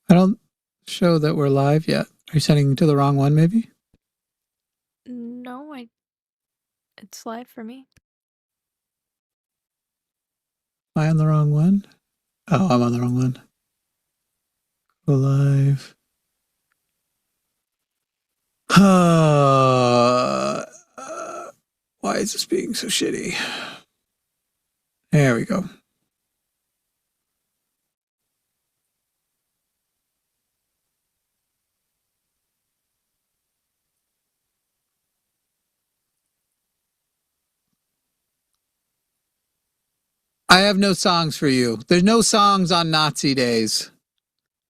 I don't show that we're live yet. Are you sending to the wrong one, maybe? No, it's live for me. Am I on the wrong one? Oh, I'm on the wrong one. Go live. Why is this being so shitty? There we go. I have no songs for you. There's no songs on Nazi days.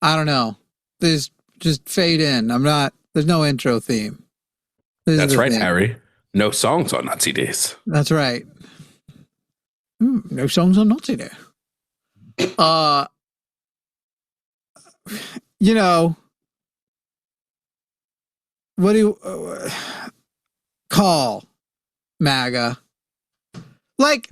I don't know. There's just fade in. There's no intro theme. That's right, Harry. No songs on Nazi days. That's right. No songs on Nazi day. You know, what do you call MAGA? Like,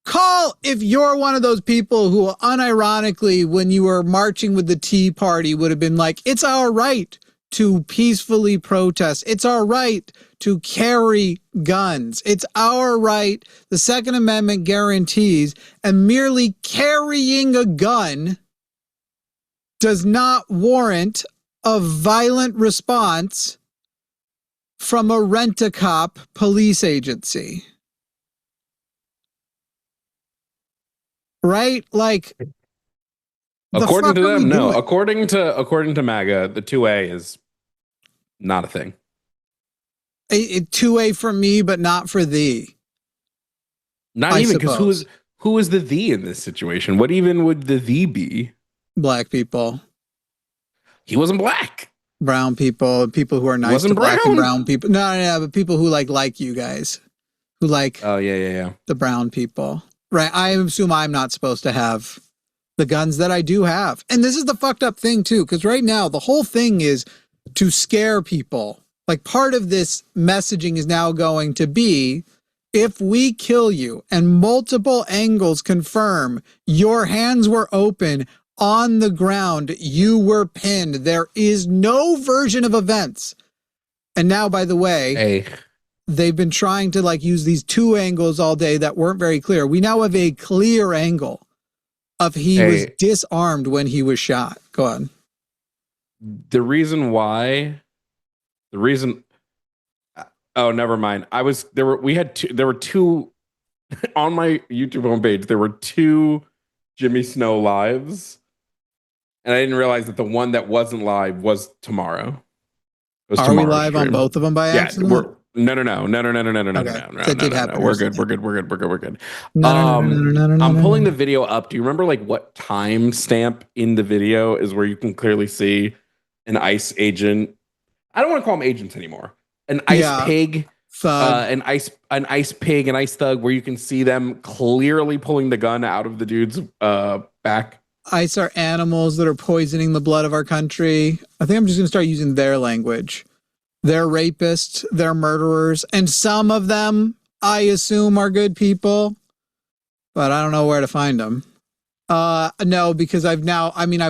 call if you're one of those people who unironically, when you were marching with the Tea Party, would have been like, it's our right to peacefully protest. It's our right to carry guns. It's our right. The Second Amendment guarantees, and merely carrying a gun does not warrant a violent response from a rent-a-cop police agency. Right? Like, according to them, no. According to MAGA, the 2A is not a thing. A 2A for me, but not for thee. Not even, because who is the thee in this situation? What even would the thee be? Black people. He wasn't black. Brown people, people who are nice to black and brown people. No, but people who like you guys, who like. Oh yeah. The brown people, right? I assume I'm not supposed to have the guns that I do have, and this is the fucked up thing too, because right now the whole thing is to scare people. Like, part of this messaging is now going to be, if we kill you and multiple angles confirm your hands were open on the ground, you were pinned, there is no version of events. And now, by the way, they've been trying to like use these two angles all day that weren't very clear. We now have a clear angle of he was disarmed when he was shot. Go on. The reason oh, never mind. There were two on my YouTube homepage. There were two Jimmy Snow lives, and I didn't realize that the one that wasn't live was tomorrow. Are we live on both of them by accident? No. We're good. I'm pulling the video up. Do you remember like what time stamp in the video is where you can clearly see an ICE agent? I don't want to call them agents anymore. An ICE pig, an ICE pig, an ICE thug, where you can see them clearly pulling the gun out of the dude's back. ICE are animals that are poisoning the blood of our country. I think I'm just going to start using their language. They're rapists, they're murderers, and some of them, I assume, are good people, but I don't know where to find them. No, because I've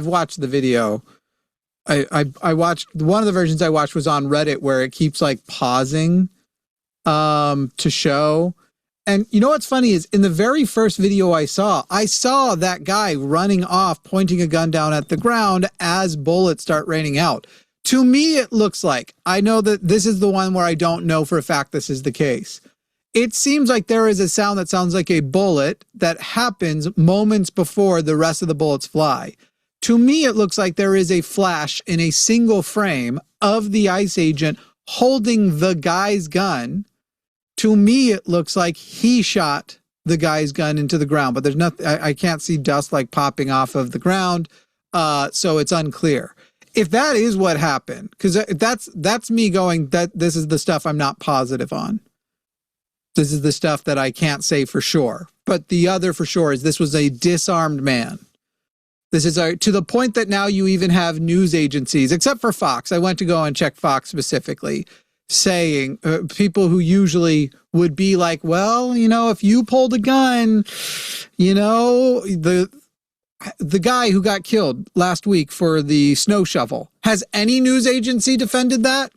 watched the video. I watched one of the versions I watched was on Reddit, where it keeps like pausing to show. And you know what's funny is, in the very first video I saw that guy running off, pointing a gun down at the ground as bullets start raining out. To me, it looks like, I know that this is the one where I don't know for a fact this is the case. It seems like there is a sound that sounds like a bullet that happens moments before the rest of the bullets fly. To me, it looks like there is a flash in a single frame of the ICE agent holding the guy's gun. To me, it looks like he shot the guy's gun into the ground, but there's nothing. I can't see dust like popping off of the ground, so it's unclear. If that is what happened, because that's me going, that this is the stuff I'm not positive on. This is the stuff that I can't say for sure. But the other for sure is this was a disarmed man. This is to the point that now you even have news agencies, except for Fox. I went to go and check Fox specifically, saying people who usually would be like, well, you know, if you pulled a gun, you know, the guy who got killed last week for the snow shovel. Has any news agency defended that?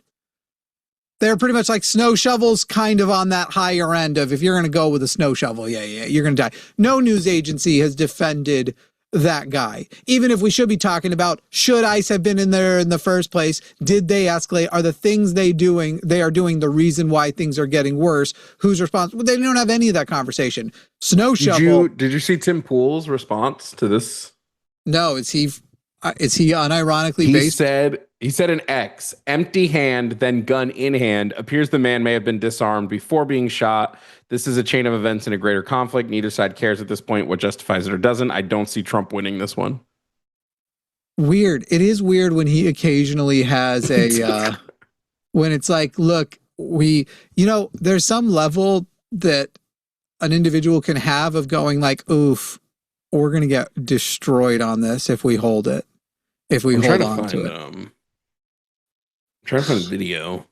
They're pretty much like snow shovels, kind of on that higher end of if you're going to go with a snow shovel, yeah, you're going to die. No news agency has defended that guy. Even if we should be talking about, should ICE have been in there in the first place? Did they escalate? Are the things they are doing the reason why things are getting worse? Who's responsible? They don't have any of that conversation. Snow shovel. Did you see Tim Pool's response to this? No, is he unironically based? He said an X, empty hand, then gun in hand. Appears the man may have been disarmed before being shot. This is a chain of events in a greater conflict. Neither side cares at this point what justifies it or doesn't. I don't see Trump winning this one. Weird. It is weird when he occasionally has a, when it's like, look, there's some level that an individual can have of going like, oof, we're going to get destroyed on this if we hold it. If we hold on to it. I'm trying to find a video.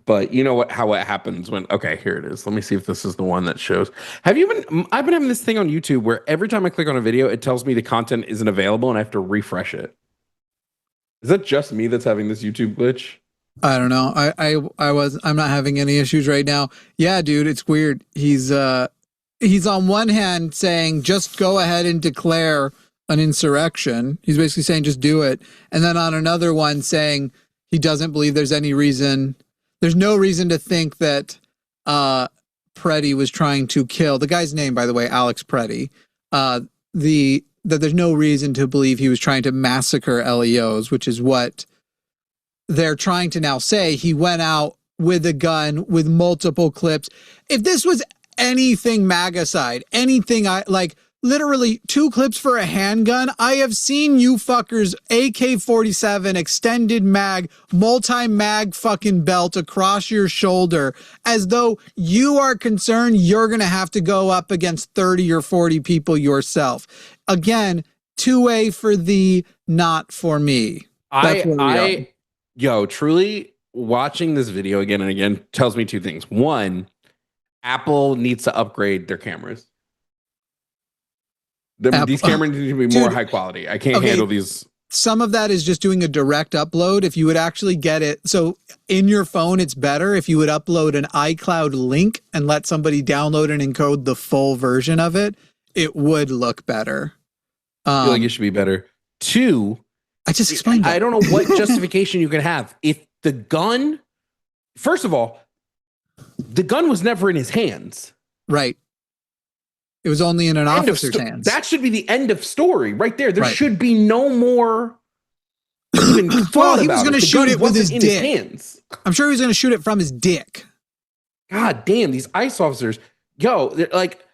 But you know what? How it happens when? Okay, here it is. Let me see if this is the one that shows. I've been having this thing on YouTube where every time I click on a video, it tells me the content isn't available and I have to refresh it. Is that just me that's having this YouTube glitch? I don't know. I'm not having any issues right now. Yeah, dude, it's weird. He's on one hand saying just go ahead and declare an insurrection. He's basically saying just do it. And then on another one saying he doesn't believe there's any reason. There's no reason to think that Preddy was trying to kill. The guy's name, by the way, Alex Preddy. That there's no reason to believe he was trying to massacre LEOs, which is what they're trying to now say. He went out with a gun with multiple clips. If this was anything MAGA side, anything literally 2 clips for a handgun. I have seen you fuckers AK-47 extended mag, multi-mag fucking belt across your shoulder as though you are concerned you're going to have to go up against 30 or 40 people yourself. Again, 2A for thee, not for me. Truly watching this video again and again tells me 2 things. One, Apple needs to upgrade their cameras. These cameras need to be more high quality. I can't handle these. Some of that is just doing a direct upload. If you would actually get it, so in your phone, it's better if you would upload an iCloud link and let somebody download and encode the full version of it. It would look better. I feel like it should be better. 2, I just explained that. I don't know what justification you can have. If the gun, first of all, the gun was never in his hands. Right. It was only in an officer's hands. That should be the end of story right there. There should be no more even thought he was going to shoot it with his dick. His hands. I'm sure he was going to shoot it from his dick. God damn, these ICE officers. Like,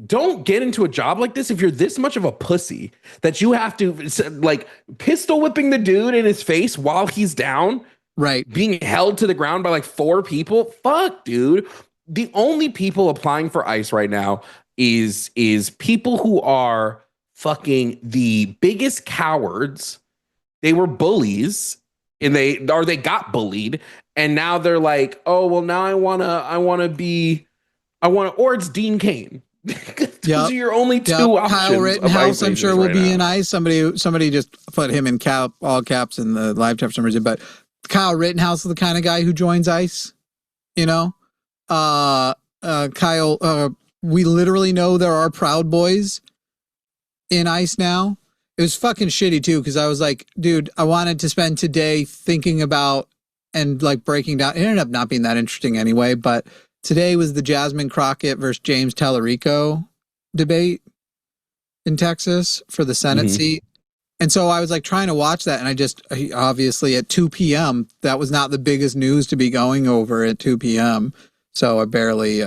don't get into a job like this if you're this much of a pussy that you have to, like, pistol whipping the dude in his face while he's down. Right. Being held to the ground by like 4 people. Fuck, dude. The only people applying for ICE right now is people who are fucking the biggest cowards. They were bullies and they got bullied. And now they're like, oh, well, now I want to, or it's Dean Cain. Those are your only 2 options. Kyle Rittenhouse, I'm sure, will be in ICE. Somebody just put him in all caps in the live text numbers. But Kyle Rittenhouse is the kind of guy who joins ICE, Kyle, we literally know there are Proud Boys in ICE now. It was fucking shitty too, because I was like, dude, I wanted to spend today thinking about and like breaking down. It ended up not being that interesting anyway, but today was the Jasmine Crockett versus James Tallarico debate in Texas for the Senate seat. And so I was like trying to watch that, and I just obviously at 2 p.m. that was not the biggest news to be going over at 2 p.m. So I barely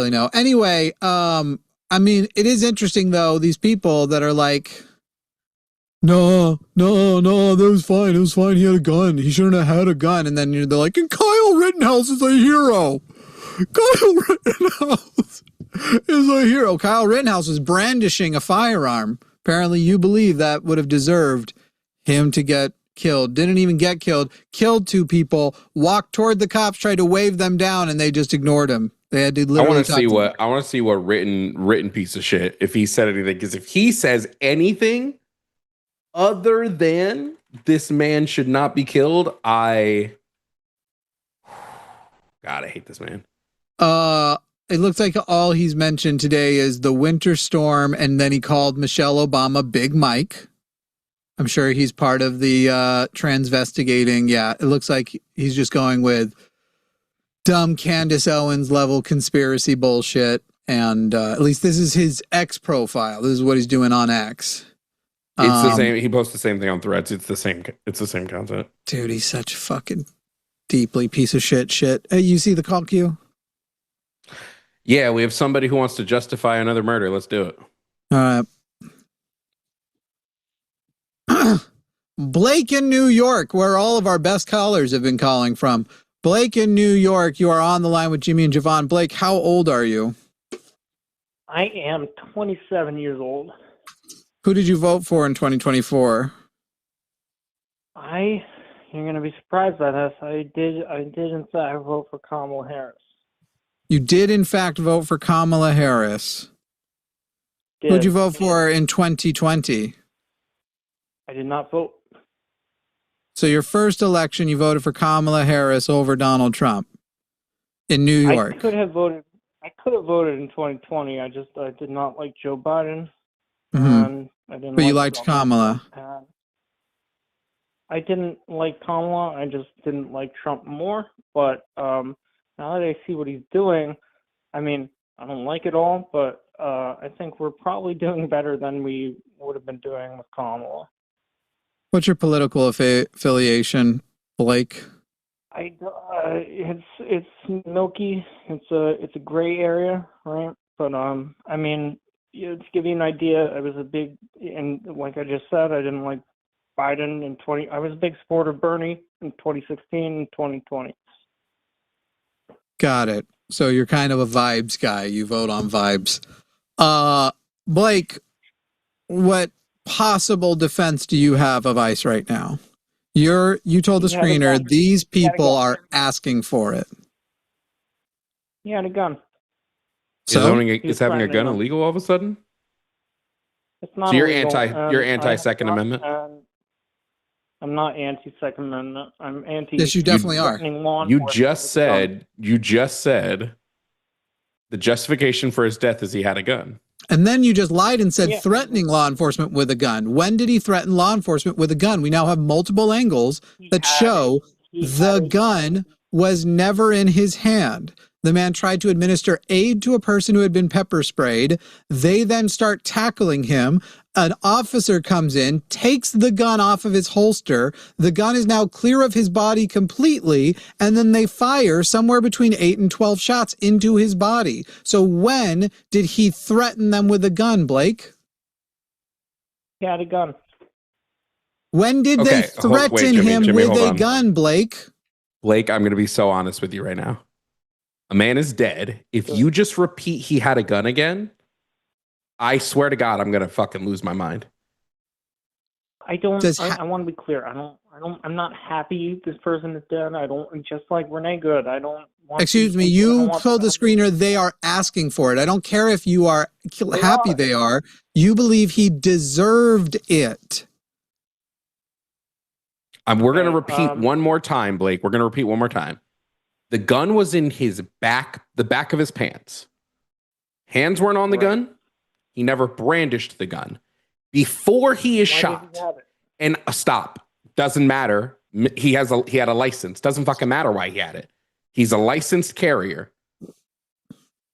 know. Anyway, I mean, it is interesting though, these people that are like, no, that was fine. It was fine. He had a gun. He shouldn't have had a gun. And then they're like, and Kyle Rittenhouse is a hero. Kyle Rittenhouse is a hero. Kyle Rittenhouse was brandishing a firearm. Apparently you believe that would have deserved him to get killed. Didn't even get killed. Killed 2 people, walked toward the cops, tried to wave them down, and they just ignored him. They had to I literally want to talk see to what written piece of shit if he said anything. Because if he says anything other than this man should not be killed, God, I hate this man. It looks like all he's mentioned today is the winter storm, and then he called Michelle Obama Big Mike. I'm sure he's part of the transvestigating. Yeah, it looks like he's just going with dumb Candace Owens level conspiracy bullshit. And at least this is his X profile. This is what he's doing on X. It's the same. He posts the same thing on Threads. It's the same content. Dude, he's such a fucking deeply piece of shit. Hey, you see the call queue? Yeah, we have somebody who wants to justify another murder. Let's do it. All right. Blake in New York, where all of our best callers have been calling from. Blake in New York, you are on the line with Jimmy and Jovan. Blake, how old are you? I am 27 years old. Who did you vote for in 2024? You're going to be surprised by this. I did in fact vote for Kamala Harris. You did, in fact, vote for Kamala Harris. Who'd you vote for in 2020? I did not vote. So your first election, you voted for Kamala Harris over Donald Trump in New York. I could have voted in 2020. I did not like Joe Biden. Mm-hmm. But you liked Kamala. I didn't like Kamala. I just didn't like Trump more. But now that I see what he's doing, I mean, I don't like it all, but I think we're probably doing better than we would have been doing with Kamala. What's your political affiliation, Blake? It's milky. It's a gray area, right? But I mean, to give you an idea, I was and like I just said, I didn't like Biden in 20. I was a big supporter of Bernie in 2016 and 2020. Got it. So you're kind of a vibes guy. You vote on vibes. Blake, what possible defense do you have of ICE right now? You told the screener these people are asking for it. He had a gun. So is having a gun illegal all of a sudden? It's not. So you're illegal, you're anti Second Amendment? I'm not anti Second Amendment. I'm anti. Yes, you definitely are. You just said the justification for his death is he had a gun. And then you just lied and said threatening law enforcement with a gun. When did he threaten law enforcement with a gun? We now have multiple angles that show the gun was never in his hand. The man tried to administer aid to a person who had been pepper sprayed. They then start tackling him. An officer comes in, takes the gun off of his holster. The gun is now clear of his body completely. And then they fire somewhere between 8 and 12 shots into his body. So when did he threaten them with a gun, Blake? He had a gun. When did they threaten him with a gun, Blake? Blake, I'm going to be so honest with you right now. A man is dead. If you just repeat he had a gun again, I swear to God, I'm going to fucking lose my mind. I want to be clear. I'm not happy this person is dead. I don't, just like Renee Good. I don't want. Excuse me, you told the screener they are asking for it. I don't care if you are happy they are. You believe he deserved it. We're going to repeat one more time, Blake. We're going to repeat one more time. The gun was in his back, the back of his pants. Hands weren't on the gun. He never brandished the gun. Before he is shot, and stop, doesn't matter. He had a license. Doesn't fucking matter why he had it. He's a licensed carrier.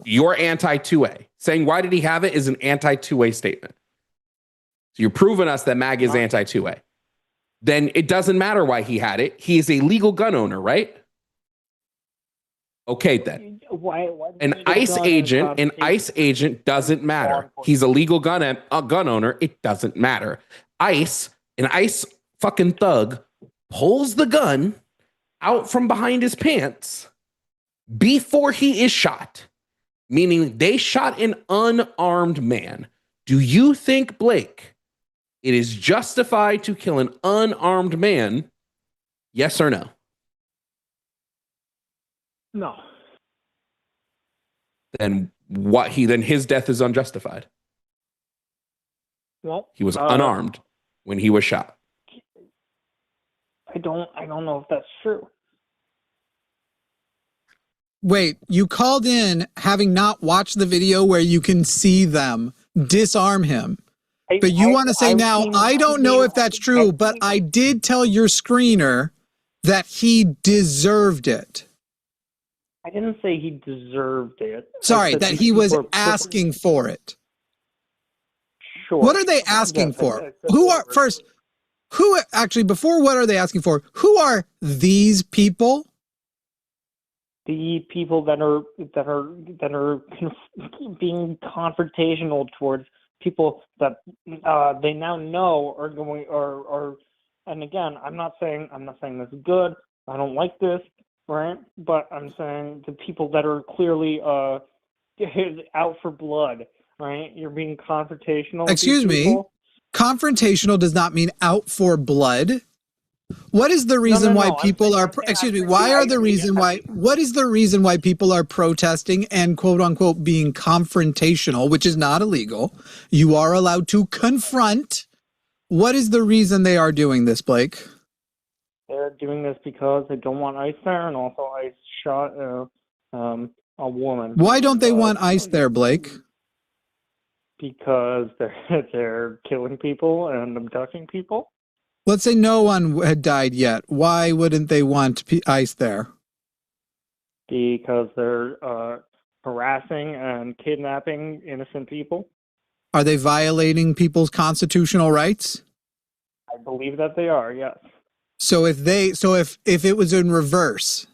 You're anti-2A. Saying why did he have it is an anti-2A statement. So you're proving us that MAG is anti-2A. Then it doesn't matter why he had it. He is a legal gun owner, right? Okay, then. An ICE agent doesn't matter. He's a legal gun owner. It doesn't matter. An ICE fucking thug pulls the gun out from behind his pants before he is shot, meaning they shot an unarmed man. Do you think, Blake, it is justified to kill an unarmed man? Yes or no? No. then his death is unjustified. Well, He was unarmed when he was shot. I don't know if that's true. Wait, you called in having not watched the video where you can see them disarm him. But you want to say now, I don't know if that's true, but I did tell your screener that he deserved it. I didn't say he deserved it. Sorry, that he was asking for it. Sure. What are they asking for? Before what are they asking for? Who are these people? The people that are being confrontational towards people that they now know are going or and again, I'm not saying this is good. I don't like this, right? But I'm saying the people that are clearly out for blood, right? You're being confrontational. Excuse me. Confrontational does not mean out for blood. What is the reason why people are what is the reason why people are protesting and quote unquote being confrontational, which is not illegal? You are allowed to confront. What is the reason they are doing this, Blake? They're doing this because they don't want ICE there, and also ICE shot a woman. Why don't they want ICE there, Blake? Because they're killing people and abducting people. Let's say no one had died yet. Why wouldn't they want ICE there? Because they're harassing and kidnapping innocent people. Are they violating people's constitutional rights? I believe that they are, yes. So if it was in reverse,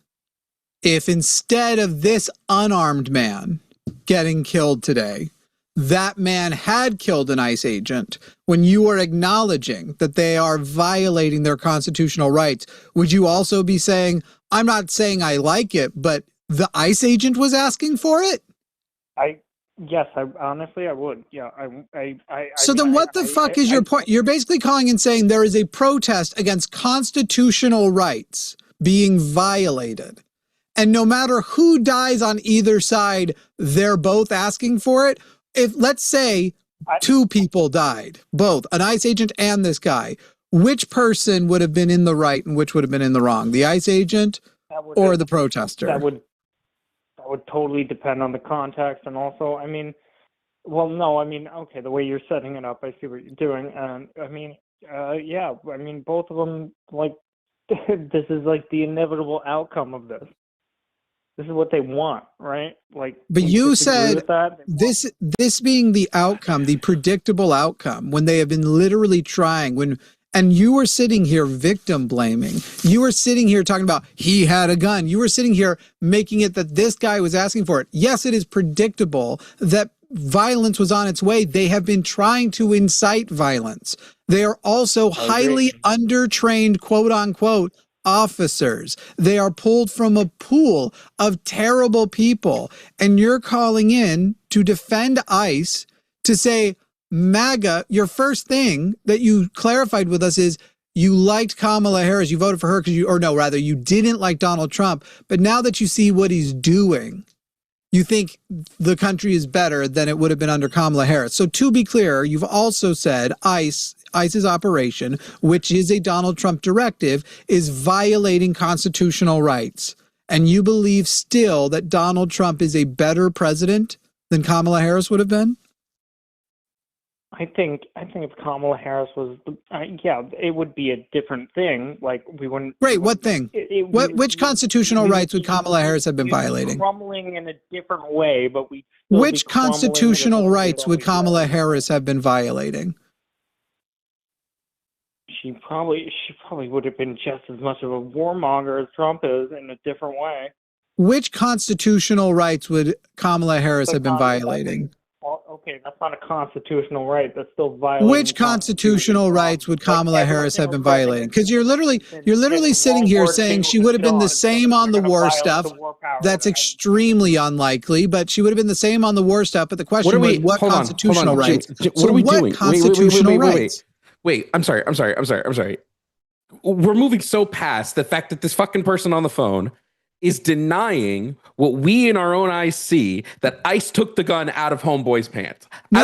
if instead of this unarmed man getting killed today, that man had killed an ICE agent, when you are acknowledging that they are violating their constitutional rights, would you also be saying, I'm not saying I like it, but the ICE agent was asking for it? Yes, honestly, I would. Yeah, then what the fuck is your point? You're basically calling and saying there is a protest against constitutional rights being violated. And no matter who dies on either side, they're both asking for it. If, let's say, two people died, both, an ICE agent and this guy, which person would have been in the right and which would have been in the wrong? The ICE agent or the protester? That would totally depend on the context. And also, okay, the way you're setting it up, I see what you're doing. And both of them, like, this is like the inevitable outcome of this. This is what they want, right? Like, but you said this being the outcome, the predictable outcome, when they have been literally trying, and you were sitting here victim blaming. You were sitting here talking about he had a gun. You were sitting here making it that this guy was asking for it. Yes, it is predictable that violence was on its way. They have been trying to incite violence. They are also highly undertrained, quote unquote, officers. They are pulled from a pool of terrible people. And you're calling in to defend ICE to say, MAGA, your first thing that you clarified with us is you liked Kamala Harris. You voted for her you didn't like Donald Trump. But now that you see what he's doing, you think the country is better than it would have been under Kamala Harris. So to be clear, you've also said ICE's operation, which is a Donald Trump directive, is violating constitutional rights. And you believe still that Donald Trump is a better president than Kamala Harris would have been? I think if Kamala Harris was, it would be a different thing. Like, we wouldn't. Great. What thing? Which constitutional rights would Kamala Harris have been violating? Crumbling in a different way, but we. Which constitutional rights would Kamala Harris have been violating? She probably would have been just as much of a warmonger as Trump is, in a different way. Which constitutional rights would Kamala Harris have been violating? Okay, that's not a constitutional right. That's still violating. Which constitutional rights would Kamala Harris have been violating? Because you're literally sitting here saying she would have been the same on the war stuff. That's extremely unlikely, but she would have been the same on the war stuff. But the question was, what constitutional rights? What are we doing? Constitutional rights? Wait, I'm sorry. We're moving so past the fact that this fucking person on the phone is denying what we in our own eyes see, that ICE took the gun out of Homeboy's pants. No, I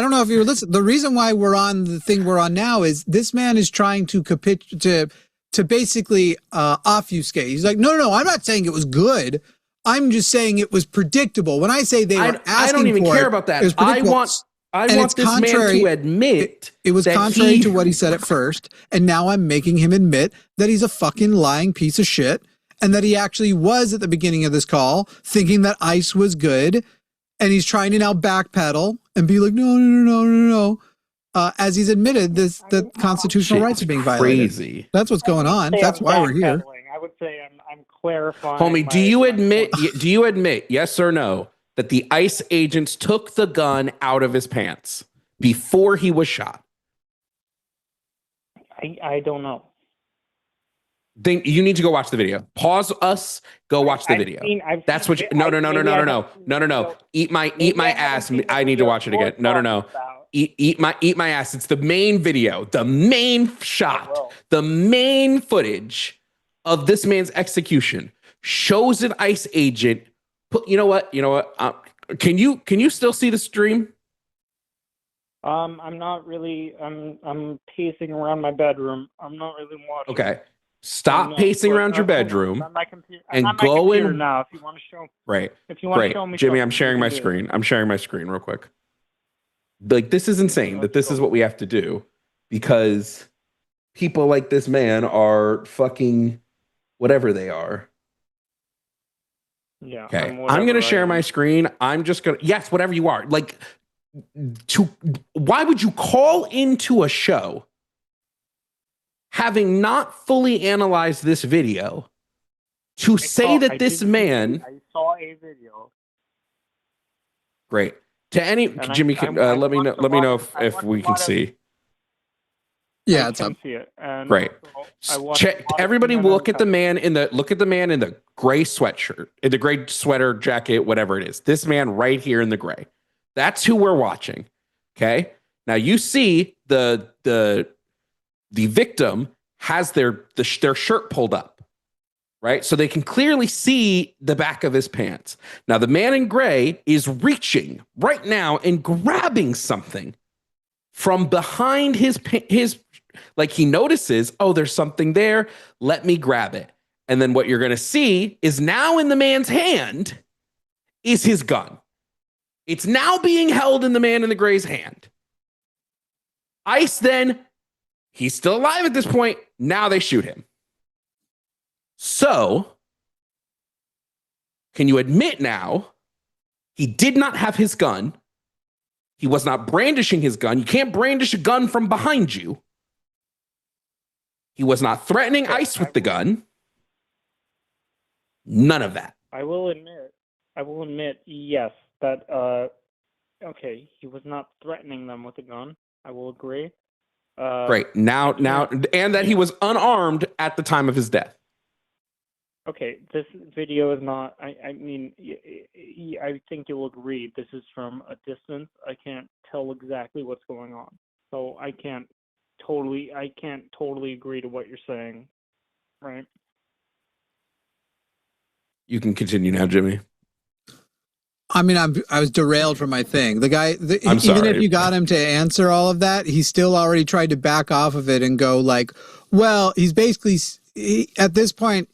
don't know if you're listening. The reason why we're on the thing we're on now is this man is trying to to basically obfuscate. He's like, no, I'm not saying it was good. I'm just saying it was predictable. When I say they were asking for it, I don't even care about that. I want this man to admit it was contrary to what he said at first, and now I'm making him admit that he's a fucking lying piece of shit, and that he actually was at the beginning of this call thinking that ICE was good, and he's trying to now backpedal and be like, no. As he's admitted the constitutional rights are being violated. Crazy. That's what's going on. That's why we're here. I would say I'm clarifying. Homie, do you admit, yes or no, that the ICE agents took the gun out of his pants before he was shot? I don't know. Then you need to go watch the video. Pause us. Go watch the video. That's what. No. Eat my ass. I need to watch it again. No. Eat my ass. It's the main video, the main shot, the main footage of this man's execution shows an ICE agent. You know what? Can you still see the stream? I'm not really. I'm pacing around my bedroom. I'm not really watching. Okay. Stop pacing around your bedroom and go in now. If you want to show, right? If you want to show me, Jimmy, I'm sharing my screen. I'm sharing my screen real quick. Like, this is insane that this is what we have to do because people like this man are fucking whatever they are. Yeah. Okay. I'm going to share my screen. I'm just going to, yes, whatever you are. Like, why would you call into a show having not fully analyzed this video to say that this man... I saw a video. Great. To any... Jimmy, let me know if we can see. Yeah, it's up. Great. Everybody look at the man in the gray sweatshirt, in the gray sweater jacket, whatever it is. This man right here in the gray. That's who we're watching. Okay. Now you see the victim has their shirt pulled up, right? So they can clearly see the back of his pants. Now the man in gray is reaching right now and grabbing something from behind his like he notices, oh, there's something there. Let me grab it. And then what you're going to see is now in the man's hand is his gun. It's now being held in the man in the gray's hand. ICE then, he's still alive at this point. Now they shoot him. So, can you admit now he did not have his gun? He was not brandishing his gun. You can't brandish a gun from behind you. He was not threatening ICE with the gun. None of that. I will admit, yes, that, okay, he was not threatening them with a gun. I will agree. Great. Now, and that he was unarmed at the time of his death. Okay, this video is not, I mean, I think you'll agree, this is from a distance. I can't tell exactly what's going on. So I can't totally agree to what you're saying, right? You can continue now, Jimmy. I mean, I was derailed from my thing. The guy, even if you got him to answer all of that, he still already tried to back off of it and go like, well, he's basically, at this point,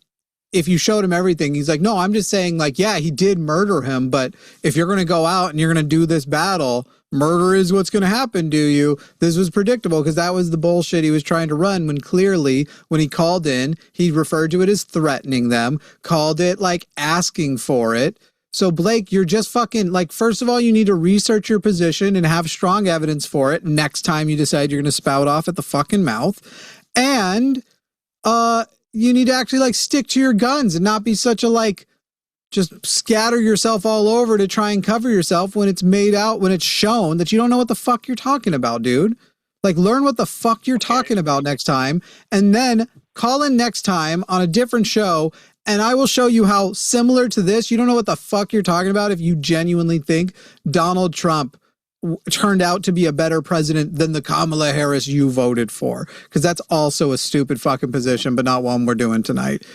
if you showed him everything, he's like, no, I'm just saying like, yeah, he did murder him. But if you're going to go out and you're going to do this battle, murder is what's going to happen to you. This was predictable because that was the bullshit he was trying to run when clearly when he called in, he referred to it as threatening them, called it like asking for it. So Blake, you're just fucking like, first of all, you need to research your position and have strong evidence for it next time you decide you're going to spout off at the fucking mouth. And, you need to actually like stick to your guns and not be such a like, just scatter yourself all over to try and cover yourself when it's made out, when it's shown that you don't know what the fuck you're talking about, dude. Like learn what the fuck you're talking about next time and then call in next time on a different show and I will show you how similar to this, you don't know what the fuck you're talking about if you genuinely think Donald Trump turned out to be a better president than the Kamala Harris you voted for, because that's also a stupid fucking position, but not one we're doing tonight.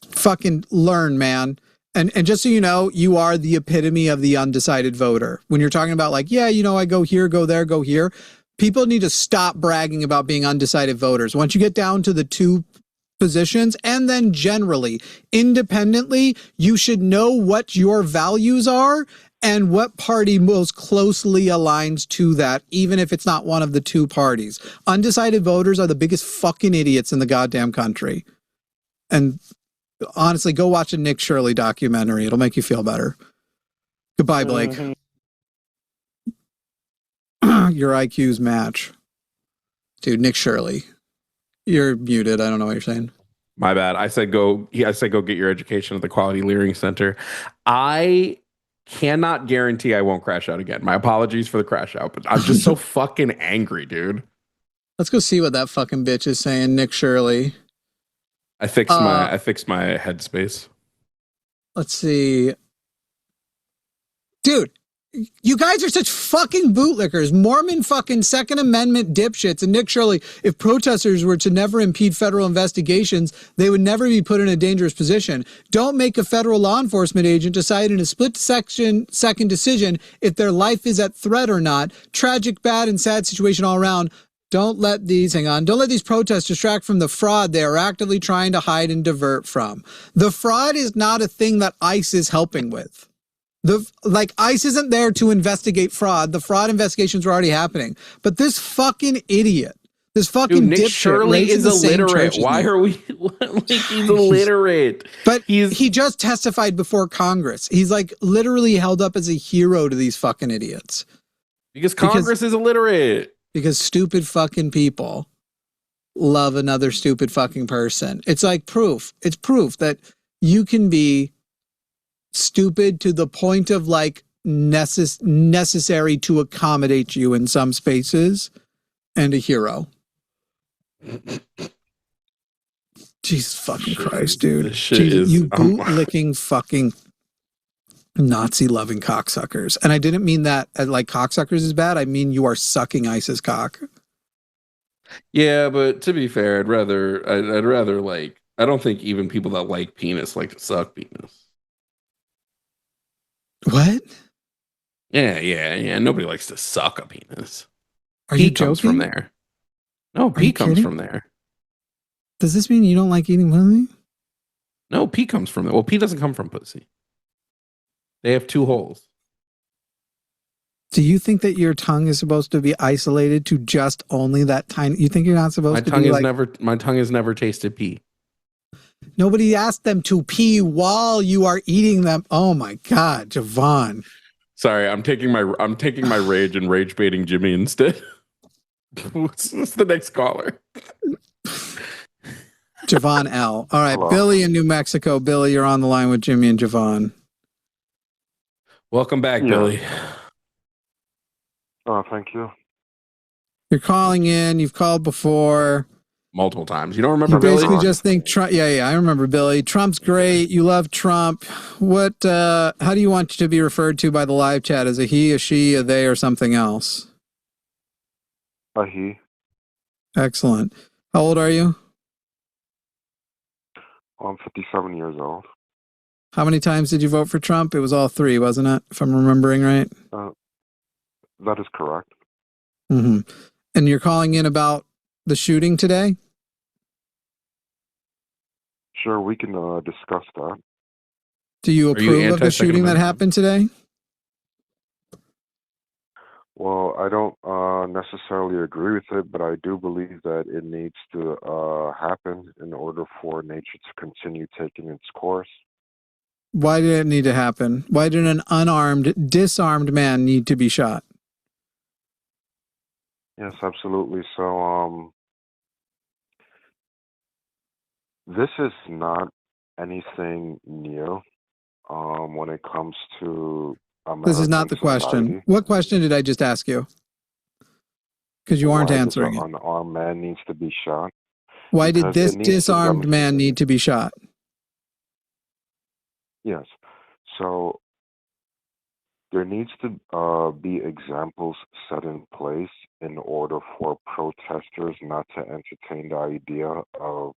Fucking learn, man. And just so you know, you are the epitome of the undecided voter. When you're talking about like, yeah, you know, I go here, go there, go here. People need to stop bragging about being undecided voters. Once you get down to the two positions, and then generally, independently, you should know what your values are and what party most closely aligns to that, even if it's not one of the two parties. Undecided voters are the biggest fucking idiots in the goddamn country. And honestly, go watch a Nick Shirley documentary. It'll make you feel better. Goodbye, Blake. Your IQs match. Dude, Nick Shirley. You're muted. I don't know what you're saying. My bad. I said go get your education at the Quality Learning Center. I cannot guarantee I won't crash out again. My apologies for the crash out, but I'm just so fucking angry, dude. Let's go see what that fucking bitch is saying, Nick Shirley. I fixed my headspace. Let's see. Dude, you guys are such fucking bootlickers. Mormon fucking Second Amendment dipshits. And Nick Shirley, if protesters were to never impede federal investigations, they would never be put in a dangerous position. Don't make a federal law enforcement agent decide in a second decision if their life is at threat or not. Tragic, bad, and sad situation all around. Don't let these protests distract from the fraud they are actively trying to hide and divert from. The fraud is not a thing that ICE is helping with. ICE isn't there to investigate fraud. The fraud investigations are already happening. But this fucking idiot, this fucking Nick Shirley is illiterate. Why are we like he's illiterate? But he just testified before Congress. He's like literally held up as a hero to these fucking idiots. Because Congress is illiterate. Because stupid fucking people love another stupid fucking person. It's like proof. It's proof that you can be stupid to the point of like necessary to accommodate you in some spaces, and a hero. Jesus fucking Christ, dude. You bootlicking fucking Nazi loving cocksuckers. And I didn't mean that like cocksuckers is bad. I mean you are sucking ISIS cock. Yeah, but to be fair, I'd rather like, I don't think even people that like penis like to suck penis. What? Yeah. Nobody likes to suck a penis. Are you comes joking? from there. No, pee comes from there. Does this mean you don't like eating pussy? No, pee comes from there. Well, pee doesn't come from pussy. They have two holes. Do you think that your tongue is supposed to be isolated to just only that tiny? You think you're not supposed to be like... My tongue has never tasted pee. Nobody asked them to pee while you are eating them. Oh my God, Jovan. Sorry, I'm taking my rage and rage baiting Jimmy instead. What's the next caller? Jovan L. All right, Hello. Billy in New Mexico. Billy, you're on the line with Jimmy and Jovan. Welcome back, Billy. Oh, thank you. You're calling in. You've called before. Multiple times. You don't remember You Billy? basically just think Trump. Yeah, I remember Billy. Trump's great. You love Trump. What? How do you want to be referred to by the live chat? As a he, a she, a they, or something else? A he. Excellent. How old are you? I'm 57 years old. How many times did you vote for Trump? It was all 3, wasn't it? If I'm remembering right. That is correct. Mm-hmm. And you're calling in about the shooting today? Sure, we can discuss that. Do you approve of the shooting that happened today? Well, I don't necessarily agree with it, but I do believe that it needs to happen in order for nature to continue taking its course. Why did it need to happen? Why did an unarmed, disarmed man need to be shot? Yes, absolutely. So, this is not anything new when it comes to American This is not the question. society. What question did I just ask you? Because you aren't answering it. An unarmed man needs to be shot. Why did Because this it needs to disarmed man need to be shot? Yes. So there needs to be examples set in place in order for protesters not to entertain the idea of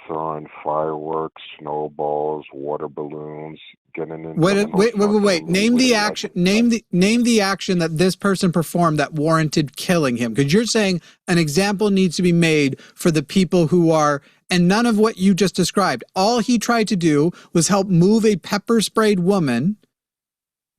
throwing fireworks, snowballs, water balloons, getting into Wait. Name the action. Name the action that this person performed that warranted killing him. Because you're saying an example needs to be made for the people who are, and none of what you just described. All he tried to do was help move a pepper sprayed woman,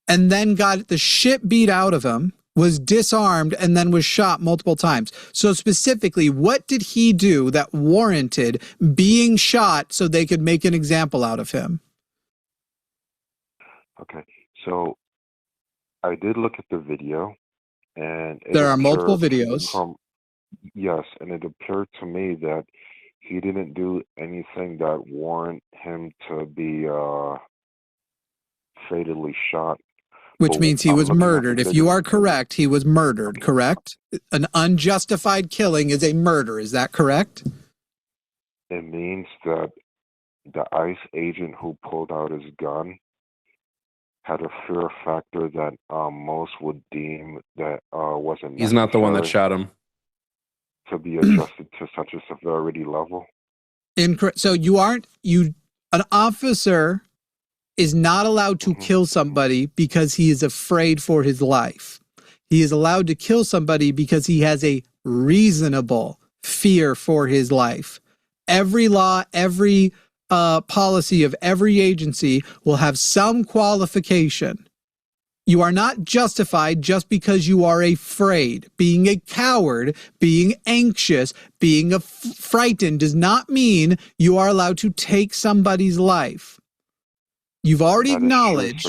and then got the shit beat out of him, was disarmed, and then was shot multiple times. So specifically, what did he do that warranted being shot so they could make an example out of him? Okay, so I did look at the video, and there are multiple videos. Yes, and it appeared to me that he didn't do anything that warrant him to be fatally shot. Which means he was murdered. If you are correct, he was murdered, correct? An unjustified killing is a murder. Is that correct? It means that the ICE agent who pulled out his gun had a fear factor that most would deem that wasn't. He's not the one that shot him. To be adjusted to such a severity level. Incorrect. So an officer is not allowed to kill somebody because he is afraid for his life. He is allowed to kill somebody because he has a reasonable fear for his life. Every law, every policy of every agency will have some qualification. You are not justified just because you are afraid. Being a coward, being anxious, being frightened does not mean you are allowed to take somebody's life. You've already acknowledged.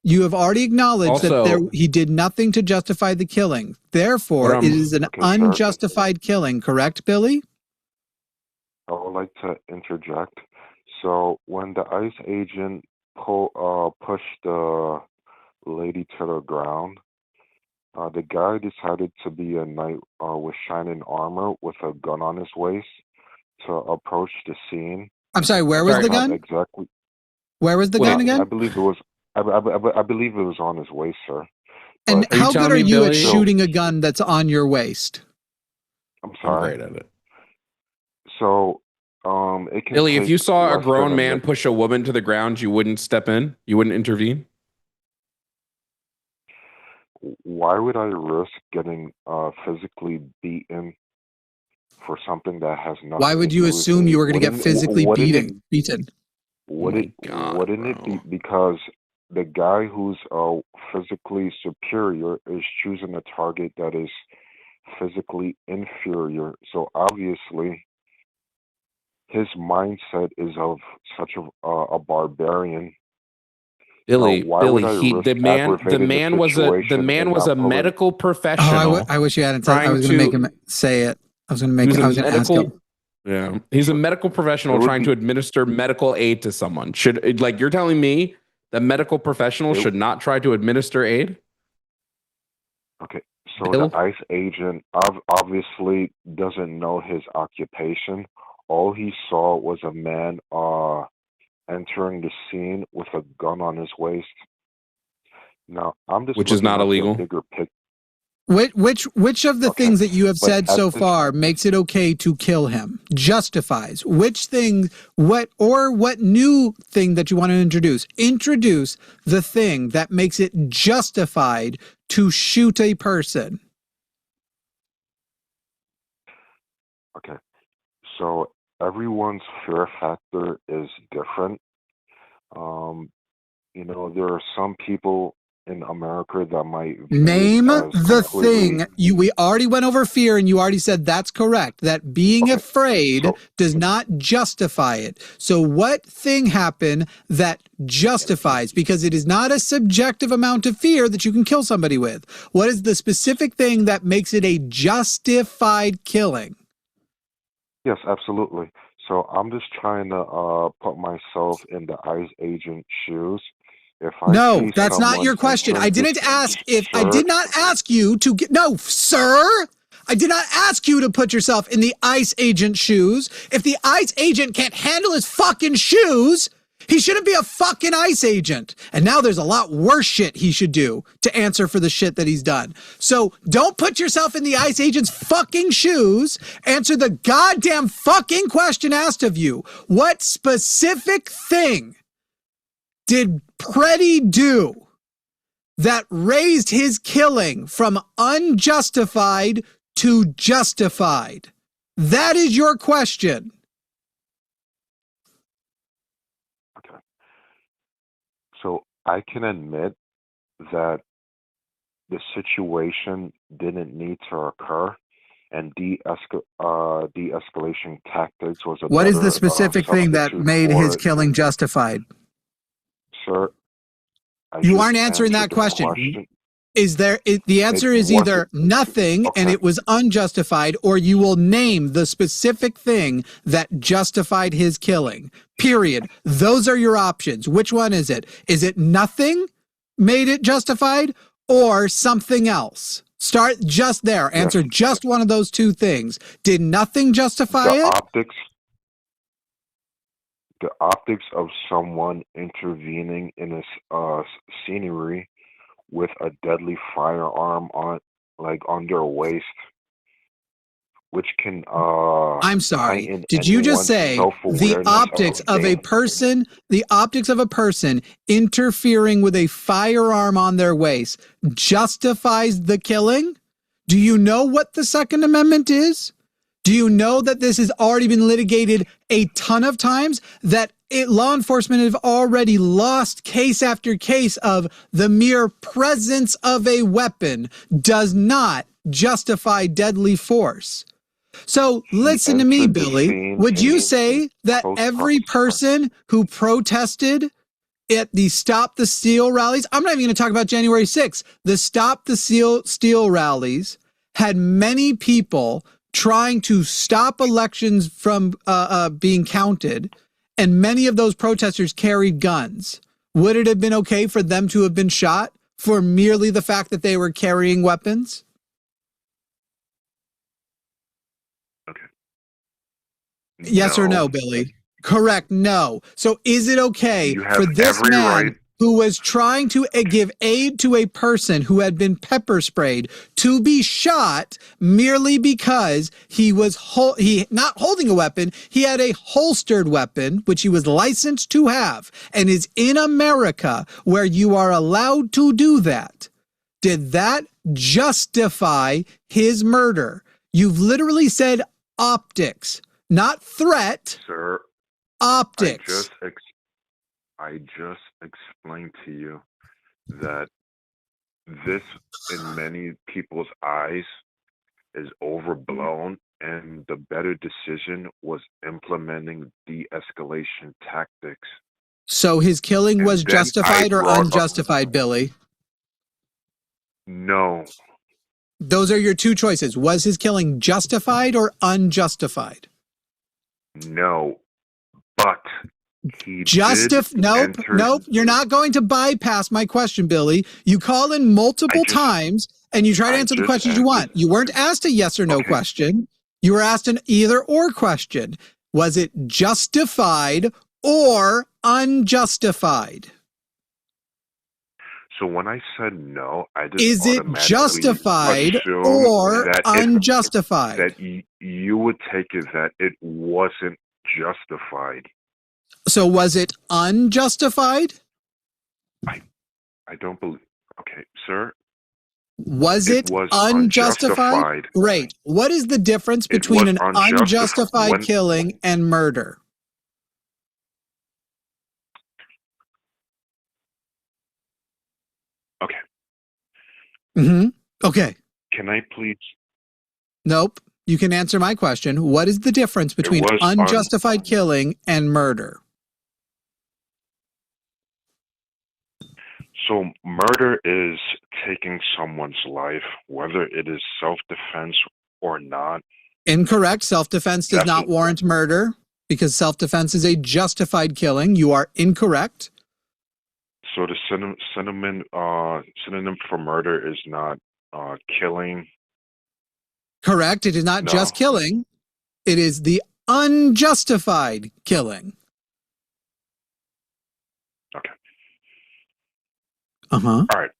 You have already acknowledged also, that he did nothing to justify the killing. Therefore, it is an unjustified killing. Correct, Billy? I would like to interject. So when the ICE agent pushed the lady to the ground, the guy decided to be a knight with shining armor with a gun on his waist to approach the scene. I'm sorry, where was the gun? Exactly. Where was the gun again? I believe it was. I believe it was on his waist, sir. And how good are you at shooting a gun that's on your waist? I'm sorry. I'm great at it. So, it can Billy, if you saw a grown man push a woman to the ground, you wouldn't step in? You wouldn't intervene? Why would I risk getting physically beaten for something that has nothing? Why would you assume you were going to get physically beaten? Wouldn't it be because the guy who's physically superior is choosing a target that is physically inferior? So obviously, his mindset is of such a barbarian. Billy, the man was a medical professional. Oh, I wish you hadn't said. I was going to make him say it. I was going to ask him. Yeah, he's a medical professional trying to administer medical aid to someone. You're telling me that medical professionals should not try to administer aid? Okay, so Bill? The ICE agent obviously doesn't know his occupation. All he saw was a man entering the scene with a gun on his waist. Now, I'm just which is not illegal. Bigger picture. Which of the things that you have said so far makes it okay to kill him? Justifies. Which thing, what new thing that you want to introduce? Introduce the thing that makes it justified to shoot a person. Okay. So everyone's fear factor is different. There are some people in America that might name the thing. We already went over fear, and you already said that's correct, that being afraid does not justify it. So what thing happened that justifies, because it is not a subjective amount of fear that you can kill somebody with? What is the specific thing that makes it a justified killing? Yes, absolutely. So I'm just trying to put myself in the ICE agent shoes. No, that's not your question. I didn't ask if I did not ask you to get. No, sir. I did not ask you to put yourself in the ICE agent shoes. If the ICE agent can't handle his fucking shoes, He shouldn't be a fucking ICE agent. And now there's a lot worse shit he should do to answer for the shit that he's done. So don't put yourself in the ICE agent's fucking shoes. Answer the goddamn fucking question asked of you. What specific thing did Preddy do that raised his killing from unjustified to justified? That is your question. Okay. So I can admit that the situation didn't need to occur, and de-escalation tactics was a What is better the specific thing that substitute made for his it. killing justified? Sir, I You just aren't answering that answered the question. The answer is wasn't- either nothing and Okay. it was unjustified, or you will name the specific thing that justified his killing. Period. Those are your options. Which one is it? Is it nothing made it justified, or something else? Start just there. Answer Yes. just one of those two things. Did nothing justify The it? optics of someone intervening in a scenery with a deadly firearm on their waist, which can I'm sorry. heighten Did you just say anyone's the self-awareness optics of a danger. person, interfering with a firearm on their waist justifies the killing? Do you know what the Second Amendment is? Do you know that this has already been litigated a ton of times? That law enforcement have already lost case after case of the mere presence of a weapon does not justify deadly force. So listen to me, entered the Billy. scene Would you in say that close every proximity. person who protested at the Stop the Steal rallies, I'm not even going to talk about January 6th, the Stop the Steal rallies had many people trying to stop elections from being counted, and many of those protesters carried guns. Would it have been okay for them to have been shot for merely the fact that they were carrying weapons? Okay. Yes or no, Billy? Correct, no. So is it okay You have for this every man right. who was trying to give aid to a person who had been pepper sprayed to be shot merely because he was not holding a weapon, he had a holstered weapon, which he was licensed to have, and is in America where you are allowed to do that? Did that justify his murder? You've literally said optics, not threat. Sir, Optics. I just explained to you that this, in many people's eyes, is overblown, and the better decision was implementing de-escalation tactics. So his killing And was then I justified or brought up- unjustified, Billy? No, Those are your two choices. Was his killing justified or unjustified? no, but he Nope. You're not going to bypass my question, Billy. You call in multiple times and you try to I answer the just questions you want. answered- You weren't asked a yes or no Okay. question. You were asked an either or question. Was it justified or unjustified? So when I said no, I just Is it automatically justified assumed or that unjustified? that you would take it that it wasn't justified. So was it unjustified? I don't believe. Okay, sir. Was It it was unjustified? unjustified. Great. What is the difference It between was an unjustified when- killing and murder? Okay. Okay. Can I please? Nope. You can answer my question. What is the difference between was unjustified killing and murder? So murder is taking someone's life, whether it is self-defense or not. Incorrect. Self-defense does not warrant murder because self-defense is a justified killing. You are incorrect. So the synonym for murder is not killing. Correct. It is not just killing. It is the unjustified killing. Uh-huh. All right.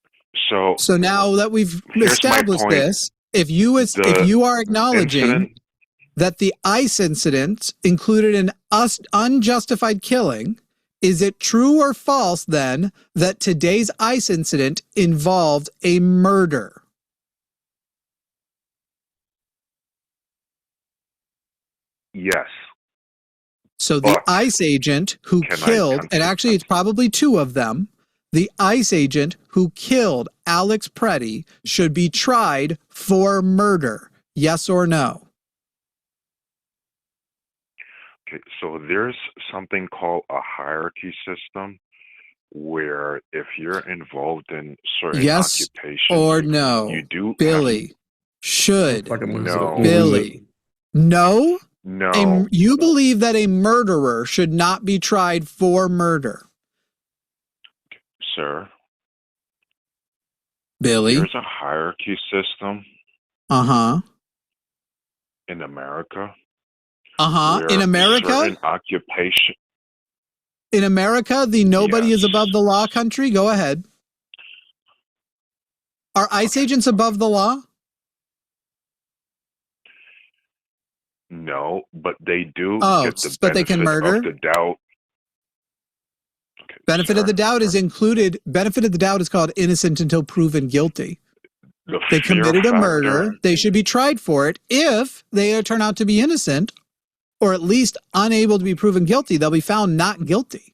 So now that we've here's my established point. this, if you are acknowledging Incident, that the ICE incident included an unjustified killing, is it true or false then that today's ICE incident involved a murder? yes. So the But ICE agent who can I killed, and continue? actually it's probably two of them, the ICE agent who killed Alex Preddy should be tried for murder. Yes or no? Okay, so there's something called a hierarchy system where if you're involved in certain Yes occupations, or no? you do Billy, should. Fucking lose No. it. Billy, no? no. You believe that a murderer should not be tried for murder? Sir, Billy? there's a hierarchy system Uh-huh. in America. Uh-huh. where In America? certain occupation. In America, the nobody is Yes. above the law country? Go ahead. Are ICE agents above the law? No, but they do Oh, get the but they can benefit murder? of the doubt. Okay, Benefit of the sir, doubt is sir. included. Benefit of the doubt is called innocent until proven guilty. The They fear committed a factor- murder. They should be tried for it. If they turn out to be innocent, or at least unable to be proven guilty, they'll be found not guilty.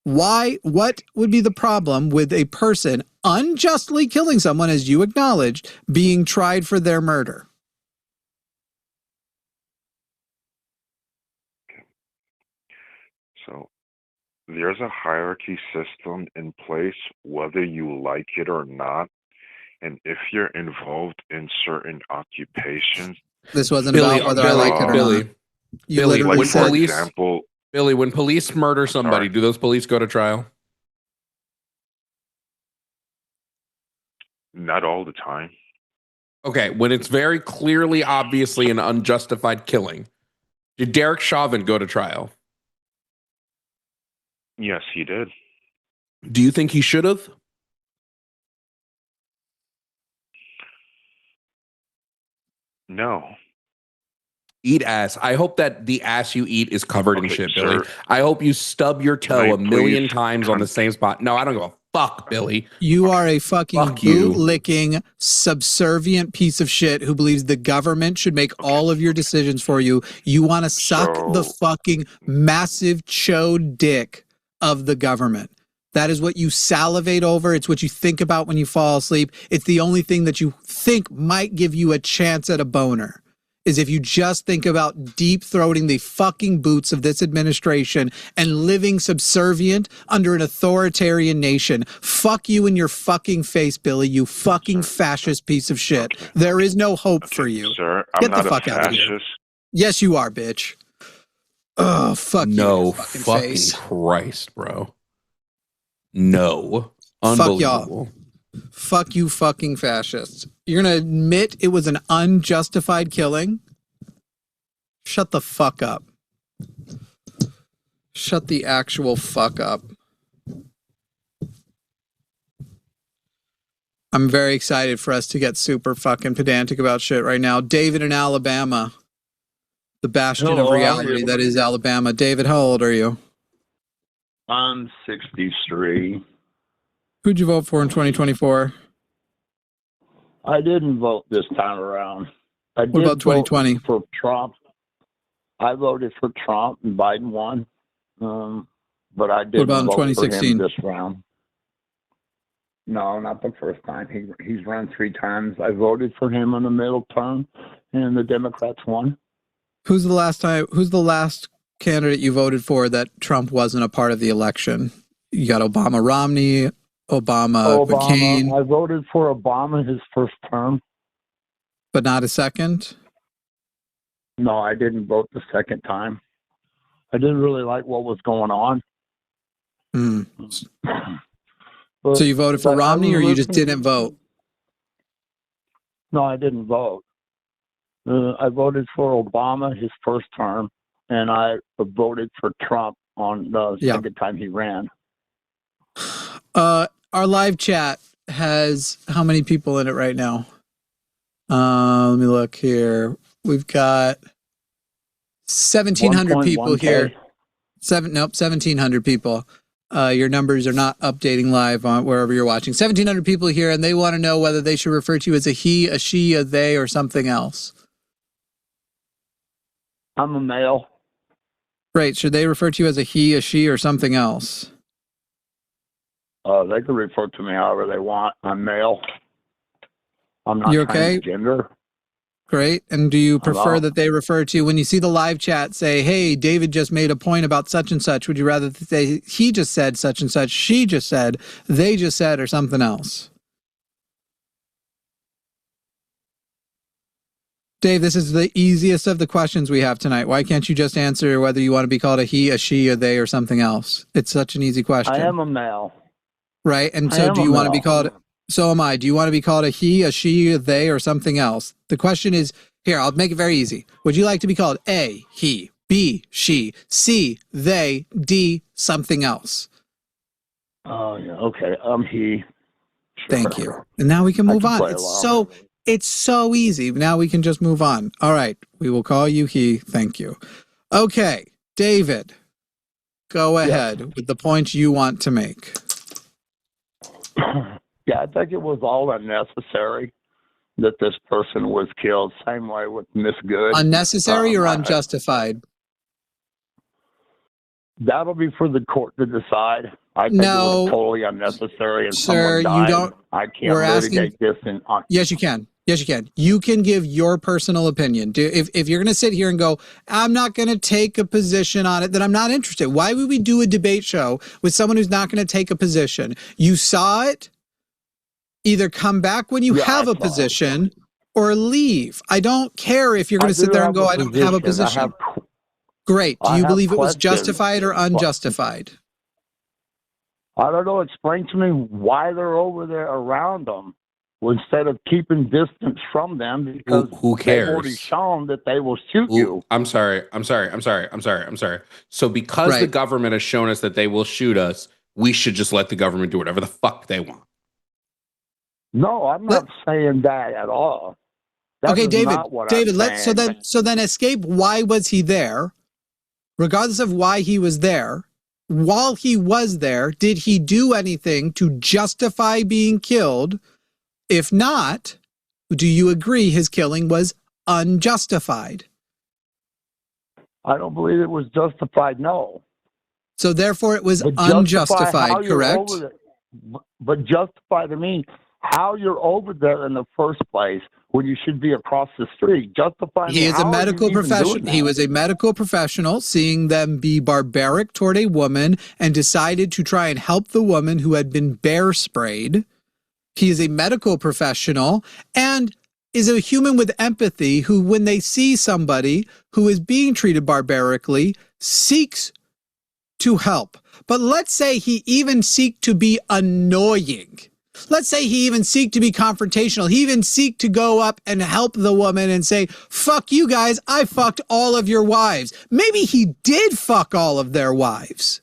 Why? What would be the problem with a person unjustly killing someone, as you acknowledged, being tried for their murder? So there's a hierarchy system in place, whether you like it or not. And if you're involved in certain occupations, This wasn't Billy, about whether I like it or Billy, not. You Billy, literally like said, for example, Billy, when police murder somebody, Sorry. do those police go to trial? not all the time. Okay, when it's very clearly, obviously an unjustified killing, did Derek Chauvin go to trial? Yes, he did. Do you think he should have? No. Eat ass. I hope that the ass you eat is covered in Okay, shit, sir. Billy. I hope you stub your Can I toe a million please times on the same spot. No, I don't give a fuck, Billy. you are a fucking Fuck you. boot-licking, subservient piece of shit who believes the government should make all of your decisions for you. You want to suck the So- fucking massive chode dick of the government. That is what you salivate over. It's what you think about when you fall asleep. It's the only thing that you think might give you a chance at a boner. Is if you just think about deep-throating the fucking boots of this administration and living subservient under an authoritarian nation. Fuck you in your fucking face, Billy, you fucking fascist piece of shit. Okay. There is no hope for you. Sir, I'm Get the not fuck a out of here. fascist. Yes, you are, bitch. Oh, fuck you in No your fucking face. Christ, bro. No. Fuck y'all. Unbelievable. Fuck you fucking fascists. You're going to admit it was an unjustified killing? Shut the fuck up. Shut the actual fuck up. I'm very excited for us to get super fucking pedantic about shit right now. David in Alabama. The bastion Hello, of how are reality you? that is Alabama. David, how old are you? I'm 63. Who'd you vote for in 2024? I didn't vote this time around. I What about 2020? For Trump. I voted for Trump and Biden won. But I didn't about in vote for 2016? him this round. No, not the first time. He's run 3 times. I voted for him in the middle term, and the Democrats won. Who's the last candidate you voted for that Trump wasn't a part of the election? You got Obama, Romney, Obama, McCain, I voted for Obama his first term. but not a second? No, I didn't vote the second time. I didn't really like what was going on. Hmm. But, So you voted for but I Romney, or was you just listening- didn't vote? No, I didn't vote. I voted for Obama his first term, and I voted for Trump on the Yeah. second time he ran. our live chat has how many people in it right now? Let me look here. We've got 1,700 people 1.1K. here. 1,700 people. Your numbers are not updating live on wherever you're watching. 1,700 people here, and they want to know whether they should refer to you as a he, a she, a they, or something else. I'm a male. Right. Should they refer to you as a he, a she, or something else? They can refer to me however they want. I'm male. I'm not You okay? transgender. Great. And do you prefer Hello? that they refer to, when you see the live chat, say, hey, David just made a point about such and such? Would you rather that they, he just said such and such, she just said, they just said, or something else? Dave, this is the easiest of the questions we have tonight. Why can't you just answer whether you want to be called a he, a she, a they, or something else? It's such an easy question. I am a male. Right. And so do you want to be called, so am I. Do you want to be called a he, a she, a they, or something else? The question is, here, I'll make it very easy. Would you like to be called A, he, B, she, C, they, D, something else? Oh, yeah. Okay. He. Sure. Thank you. And now we can move on. play along. It's so easy. Now we can just move on. All right. We will call you he. Thank you. Okay. David, go ahead with the point you want to make. Yeah, I think it was all unnecessary that this person was killed. Same way with Miss Good. Unnecessary or unjustified? That'll be for the court to decide. I think it was totally unnecessary and sir, someone died. You don't. I can't litigate this. Yes, you can. Yes, you can. You can give your personal opinion. If you're going to sit here and go, I'm not going to take a position on it, then I'm not interested. Why would we do a debate show with someone who's not going to take a position? You saw it. Either come back when you have a position or leave. I don't care if you're going to sit there and go, I don't have a position. Great. Do you believe it was justified or unjustified? I don't know. Explain to me why they're over there around them instead of keeping distance from them, because who cares? They've already shown that they will shoot you. I'm sorry. So because the government has shown us that they will shoot us, we should just let the government do whatever the fuck they want. No, I'm not saying that at all. Okay, David, so then escape. Why was he there? Regardless of why he was there, while he was there, did he do anything to justify being killed? If not, do you agree his killing was unjustified? I don't believe it was justified, no. So therefore it was unjustified, correct? But justify to me how you're over there in the first place when you should be across the street. Justify. He is a medical professional. He was a medical professional, seeing them be barbaric toward a woman, and decided to try and help the woman who had been bear sprayed. He is a medical professional and is a human with empathy who, when they see somebody who is being treated barbarically, seeks to help. But let's say he even seek to be annoying. Let's say he even seek to be confrontational. He even seek to go up and help the woman and say, fuck you guys, I fucked all of your wives. Maybe he did fuck all of their wives.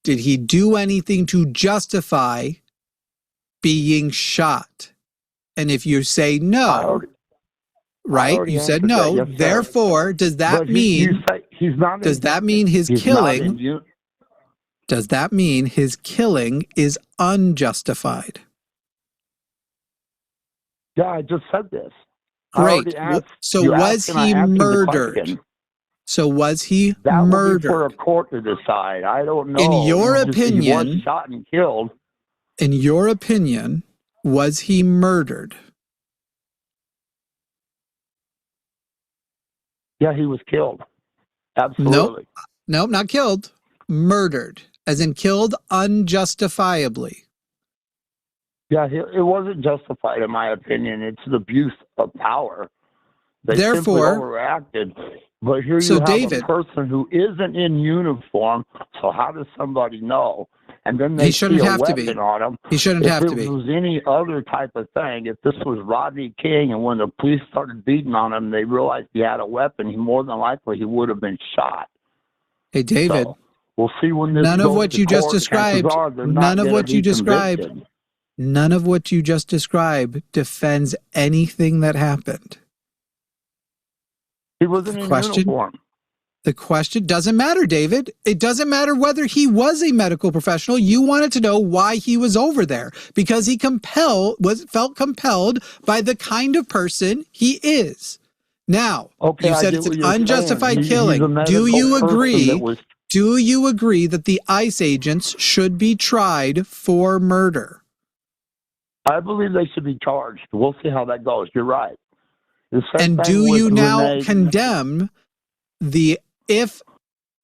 Did he do anything to justify being shot? And if you say no, right? You said no. Therefore, does that mean his killing? Does that mean his killing is unjustified? Yeah, I just said this. Great. So was he murdered? So was he murdered? That would be for a court to decide. I don't know. In your opinion, he was shot and killed. In your opinion, was he murdered? Yeah, he was killed. Absolutely. Nope, not killed. Murdered. As in killed unjustifiably. Yeah, it wasn't justified in my opinion. It's an abuse of power. They simply overreacted. But here you have a person who isn't in uniform, so how does somebody know? And then they see a weapon on him. He shouldn't have to be. If it was any other type of thing, if this was Rodney King and when the police started beating on him, they realized he had a weapon, more than likely he would have been shot. Hey, David. We'll see when this none of goes what to you just court. described, Chances are they're none not of gonna what you be described, convicted. none of what you just described defends anything that happened. He wasn't in uniform. The question doesn't matter, David. It doesn't matter whether he was a medical professional. You wanted to know why he was over there because he felt compelled by the kind of person he is. Now, okay, you said it's an unjustified killing. Do you agree? Do you agree that the ICE agents should be tried for murder? I believe they should be charged. We'll see how that goes. You're right. And do you now condemn if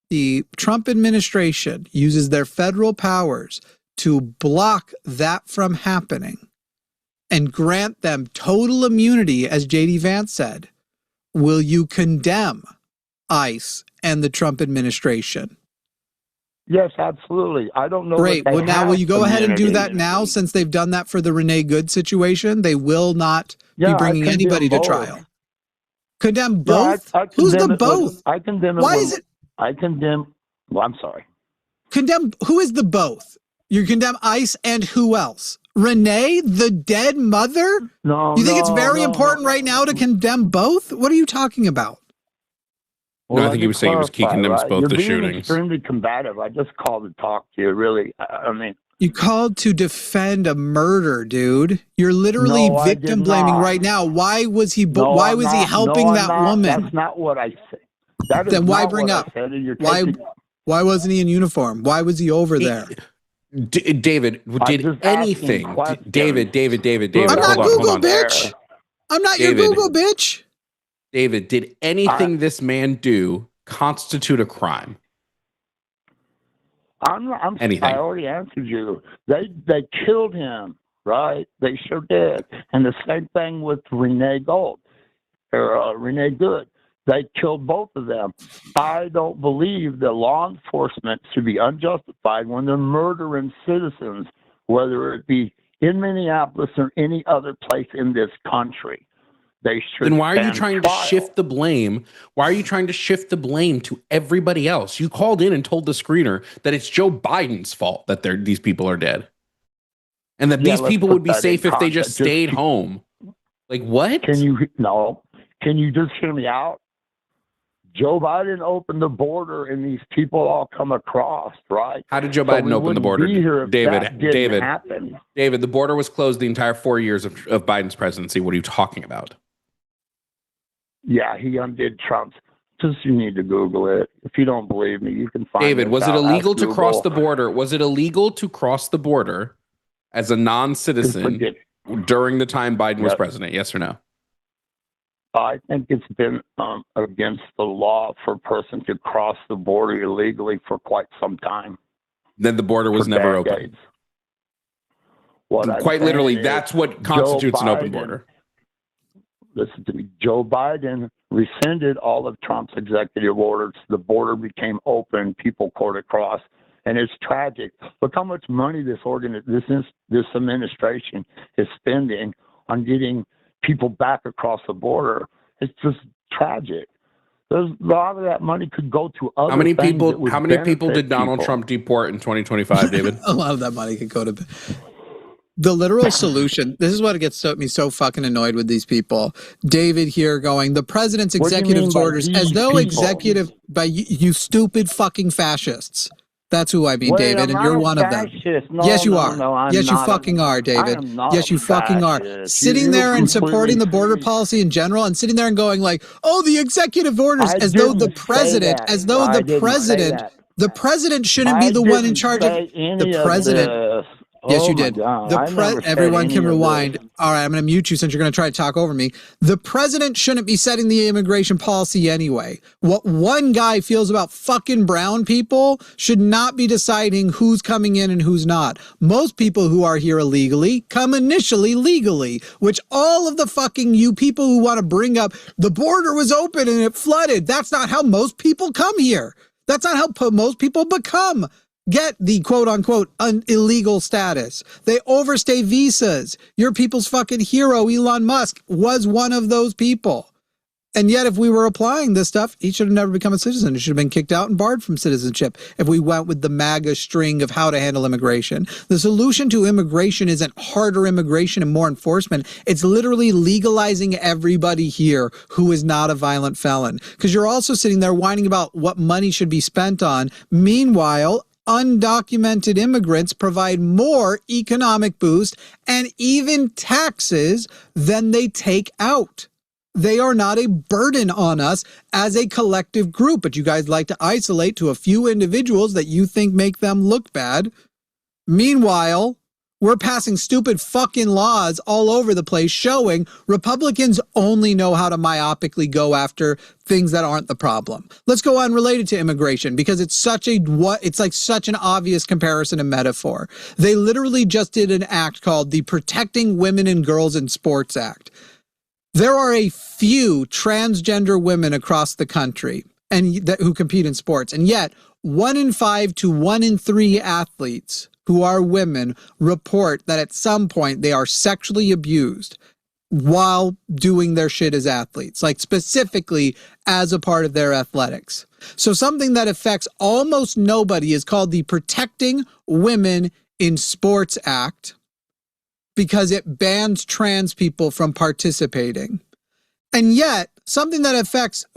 the Trump administration uses their federal powers to block that from happening and grant them total immunity, as J.D. Vance said, will you condemn ICE and the Trump administration? Yes, absolutely. I don't know. Great. Well, now will you go ahead and do that now, since they've done that for the Renee Good situation? They will not be bringing anybody to trial. Condemn both? Who's the both? I condemn it. Why is it? I condemn. Well, I'm sorry. Condemn. Who is the both? You condemn ICE and who else? Renee, the dead mother? No. You think it's very important right now to condemn both? What are you talking about? Well, no, I think he was saying he condemns both the shootings. You're being extremely combative. I just called to talk to you. Really, I mean. You called to defend a murder, dude. You're literally victim blaming right now. Why was he? Why was he helping that woman? That's not what I said. Then why bring up? Why wasn't he in uniform? Why was he over there? David, did anything? David. I'm not Google, bitch. I'm not your Google, bitch. David, did anything this man do constitute a crime? I already answered you. They killed him, right? They sure did. And the same thing with Renee Good. They killed both of them. I don't believe that law enforcement should be unjustified when they're murdering citizens, whether it be in Minneapolis or any other place in this country. They should. Then why are you trying to shift the blame? Why are you trying to shift the blame to everybody else? You called in and told the screener that it's Joe Biden's fault that these people are dead, and that these people would be safe if they just stayed home. Like what? Can you just hear me out? Joe Biden opened the border, and these people all come across, right? How did Joe Biden open the border? David, the border was closed the entire 4 years of Biden's presidency. What are you talking about? Yeah, he undid Trump's. Just you need to Google it. If you don't believe me, you can find it. David, was it illegal to cross the border? Was it illegal to cross the border as a non-citizen during the time Biden was president? Yes or no? I think it's been against the law for a person to cross the border illegally for quite some time. Then the border was never open. Quite literally, that's what constitutes an open border. Listen to me. Joe Biden rescinded all of Trump's executive orders. The border became open. People poured across. And it's tragic. Look how much money this administration is spending on getting people back across the border. It's just tragic. There's a lot of that money could go to other How many people did Donald Trump deport in 2025, David? A lot of that money could go to the literal solution. This is what gets me so fucking annoyed with these people. David here going, the president's executive orders, as though by you stupid fucking fascists. That's who I mean, David, and you're one of them. Yes, you are. Yes, you fucking are, David. Yes, you fucking are. Sitting there and supporting the border policy in general, and sitting there and going like, "Oh, the executive orders," as though the president, the president shouldn't be the one in charge of the president. Yes, you did. Everyone can rewind. All right, I'm going to mute you since you're going to try to talk over me. The president shouldn't be setting the immigration policy anyway. What one guy feels about fucking brown people should not be deciding who's coming in and who's not. Most people who are here illegally come initially legally, which all of the fucking you people who want to bring up the border was open and it flooded. That's not how most people come here. That's not how most people get the quote-unquote illegal status. They overstay visas. Your people's fucking hero, Elon Musk, was one of those people. And yet, if we were applying this stuff, he should have never become a citizen. He should have been kicked out and barred from citizenship if we went with the MAGA string of how to handle immigration. The solution to immigration isn't harder immigration and more enforcement. It's literally legalizing everybody here who is not a violent felon. Because you're also sitting there whining about what money should be spent on. Meanwhile, undocumented immigrants provide more economic boost and even taxes than they take out. They are not a burden on us as a collective group, but you guys like to isolate to a few individuals that you think make them look bad. Meanwhile, we're passing stupid fucking laws all over the place showing Republicans only know how to myopically go after things that aren't the problem. Let's go on related to immigration because it's like such an obvious comparison and metaphor. They literally just did an act called the Protecting Women and Girls in Sports Act. There are a few transgender women across the country who compete in sports, and yet 1 in 5 to 1 in 3 athletes who are women report that at some point they are sexually abused while doing their shit as athletes, like specifically as a part of their athletics. So something that affects almost nobody is called the Protecting Women in Sports Act, because it bans trans people from participating. And yet, something that affects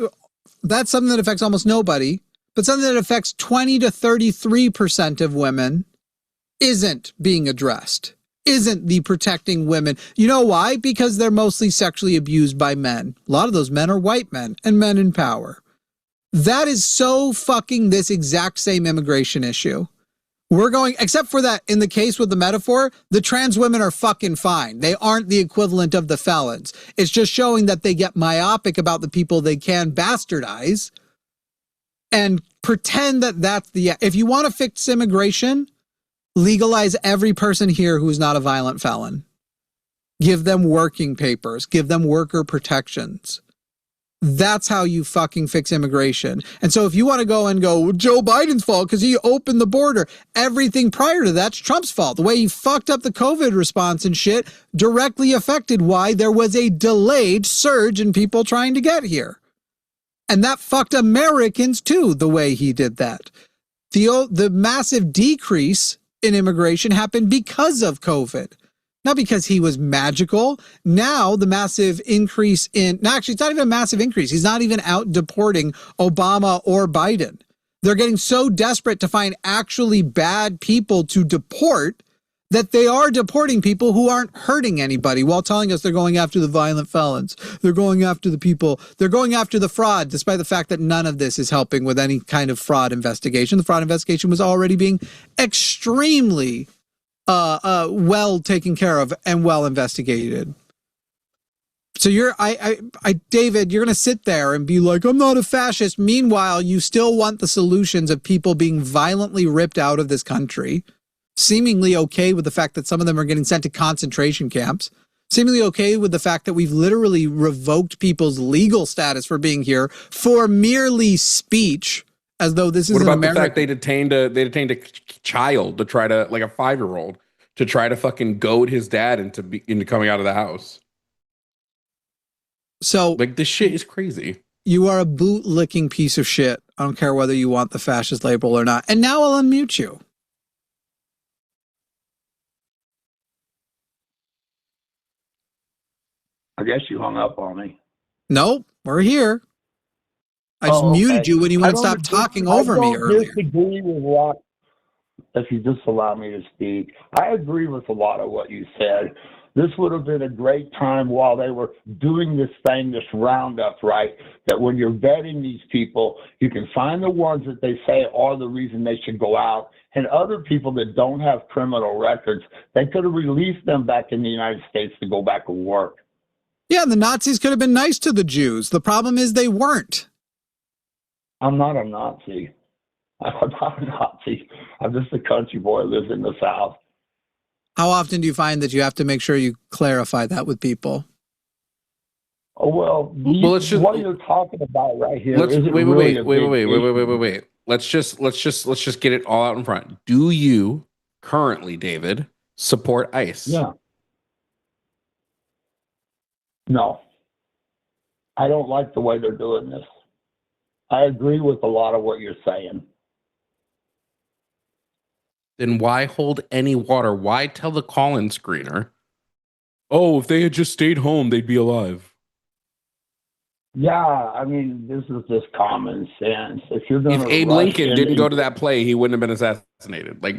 almost nobody, but something that affects 20 to 33% of women isn't being addressed, isn't the Protecting Women. You know why? Because they're mostly sexually abused by men. A lot of those men are white men and men in power. That is so fucking this exact same immigration issue. We're going, except for that, in the case with the metaphor, the trans women are fucking fine. They aren't the equivalent of the felons. It's just showing that they get myopic about the people they can bastardize and pretend that that's the, if you want to fix immigration, legalize every person here who's not a violent felon. Give them working papers, give them worker protections. That's how you fucking fix immigration. And so if you want to go and go, Joe Biden's fault because he opened the border, everything prior to that's Trump's fault. The way he fucked up the COVID response and shit directly affected why there was a delayed surge in people trying to get here. And that fucked Americans too, the way he did that. The massive decrease in immigration happened because of COVID. Not because he was magical. Now the massive increase actually it's not even a massive increase. He's not even out deporting Obama or Biden. They're getting so desperate to find actually bad people to deport that they are deporting people who aren't hurting anybody while telling us they're going after the violent felons. They're going after the people. They're going after the fraud, despite the fact that none of this is helping with any kind of fraud investigation. The fraud investigation was already being extremely well taken care of and well investigated. So David, you're going to sit there and be like, I'm not a fascist. Meanwhile, you still want the solutions of people being violently ripped out of this country, seemingly okay with the fact that some of them are getting sent to concentration camps, seemingly okay with the fact that we've literally revoked people's legal status for being here for merely speech, as though this is what about America. the fact they detained a child to try to, like a 5-year-old, to try to fucking goad his dad into coming out of the house? So like this shit is crazy. You are a boot-licking piece of shit. I don't care whether you want the fascist label or not. And now I'll unmute you. I guess you hung up on me. Nope, we're here. I just muted you when you wouldn't stop talking over me earlier. I disagree with what, if you just allow me to speak. I agree with a lot of what you said. This would have been a great time while they were doing this thing, this roundup, right? That when you're vetting these people, you can find the ones that they say are the reason they should go out, and other people that don't have criminal records, they could have released them back in the United States to go back and work. Yeah, the Nazis could have been nice to the Jews. The problem is they weren't. I'm not a Nazi. I'm not a Nazi. I'm just a country boy who lives in the South. How often do you find that you have to make sure you clarify that with people? Oh, well, what you're talking about right here. Wait. Let's just get it all out in front. Do you currently, David, support ICE? Yeah. No. I don't like the way they're doing this. I agree with a lot of what you're saying. Then why hold any water? Why tell the call-in screener, oh, if they had just stayed home, they'd be alive? Yeah, I mean, this is just common sense. If you're going to, if Abe Lincoln didn't go to that play, he wouldn't have been assassinated. Like,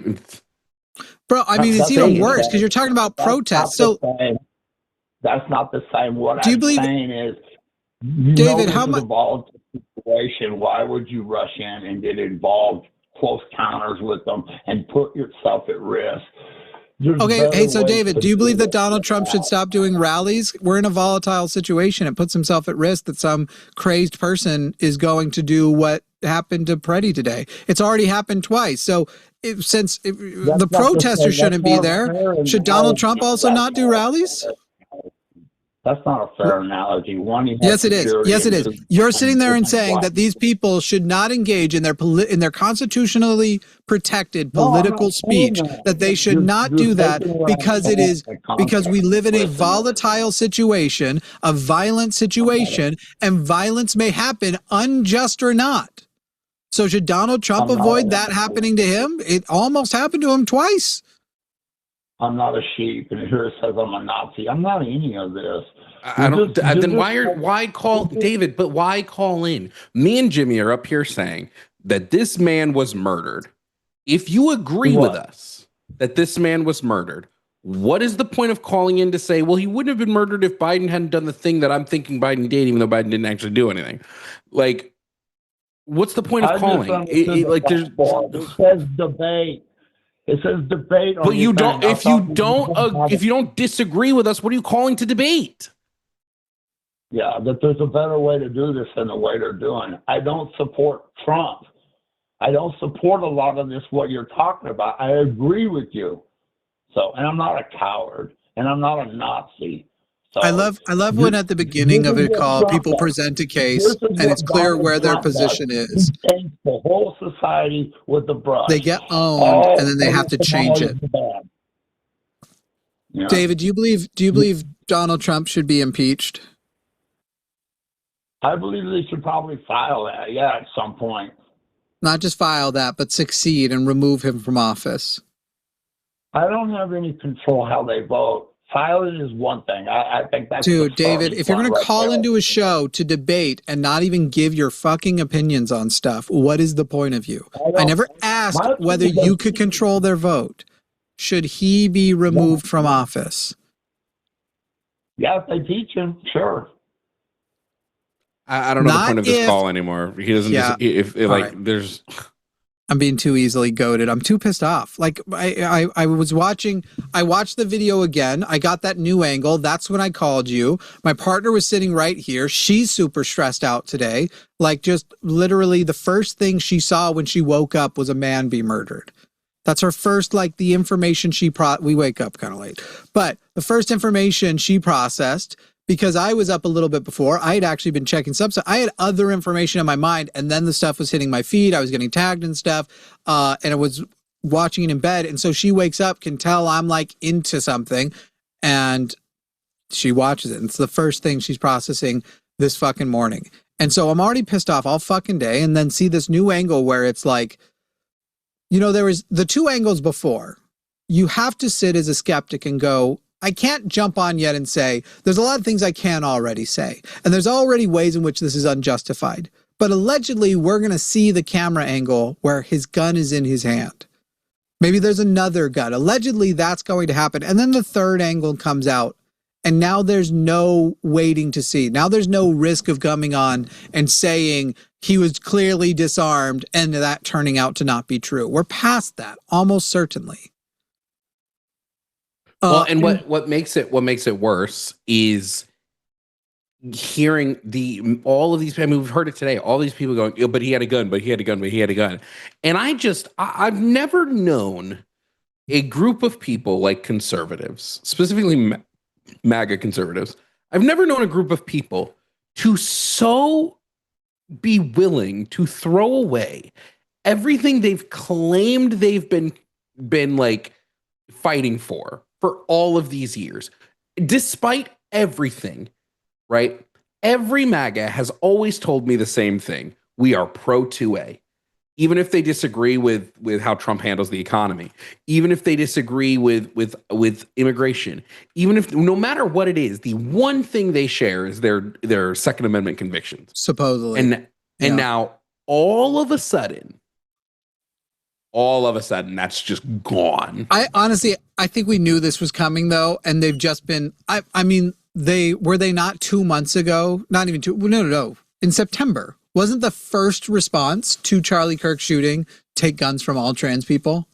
bro, I mean, it's even worse because you're talking about protests. So that's not the same. What do you I'm believe, saying is, David, how much involved situation? Why would you rush in and get involved, close counters with them, and put yourself at risk? Okay, hey, so David, do you believe that Donald Trump should stop doing rallies? We're in a volatile situation. It puts himself at risk that some crazed person is going to do what happened to Preddy today. It's already happened twice. So since the protesters shouldn't be there, should Donald Trump also not do rallies? That's not a fair analogy. Yes, it is. Yes, it is. You're sitting there and saying that these people should not engage in their constitutionally protected political speech, that they should not do that because we live in a volatile situation, a violent situation, and violence may happen, unjust or not. So should Donald Trump avoid that happening to him? It almost happened to him twice. I'm not a sheep, and here it says I'm a Nazi. I'm not any of this. I don't. Then why call David? But why call in? Me and Jimmy are up here saying that this man was murdered. If you agree with us that this man was murdered, what is the point of calling in to say, well, he wouldn't have been murdered if Biden hadn't done the thing that I'm thinking Biden did, even though Biden didn't actually do anything? Like, what's the point of calling? It says debate. It says debate. But you don't. If you don't disagree with us, what are you calling to debate? Yeah, that there's a better way to do this than the way they're doing it. I don't support Trump. I don't support a lot of this, what you're talking about. I agree with you. So, and I'm not a coward, and I'm not a Nazi. So, I love when at the beginning of a call, people present a case, and it's clear where their position is. He paints the whole society with the brush. They get owned, and then they have to change it. Yeah. David, do you believe Donald Trump should be impeached? I believe they should probably file that, at some point. Not just file that, but succeed and remove him from office. I don't have any control how they vote. Filing is one thing. I think that's... Dude, David, if you're going to call into a show to debate and not even give your fucking opinions on stuff, what is the point of you? I never asked whether you could control their vote. Should he be removed from office? Yeah, if they teach him, sure. I don't know the point of this call anymore. He doesn't. There's. I'm being too easily goaded. I'm too pissed off. Like I watched the video again. I got that new angle. That's when I called you. My partner was sitting right here. She's super stressed out today. Like just literally the first thing she saw when she woke up was a man be murdered. That's her first, like the information we wake up kind of late, but the first information she processed, because I was up a little bit before, I had actually been checking some stuff. I had other information in my mind, and then the stuff was hitting my feed. I was getting tagged and stuff, and I was watching it in bed. And so she wakes up, can tell I'm like into something, and she watches it. And it's the first thing she's processing this fucking morning. And so I'm already pissed off all fucking day, and then see this new angle where it's like, there was the two angles before. You have to sit as a skeptic and go, I can't jump on yet and say, there's a lot of things I can already say. And there's already ways in which this is unjustified. But allegedly, we're going to see the camera angle where his gun is in his hand. Maybe there's another gun. Allegedly, that's going to happen. And then the third angle comes out. And now there's no waiting to see. Now there's no risk of coming on and saying he was clearly disarmed and that turning out to not be true. We're past that, almost certainly. Well, and what makes it worse is hearing all of these. I mean, we've heard it today. All these people going, but he had a gun, but he had a gun, but he had a gun. And I've never known a group of people like conservatives, specifically MAGA conservatives. I've never known a group of people to so be willing to throw away everything they've claimed they've been like fighting for all of these years, despite everything, right? Every MAGA has always told me the same thing. We are pro 2A. Even if they disagree with how Trump handles the economy, even if they disagree with immigration, even if no matter what it is, the one thing they share is their Second Amendment convictions. Supposedly. And now all of a sudden, that's just gone. I think we knew this was coming though, and they've just been. I mean, they not 2 months ago? Not even 2. No. In September. Wasn't the first response to Charlie Kirk shooting take guns from all trans people?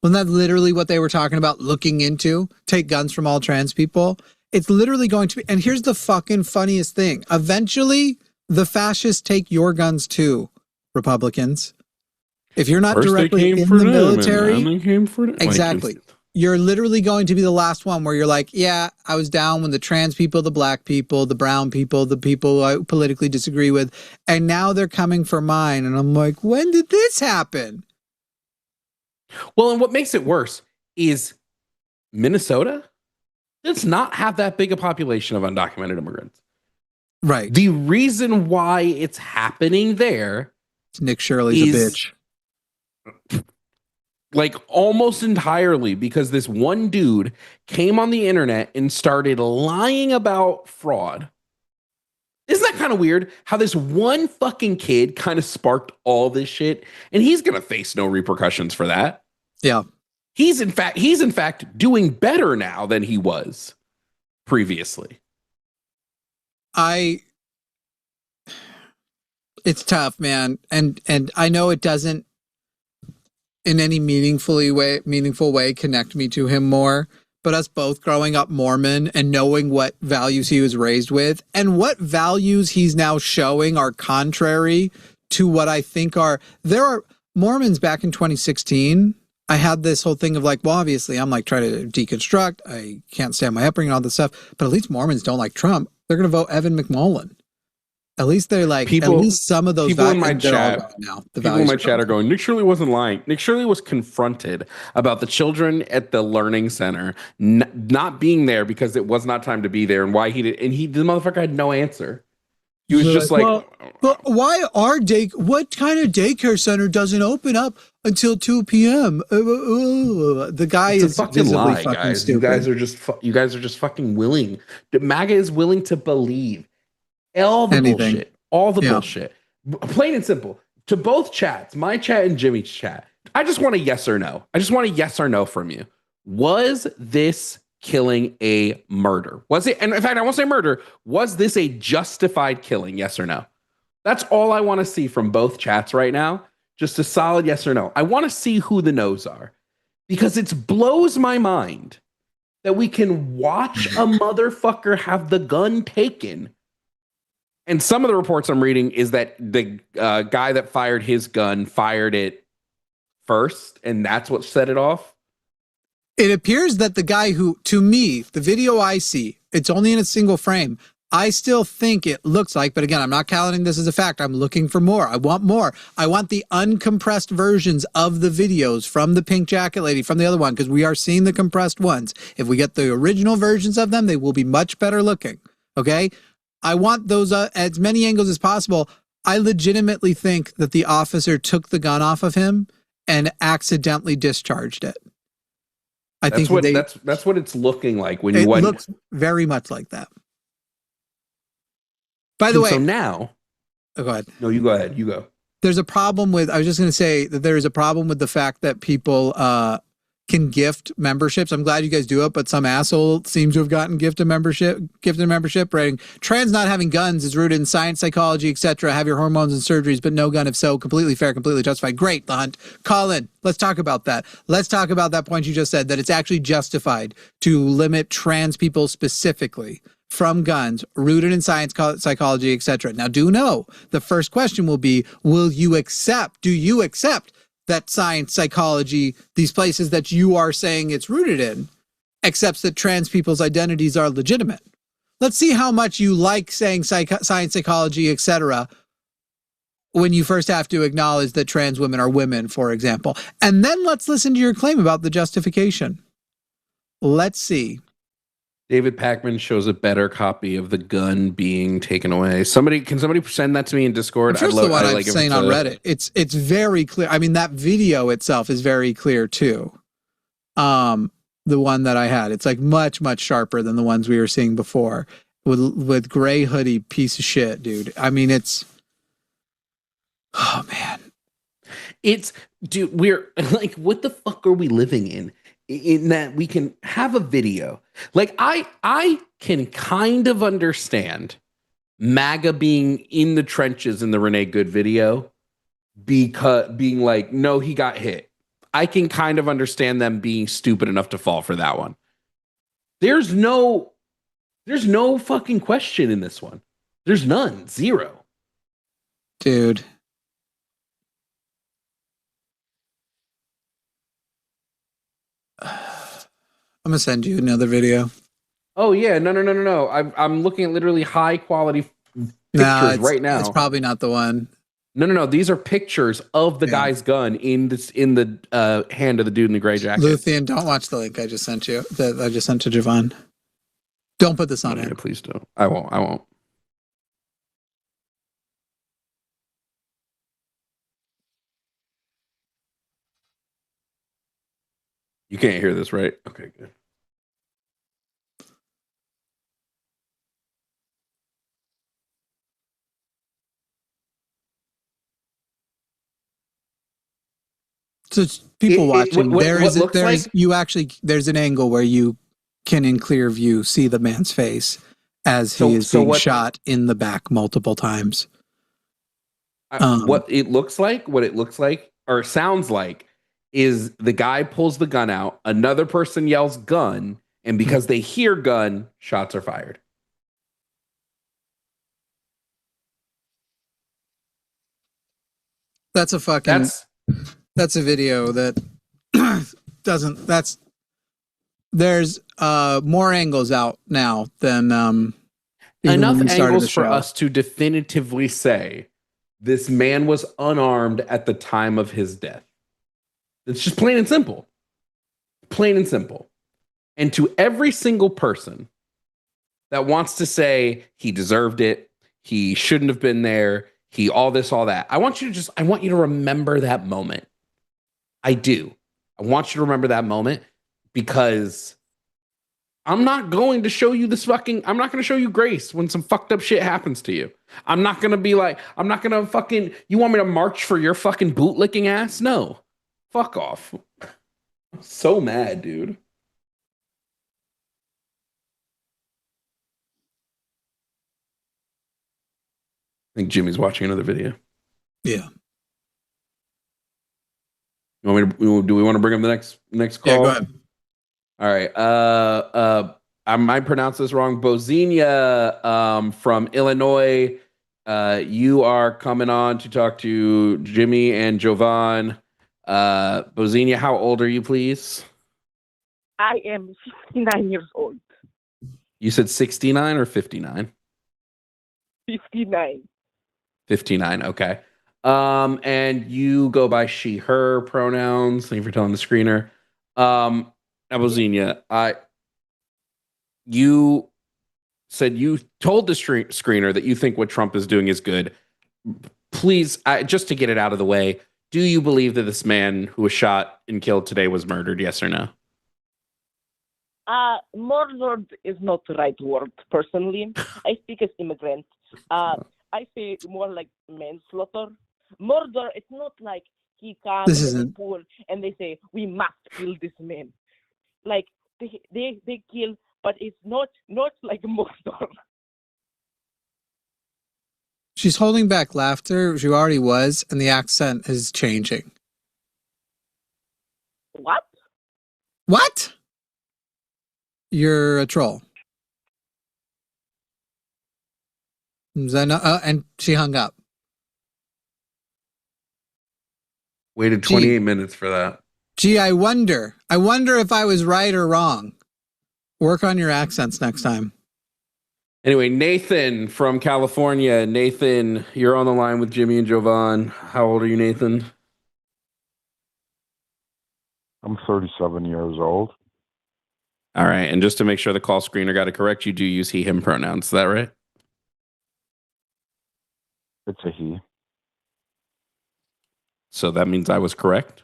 Wasn't that literally what they were talking about looking into? Take guns from all trans people? It's literally going to be, and here's the fucking funniest thing. Eventually, the fascists take your guns too, Republicans. If you're not directly in the military, exactly. You're literally going to be the last one where you're like, yeah, I was down when the trans people, the black people, the brown people, the people I politically disagree with, and now they're coming for mine. And I'm like, when did this happen? Well, and what makes it worse is Minnesota does not have that big a population of undocumented immigrants. Right. The reason why it's happening there, Nick Shirley's a bitch. Like almost entirely because this one dude came on the internet and started lying about fraud. Isn't that kind of weird how this one fucking kid kind of sparked all this shit, and he's going to face no repercussions for that. Yeah. He's in fact doing better now than he was previously. It's tough, man. And I know it doesn't in any meaningful way connect me to him more, but us both growing up Mormon and knowing what values he was raised with and what values he's now showing are contrary to what I think there are Mormons back in 2016. I had this whole thing of like, well, obviously I'm like trying to deconstruct. I can't stand my upbringing and all this stuff, but at least Mormons don't like Trump. They're going to vote Evan McMullen. At least they're like, at least some of those people in my chat now. People in my chat are going, Nick Shirley wasn't lying. Nick Shirley was confronted about the children at the learning center not being there because it was not time to be there and why he did. And the motherfucker had no answer. He was just like, well, why what kind of daycare center doesn't open up until 2 p.m.? The guy is fucking lie, guys. Stupid. You guys are just fucking willing. MAGA is willing to believe all the bullshit, bullshit. Plain and simple. To both chats, my chat and Jimmy's chat, I just want a yes or no. I just want a yes or no from you. Was this killing a murder? Was it? And in fact, I won't say murder. Was this a justified killing? Yes or no? That's all I want to see from both chats right now. Just a solid yes or no. I want to see who the no's are because it blows my mind that we can watch a motherfucker have the gun taken. And some of the reports I'm reading is that the guy that fired his gun fired it first, and that's what set it off. It appears that the guy who, to me, the video I see, it's only in a single frame. I still think it looks like, but again, I'm not counting this as a fact. I'm looking for more. I want more. I want the uncompressed versions of the videos from the pink jacket lady, from the other one, because we are seeing the compressed ones. If we get the original versions of them, they will be much better looking. Okay? I want those as many angles as possible. I legitimately think that the officer took the gun off of him and accidentally discharged it. That's what it's looking like when you went. It looks very much like that. By the way, so now, go ahead. No, you go ahead. You go. There's a problem with. I was just going to say that there is a problem with the fact that people can gift memberships. I'm glad you guys do it, but some asshole seems to have gotten gifted membership, writing trans not having guns is rooted in science, psychology, etc. Have your hormones and surgeries, but no gun if so. Completely fair, completely justified. Great, The Hunt. Colin, let's talk about that. Let's talk about that point you just said, that it's actually justified to limit trans people specifically from guns, rooted in science, psychology, etc. Now, do know the first question will be, do you accept that science, psychology, these places that you are saying it's rooted in, accepts that trans people's identities are legitimate? Let's see how much you like saying science, psychology, etc. when you first have to acknowledge that trans women are women, for example. And then let's listen to your claim about the justification. Let's see David Packman shows a better copy of the gun being taken away. Can somebody send that to me in Discord? I'm sure it's the one I've seen on Reddit. It's very clear. I mean, that video itself is very clear too. The one that I had, it's like much sharper than the ones we were seeing before. With gray hoodie piece of shit, dude. I mean, oh man. Dude, we're like, what the fuck are we living in that we can have a video? Like, I can kind of understand MAGA being in the trenches in the Renee Good video because being like, no, he got hit. I can kind of understand them being stupid enough to fall for that one. There's no fucking question in this one. There's none. Zero. Dude. I'm gonna send you another video. Oh yeah, no. I'm looking at literally high quality pictures right now. It's probably not the one. No. These are pictures of the guy's gun in the hand of the dude in the gray jacket. Luthien, don't watch the link I just sent you. That I just sent to Jovan. Don't put this on it. Please don't. I won't. You can't hear this, right? Okay, good. So people watching, there's an angle where you can in clear view see the man's face as he is being shot in the back multiple times. What it looks like or sounds like is the guy pulls the gun out, another person yells gun, and because they hear gun, shots are fired. That's a video that there's more angles out now than enough angles for us to definitively say this man was unarmed at the time of his death. It's just plain and simple. Plain and simple. And to every single person that wants to say he deserved it, he shouldn't have been there, he all this, all that, I want you to remember that moment. I do. I want you to remember that moment because I'm not going to show you I'm not going to show you grace when some fucked up shit happens to you. I'm not going to be like, you want me to march for your fucking bootlicking ass? No. Fuck off. I'm so mad, dude. I think Jimmy's watching another video. Yeah. Do we want to bring him the next call? Yeah, go ahead. All right. I might pronounce this wrong. Bozinia from Illinois. You are coming on to talk to Jimmy and Jovan. Bozinia, how old are you, please? I am 59 years old. You said 69 or 59? 59. 59, okay. And you go by she, her pronouns. Thank you for telling the screener. Bozinia, you said you told the screener that you think what Trump is doing is good. Please, just to get it out of the way, do you believe that this man who was shot and killed today was murdered? Yes or no? Murdered is not the right word, personally. I speak as immigrant. I say more like manslaughter. Murder, it's not like he comes to the pool and they say, we must kill this man. Like, they kill, but it's not like murder. She's holding back laughter. She already was, and the accent is changing. What? What? You're a troll. And she hung up. Waited 28 minutes for that. Gee, I wonder if I was right or wrong. Work on your accents next time. Anyway, Nathan from California. Nathan, you're on the line with Jimmy and Jovan. How old are you, Nathan? I'm 37 years old. All right. And just to make sure the call screener got it correct, you do use he, him pronouns. Is that right? It's a he. So that means I was correct?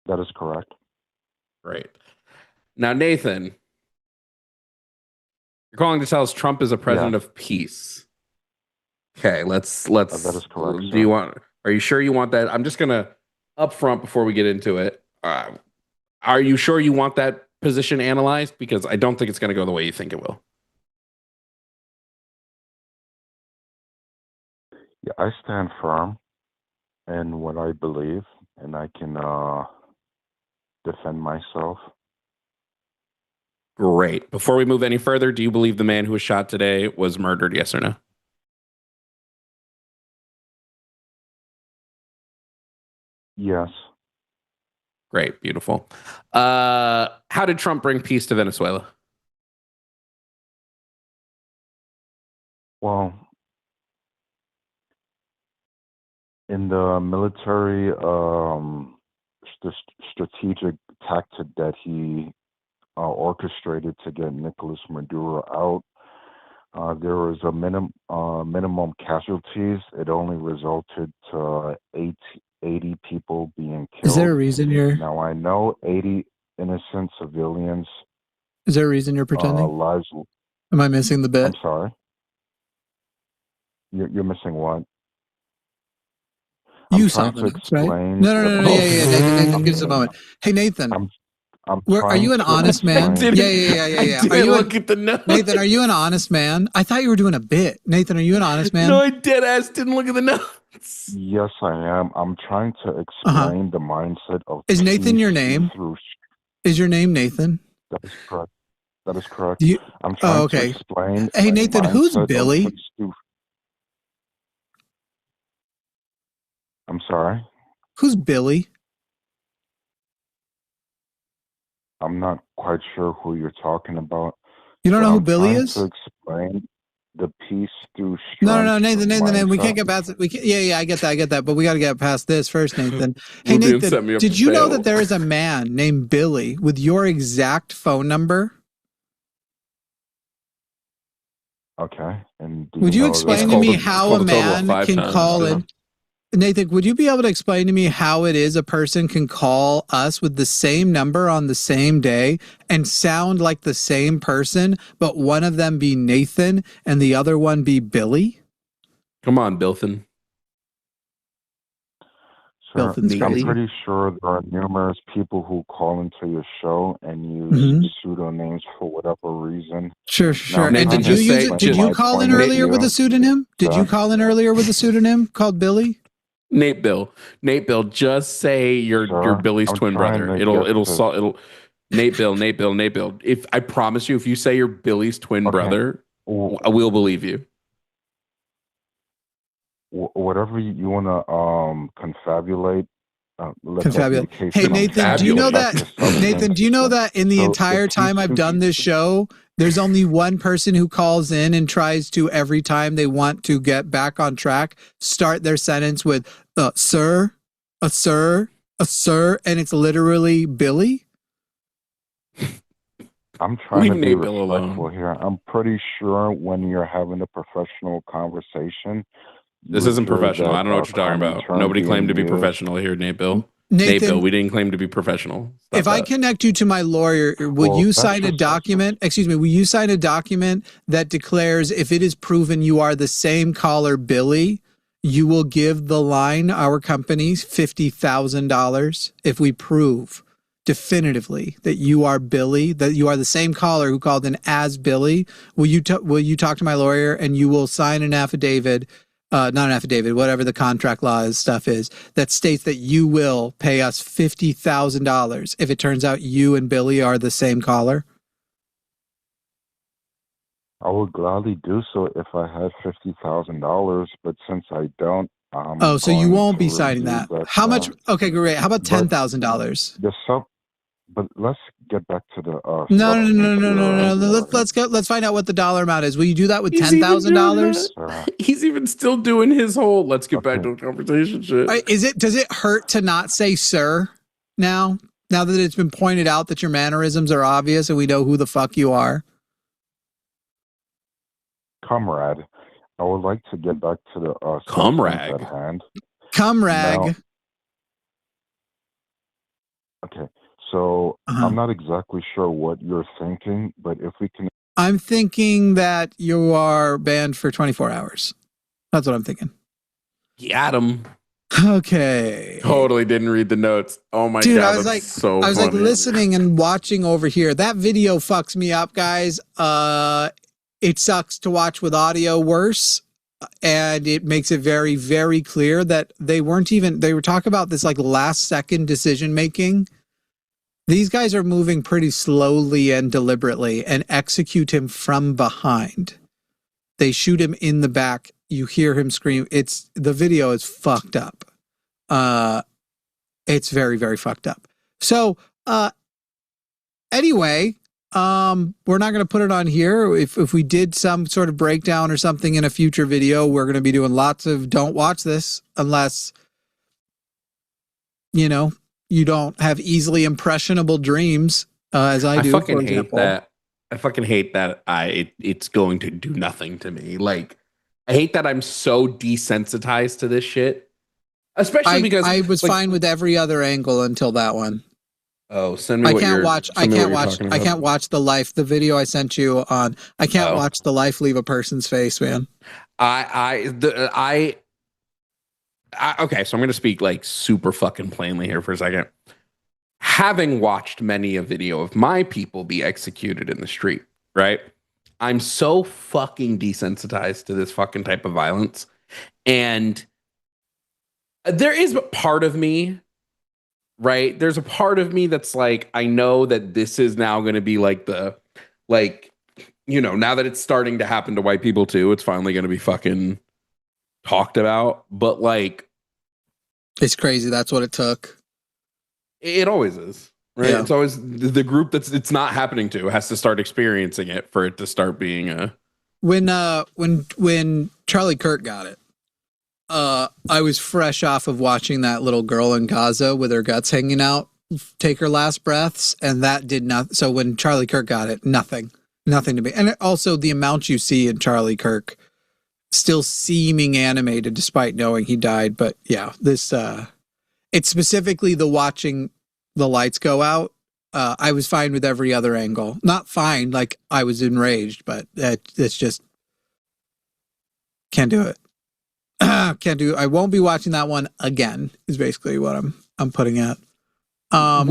That is correct. Great. Now, Nathan, you're calling to tell us Trump is a president of peace. Okay, let's. That is correct. Do you want? Are you sure you want that? I'm just gonna up front before we get into it. Are you sure you want that position analyzed? Because I don't think it's going to go the way you think it will. Yeah, I stand firm in what I believe, and I can defend myself. Great. Before we move any further, do you believe the man who was shot today was murdered? Yes or no? Yes. Great. Beautiful. How did Trump bring peace to Venezuela? Well, in the military strategic tactic that he orchestrated to get Nicolas Maduro out, there was a minimum casualties. It only resulted to 80 people being killed. Is there a reason you're... Now, I know 80 innocent civilians... Is there a reason you're pretending? Lives... Am I missing the bit? I'm sorry. You're missing what? You saw the news, right? No. Yeah. Nathan, give us a moment. Hey, Nathan. Are you an honest man? Yeah. Are you look at the notes. Nathan, are you an honest man? I thought you were doing a bit. Nathan, are you an honest man? No, I dead ass didn't look at the notes. Yes, I am. I'm trying to explain the mindset of... Is Nathan your name? Is your name Nathan? That is correct. That is correct. I'm trying to explain... Hey, Nathan, who's Billy? I'm sorry? Who's Billy? I'm not quite sure who you're talking about. You don't know who Billy is? To explain the peace through strength. No, Nathan, we can't get past it. I get that, but we got to get past this first, Nathan. Hey, Nathan, did you know that there is a man named Billy with your exact phone number? Okay. And would you explain to me how a man can call in? Nathan, would you be able to explain to me how it is a person can call us with the same number on the same day and sound like the same person, but one of them be Nathan and the other one be Billy? Come on, Bilthan. Sure. I'm pretty sure there are numerous people who call into your show and use pseudonyms for whatever reason. Sure. Now, and did you call in earlier with a pseudonym? Did you call in earlier with a pseudonym called Billy? Nate Bill, just say you're Billy's twin brother. It'll Nate Bill. If I promise you, if you say you're Billy's twin brother, I will believe you. Whatever you want to confabulate. Hey, Nathan, do you know that in the entire time I've done this show, there's only one person who calls in and tries to, every time they want to get back on track, start their sentence with sir, a sir, and it's literally Billy? I'm trying to be respectful here. I'm pretty sure when you're having a professional conversation... This isn't professional. I don't know what you're talking about. Nobody claimed to be professional here, Nate Bill. Nate Bill, we didn't claim to be professional. If I connect you to my lawyer, will you sign a document? Excuse me, will you sign a document that declares if it is proven you are the same caller, Billy, you will give the line, our company, $50,000 if we prove definitively that you are Billy, that you are the same caller who called in as Billy? Will you talk to my lawyer and you will sign an affidavit? Not an affidavit, whatever the contract law stuff is, that states that you will pay us $50,000 if it turns out you and Billy are the same caller? I would gladly do so if I had $50,000, but since I don't, so you won't be signing that. How much? Okay, great. How about $10,000? But let's get back to the. No. Let's find out what the dollar amount is. Will you do that with $10,000? He's even still doing his whole. Let's get back to the conversation shit. Does it hurt to not say sir now? Now that it's been pointed out that your mannerisms are obvious and we know who the fuck you are. Comrade, I would like to get back to the Comrade at hand. Comrade. Now, okay, so I'm not exactly sure what you're thinking, but if we can... I'm thinking that you are banned for 24 hours. That's what I'm thinking. Got him. Okay. Totally didn't read the notes. Oh my Dude, god, I was like, so I was funny. like listening and watching over here. That video fucks me up, guys. It sucks to watch with audio worse. And it makes it very, very clear that they were talking about this like last second decision making. These guys are moving pretty slowly and deliberately and execute him from behind. They shoot him in the back. You hear him scream. The video is fucked up. It's very, very fucked up. So, anyway, we're not going to put it on here. If we did some sort of breakdown or something in a future video, we're going to be doing lots of don't watch this unless, you know, you don't have easily impressionable dreams, as I do. I fucking hate that. I fucking hate that it's going to do nothing to me. Like, I hate that I'm so desensitized to this shit. Especially because I was fine with every other angle until that one. Oh, send me. I can't watch the life. The video I sent you on. I can't watch the life leave a person's face, man. Okay, so I'm going to speak like super fucking plainly here for a second. Having watched many a video of my people be executed in the street, right? I'm so fucking desensitized to this fucking type of violence. And there is a part of me, right? There's a part of me that's like, I know that this is now going to be like now that it's starting to happen to white people too, it's finally going to be fucking talked about. But like, it's crazy. That's what it took. It always is, right? Yeah. It's always the group it's not happening to has to start experiencing it for it to start being a. When Charlie Kirk got it, I was fresh off of watching that little girl in Gaza with her guts hanging out take her last breaths, and that did not. So when Charlie Kirk got it, nothing to me. And also the amount you see in Charlie Kirk still seeming animated despite knowing he died. But yeah, this it's specifically the watching the lights go out. I was fine with every other angle. Not fine, like I was enraged, but it's just can't do it. Can't do. I won't be watching that one again. Is basically what I'm putting at. Fucking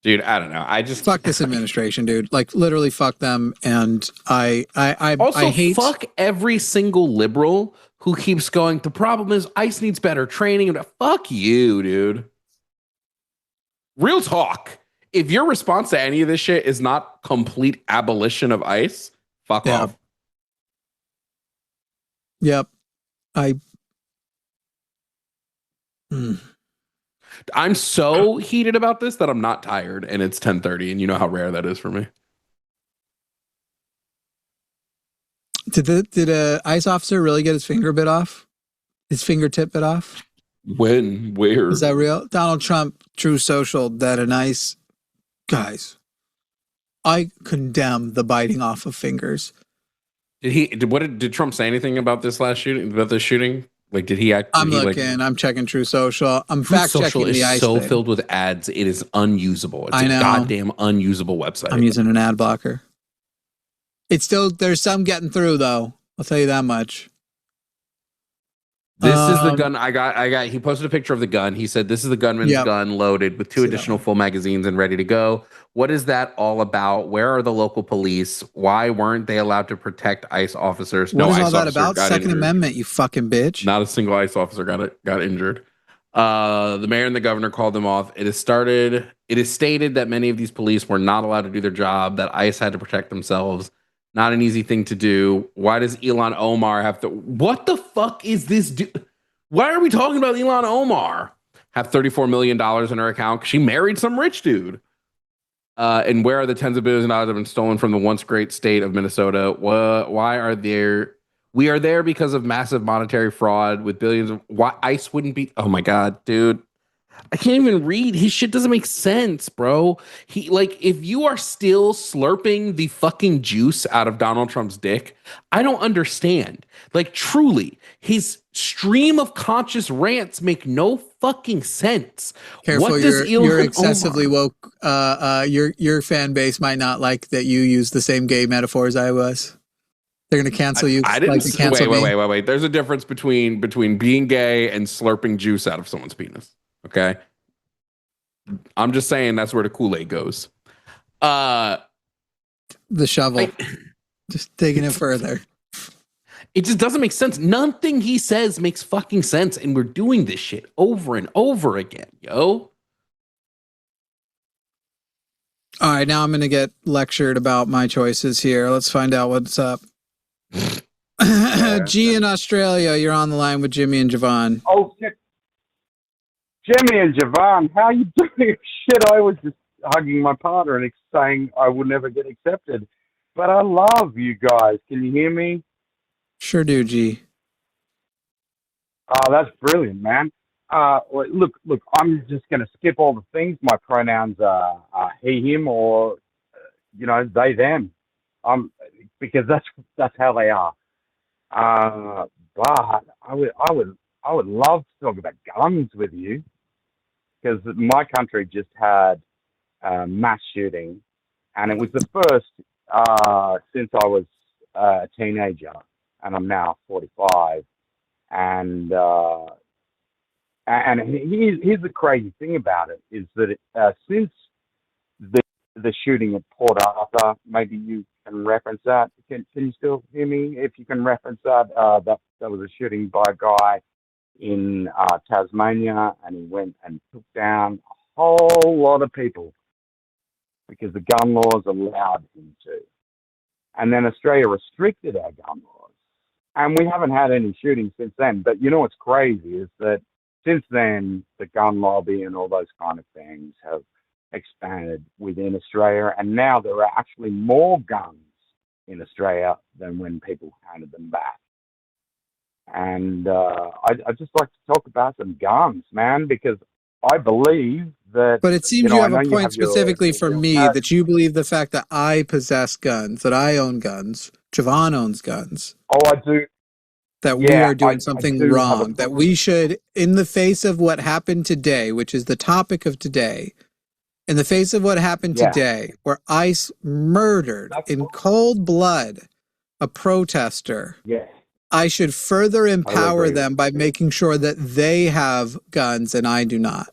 dude. I don't know. I just fuck this administration, dude. Like literally, fuck them. And I hate fuck every single liberal who keeps going. The problem is ICE needs better training. And fuck you, dude. Real talk. If your response to any of this shit is not complete abolition of ICE, fuck off. Yep. I'm so heated about this that I'm not tired, and it's 10:30, and you know how rare that is for me. Did a ICE officer really get his finger bit off? His fingertip bit off? When? Where? Is that real? Donald Trump, True Social, that an ICE guys. I condemn the biting off of fingers. Did Trump say anything about this shooting? Like, did he act? I'm looking. I'm checking True Social. I'm fact checking the ICE. So thing. Filled with ads, it is unusable. It's a goddamn unusable website. I'm using an ad blocker. It's still there's some getting through though. I'll tell you that much. This is the gun I got. He posted a picture of the gun. He said, "This is the gunman's gun loaded with 2 additional full magazines and ready to go." What is that all about? Where are the local police? Why weren't they allowed to protect ICE officers? What is all that about? Second Amendment, you fucking bitch. Not a single ICE officer got injured. The mayor and the governor called them off. It is stated that many of these police were not allowed to do their job, that ICE had to protect themselves. Not an easy thing to do. Why does Ilhan Omar have to... What the fuck is this? Why are we talking about Ilhan Omar? Have $34 million in her account because she married some rich dude. And where are the tens of billions of dollars that have been stolen from the once great state of Minnesota? Why We are there because of massive monetary fraud with billions of. Why ICE wouldn't be? Oh my god, dude. I can't even read. His shit doesn't make sense, bro. He like if you are still slurping the fucking juice out of Donald Trump's dick, I don't understand. Like truly, his stream of conscious rants make no fucking sense. Careful, what does you're excessively woke. Your fan base might not like that you use the same gay metaphor as I was. They're gonna cancel you. I didn't wait. There's a difference between being gay and slurping juice out of someone's penis. Okay. I'm just saying that's where the Kool-Aid goes. The shovel. Just taking it further. It just doesn't make sense. Nothing he says makes fucking sense. And we're doing this shit over and over again, yo. All right, now I'm going to get lectured about my choices here. Let's find out what's up. G in Australia, you're on the line with Jimmy and Jovan. Oh, shit. Jimmy and Jovan, how you doing? Shit, I was just hugging my partner and saying I would never get accepted. But I love you guys. Can you hear me? Sure do, G. Oh, that's brilliant, man. Look, I'm just going to skip all the things. My pronouns are he, him, or, they, them. Because that's how they are. But I would love to talk about guns with you. Because my country just had a mass shooting, and it was the first since I was a teenager, and I'm now 45. And here's the crazy thing about it is that since the shooting at Port Arthur, maybe you can reference that. Can you still hear me? If you can reference that, that was a shooting by a guy in Tasmania, and he went and took down a whole lot of people because the gun laws allowed him to. And then Australia restricted our gun laws. And we haven't had any shootings since then. But you know what's crazy is that since then, the gun lobby and all those kind of things have expanded within Australia. And now there are actually more guns in Australia than when people handed them back. And I'd just like to talk about some guns, man, because I believe that... But it seems you have a point specifically for me that you believe the fact that I possess guns, that I own guns, Jovan owns guns. Oh, I do. That we are doing something wrong, that we should, in the face of what happened today, which is the topic of today, in the face of what happened today, where ICE murdered in cold blood a protester, I should further empower them by making sure that they have guns and I do not.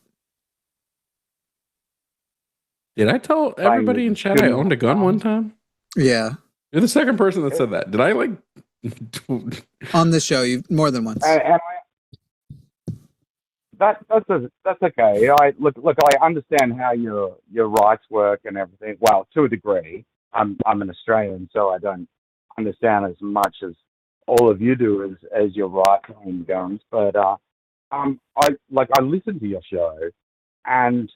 Did I tell everybody in chat I owned a gun one time? Yeah. You're the second person that said that. Did I on the show, you more than once. That's okay. Look. I understand how your rights work and everything. Well, to a degree. I'm an Australian, so I don't understand as much as all of you do as your right to own guns. But I listen to your show, and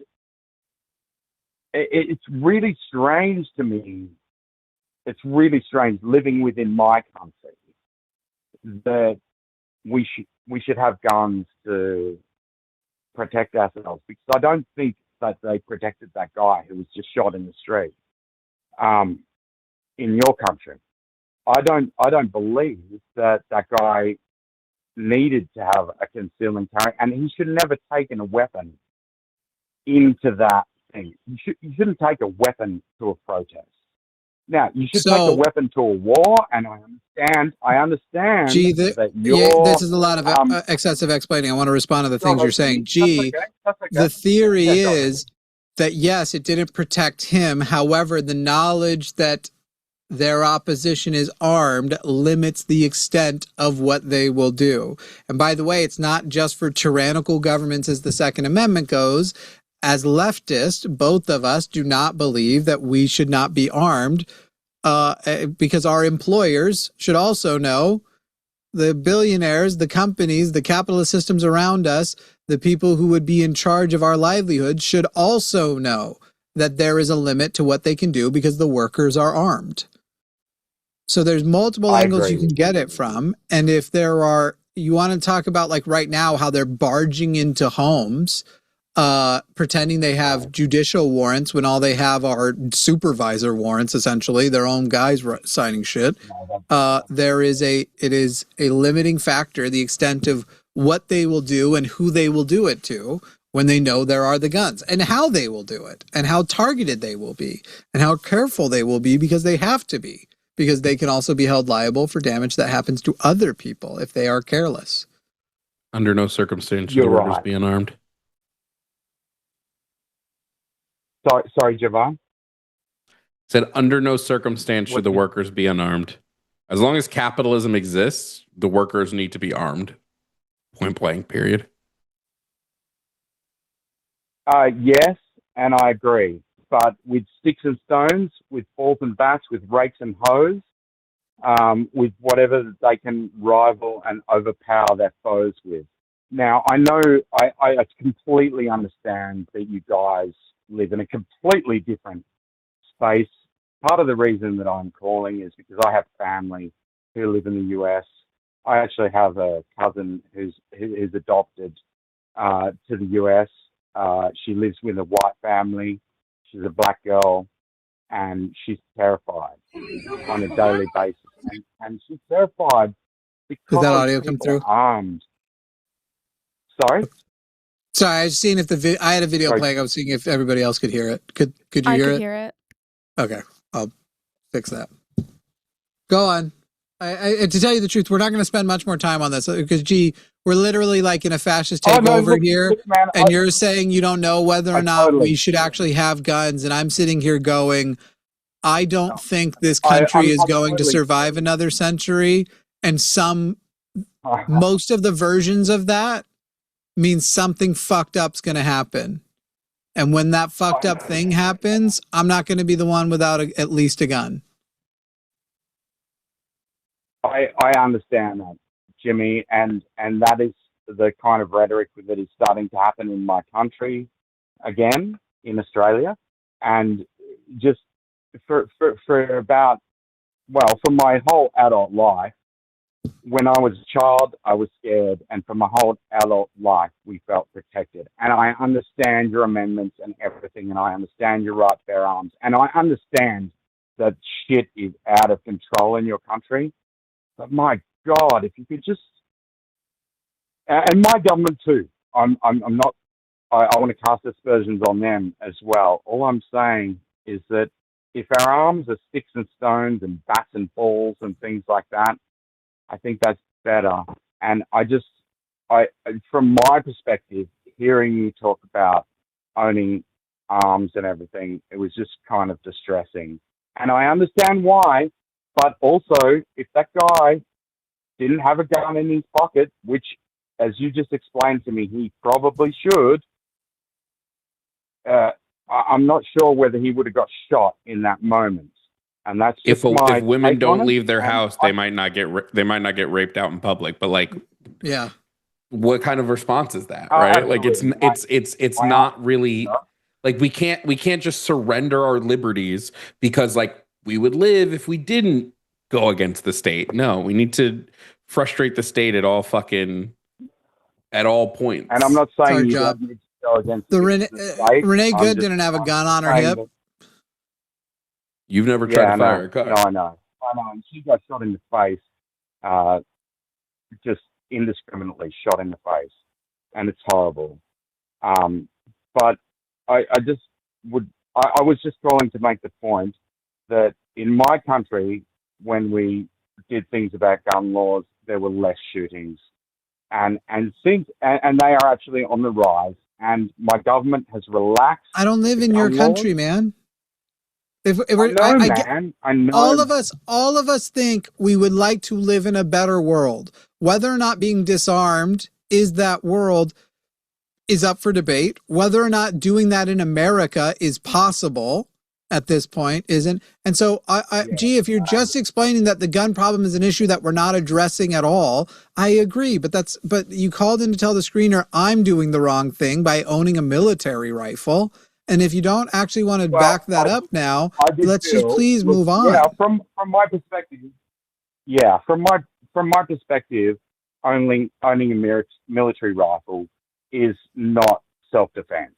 it's really strange to me. It's really strange living within my country that we should have guns to protect ourselves, because I don't think that they protected that guy who was just shot in the street. In your country, I don't believe that guy needed to have a concealed carry, and he should never have taken a weapon into that thing. You shouldn't take a weapon to a protest. Now, you should take a weapon to a war, and I understand Gee, that you're... this is a lot of excessive explaining. I want to respond to the things you're saying. Gee, that's okay. The theory is that, yes, it didn't protect him. However, the knowledge that their opposition is armed limits the extent of what they will do. And by the way, it's not just for tyrannical governments as the Second Amendment goes. As leftists, both of us do not believe that we should not be armed because our employers should also know, the billionaires, the companies, the capitalist systems around us, the people who would be in charge of our livelihoods should also know that there is a limit to what they can do because the workers are armed. So there's multiple angles you can get it from. And if there are, you want to talk about like right now, how they're barging into homes, pretending they have judicial warrants when all they have are supervisor warrants, essentially their own guys signing shit. It is a limiting factor, the extent of what they will do and who they will do it to when they know there are the guns, and how they will do it, and how targeted they will be, and how careful they will be, because they have to be, because they can also be held liable for damage that happens to other people if they are careless. Under no circumstance should the workers be unarmed. Sorry, Jovan? Said under no circumstance should the workers be unarmed. As long as capitalism exists, the workers need to be armed. Point blank, period. Yes, and I agree. But with sticks and stones, with balls and bats, with rakes and hoes, with whatever they can rival and overpower their foes with. Now, I know I completely understand that you guys live in a completely different space. Part of the reason that I'm calling is because I have family who live in the US. I actually have a cousin who's adopted to the US. She lives with a white family. She's a black girl, and she's terrified on a daily basis. And she's terrified because did that audio come through? Armed. Sorry, I was seeing if I had a video playing. I was seeing if everybody else could hear it. Could you hear it? I could hear it. Okay, I'll fix that. Go on. To tell you the truth, we're not going to spend much more time on this because, we're literally like in a fascist takeover here, man, and you're saying you don't know whether or not we should actually have guns, and I'm sitting here going, I don't think this country is going to survive another century, and most of the versions of that means something fucked up's going to happen. And when that fucked up thing happens, I'm not going to be the one without at least a gun. I understand that, Jimmy, and that is the kind of rhetoric that is starting to happen in my country again, in Australia. And just for my whole adult life, when I was a child, I was scared, and for my whole adult life, we felt protected. And I understand your amendments and everything, and I understand your right to bear arms, and I understand that shit is out of control in your country. But my God, if you could just, and my government too. I'm not. I want to cast aspersions on them as well. All I'm saying is that if our arms are sticks and stones and bats and balls and things like that, I think that's better. And from my perspective, hearing you talk about owning arms and everything, it was just kind of distressing. And I understand why, but also if that guy didn't have a gun in his pocket, which, as you just explained to me, he probably should, I'm not sure whether he would have got shot in that moment. And that's just if women don't leave their house, they might not get raped out in public. But like, yeah, what kind of response is that, right? Like it's not really like we can't just surrender our liberties because like we would live if we didn't go against the state. No, we need to frustrate the state at all points. And I'm not saying you don't need to go against the state. Renee Good didn't have a gun on her hip. You've never tried to fire a car. No, I know. And she got shot in the face, just indiscriminately shot in the face, and it's horrible. But I was just calling to make the point that in my country, when we did things about gun laws, there were less shootings, and they are actually on the rise. And my government has relaxed. I don't live in your country, man. I know. All of us think we would like to live in a better world. Whether or not being disarmed is that world is up for debate. Whether or not doing that in America is possible at this point isn't. And so, if you're just explaining that the gun problem is an issue that we're not addressing at all, I agree. But you called in to tell the screener I'm doing the wrong thing by owning a military rifle. And if you don't actually want to back that up now, let's just please move on. Yeah, from my perspective, from my perspective, owning a military rifle is not self-defense.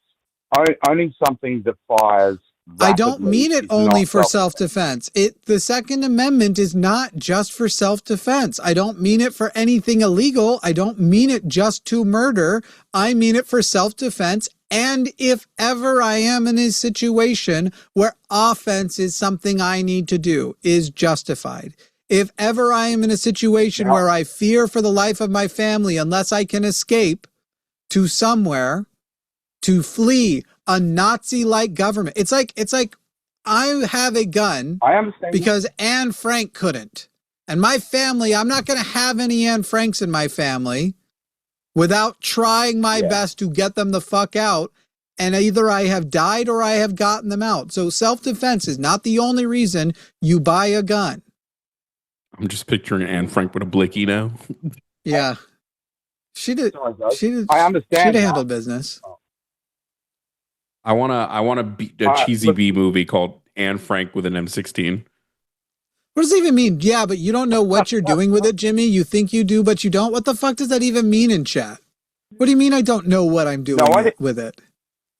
Owning something that fires rapidly, I don't mean it only for self-defense. The Second Amendment is not just for self-defense. I don't mean it for anything illegal. I don't mean it just to murder. I mean it for self-defense. And if ever I am in a situation where offense is something I need to do, is justified. If ever I am in a situation where I fear for the life of my family unless I can escape to somewhere, to flee a Nazi-like government. It's like I have a gun. I understand because Anne Frank couldn't. And my family, I'm not going to have any Anne Franks in my family without trying my best to get them the fuck out. And either I have died or I have gotten them out. So self-defense is not the only reason you buy a gun. I'm just picturing Anne Frank with a blicky now. Yeah. She did. I understand. She'd handle business. I wanna be a cheesy B movie called Anne Frank with an M16. What does it even mean? Yeah, but you don't know what you're doing with it, Jimmy. You think you do, but you don't. What the fuck does that even mean in chat? What do you mean I don't know what I'm doing with it?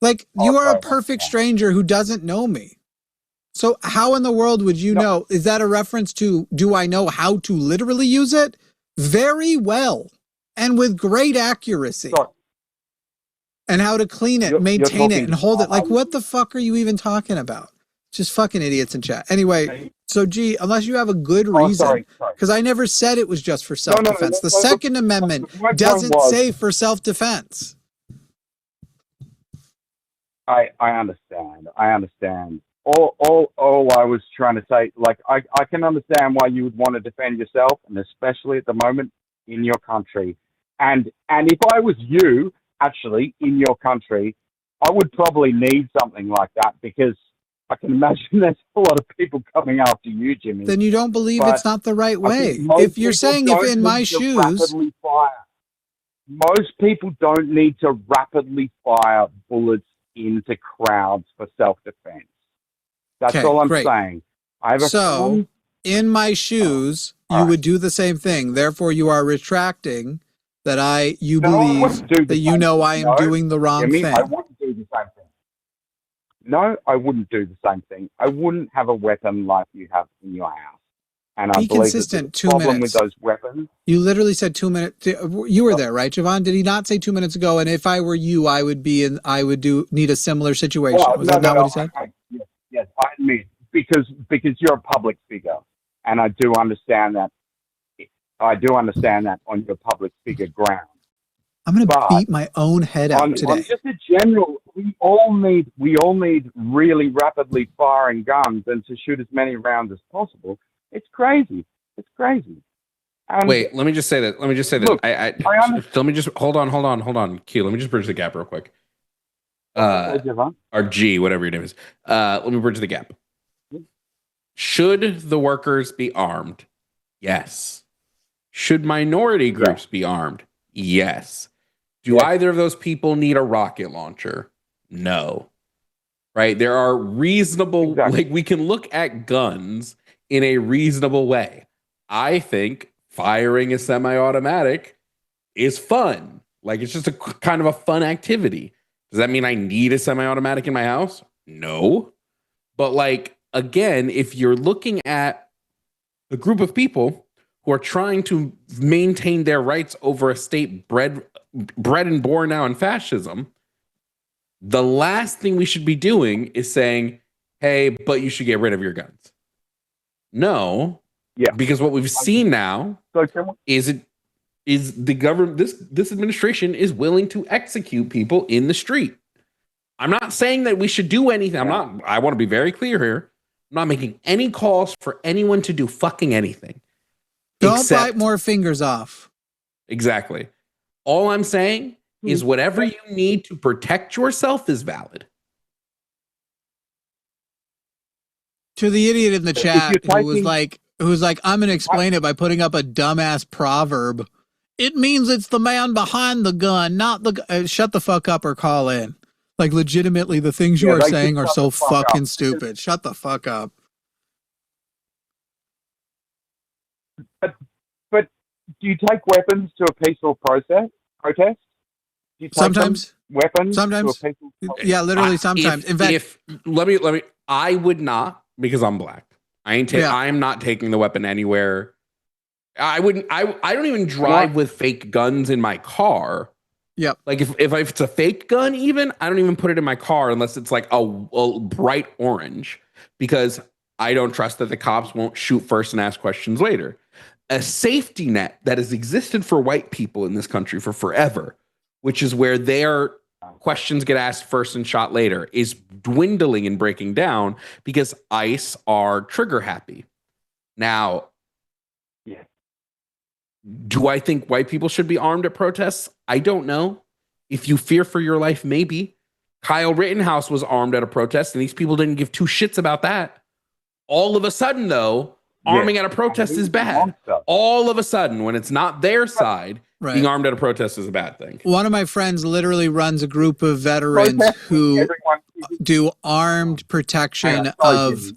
Like, you are a perfect stranger who doesn't know me. So how in the world would you know? Is that a reference to, do I know how to literally use it? Very well. And with great accuracy. And how to clean it, maintain it, and hold it. Like, what the fuck are you even talking about? Just fucking idiots in chat. Anyway, so G, unless you have a good reason, because I never said it was just for self-defense. The Second Amendment doesn't say for self-defense. I understand. All I was trying to say, like, I can understand why you would want to defend yourself, and especially at the moment in your country. And if I was you, actually, in your country, I would probably need something like that, because I can imagine there's a lot of people coming after you, Jimmy. Then you don't believe it's not the right way. If you're saying if in my shoes... Most people don't need to rapidly fire bullets into crowds for self-defense. That's all I'm saying. I have in my shoes, you would do the same thing. Therefore, you are retracting that you believe that you know I am doing the wrong thing. I wouldn't do the same thing. No, I wouldn't do the same thing. I wouldn't have a weapon like you have in your house. And I believe that the problem with those weapons. You literally said 2 minutes. You were there, right, Jovan? Did he not say 2 minutes ago? And if I were you, I would need a similar situation. Was that not what he said? Yes, I admit, because you're a public figure, and I do understand that. I do understand that on your public figure ground. I'm going to beat my own head out today. On just a general, we all need really rapidly firing guns and to shoot as many rounds as possible. It's crazy. And wait, let me just say that. Look, let me just hold on. Q, let me just bridge the gap real quick. Or G, whatever your name is. Let me bridge the gap. Should the workers be armed? Yes. Should minority groups be armed? Yes. Do either of those people need a rocket launcher? No. Right? There are reasonable, like, we can look at guns in a reasonable way. I think firing a semi-automatic is fun. Like, it's just a kind of a fun activity. Does that mean I need a semi-automatic in my house? No. But, like, again, if you're looking at a group of people who are trying to maintain their rights over a state bred and born now in fascism, the last thing we should be doing is saying, hey, but you should get rid of your guns. No. Yeah. Because what we've seen now is the government, this administration is willing to execute people in the street. I'm not saying that we should do anything. I want to be very clear here. I'm not making any calls for anyone to do fucking anything. Don't bite more fingers off. Exactly. All I'm saying is whatever you need to protect yourself is valid. To the idiot in the chat who was like, I'm going to explain it by putting up a dumbass proverb. It means it's the man behind the gun, not the... shut the fuck up or call in. Like, legitimately, the things you are saying are so fucking stupid. Shut the fuck up. But do you take weapons to a peaceful protest? Do you take sometimes weapons sometimes to a peaceful protest? Yeah, literally sometimes. In fact, let me I would not, because I'm black. I'm not taking the weapon anywhere. I wouldn't. I don't even drive with fake guns in my car. Yep. Like if it's a fake gun, even I don't even put it in my car unless it's like a bright orange, because I don't trust that the cops won't shoot first and ask questions later. A safety net that has existed for white people in this country for forever, which is where their questions get asked first and shot later, is dwindling and breaking down because ICE are trigger happy. Now, do I think white people should be armed at protests? I don't know. If you fear for your life, maybe. Kyle Rittenhouse was armed at a protest, and these people didn't give two shits about that. All of a sudden, though, arming at a protest is bad. All of a sudden, when it's not their side, being armed at a protest is a bad thing. One of my friends literally runs a group of veterans who do armed protection of...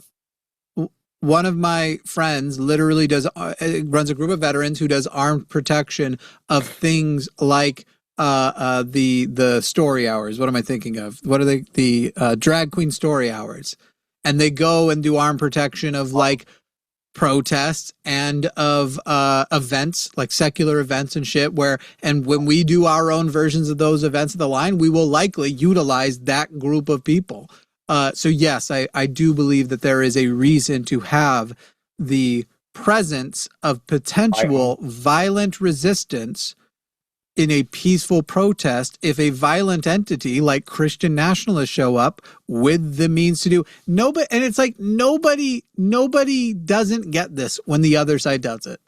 One of my friends literally runs a group of veterans who does armed protection of things like the story hours. What am I thinking of? What are they? The drag queen story hours. And they go and do armed protection of like protests and of events, like secular events and shit, and when we do our own versions of those events at the line, we will likely utilize that group of people. So yes, I do believe that there is a reason to have the presence of potential violent resistance in a peaceful protest if a violent entity like Christian nationalists show up with the means to do. Nobody, and it's like nobody doesn't get this when the other side does it.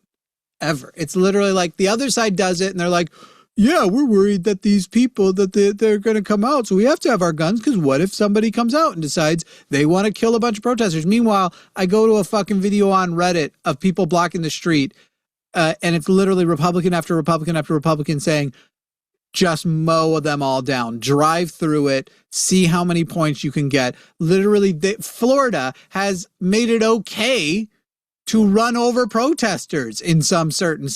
Ever. It's literally like the other side does it and they're like, yeah, we're worried that these people, that they're going to come out, so we have to have our guns, because what if somebody comes out and decides they want to kill a bunch of protesters? Meanwhile, I go to a fucking video on Reddit of people blocking the street, and it's literally Republican after Republican after Republican saying, just mow them all down, drive through it, see how many points you can get. Literally, Florida has made it okay to run over protesters in certain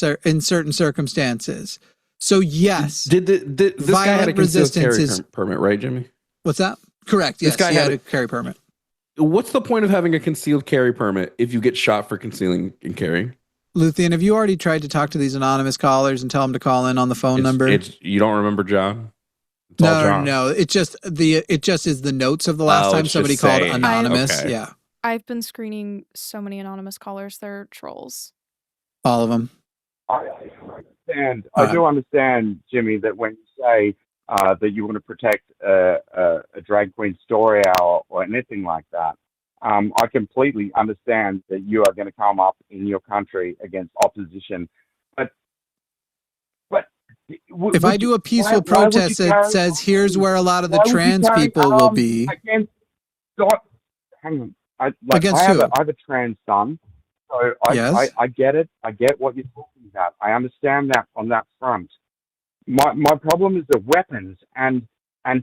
circumstances. So yes, this guy had a concealed carry permit, right, Jimmy? What's that? Correct. Yes, this guy had a carry permit. What's the point of having a concealed carry permit if you get shot for concealing and carrying? Luthien, have you already tried to talk to these anonymous callers and tell them to call in on the phone number? You don't remember John? No. It just is the notes of the last time somebody called anonymous. Okay. Yeah. I've been screening so many anonymous callers. They're trolls. All of them. I do understand, Jimmy, that when you say that you want to protect a drag queen story hour or anything like that, I completely understand that you are going to come up in your country against opposition. But if I do a peaceful protest that says, here's where a lot of the trans people will be. Hang on. I have a trans son. So I get it. I get what you're talking about. I understand that on that front. My problem is the weapons, and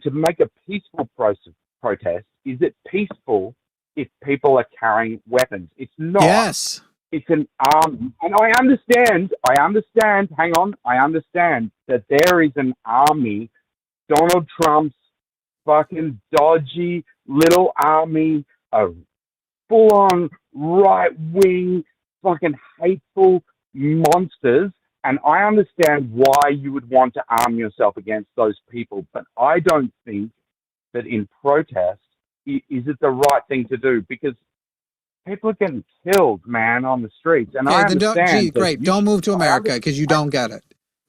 to make a peaceful protest, is it peaceful if people are carrying weapons? It's not. Yes. It's an and I understand. Hang on. I understand that there is an army, Donald Trump's fucking dodgy little army of full-on right-wing, fucking hateful monsters, and I understand why you would want to arm yourself against those people, but I don't think that in protest is it the right thing to do, because people are getting killed, man, on the streets, and I understand. Don't move to America because you don't get it.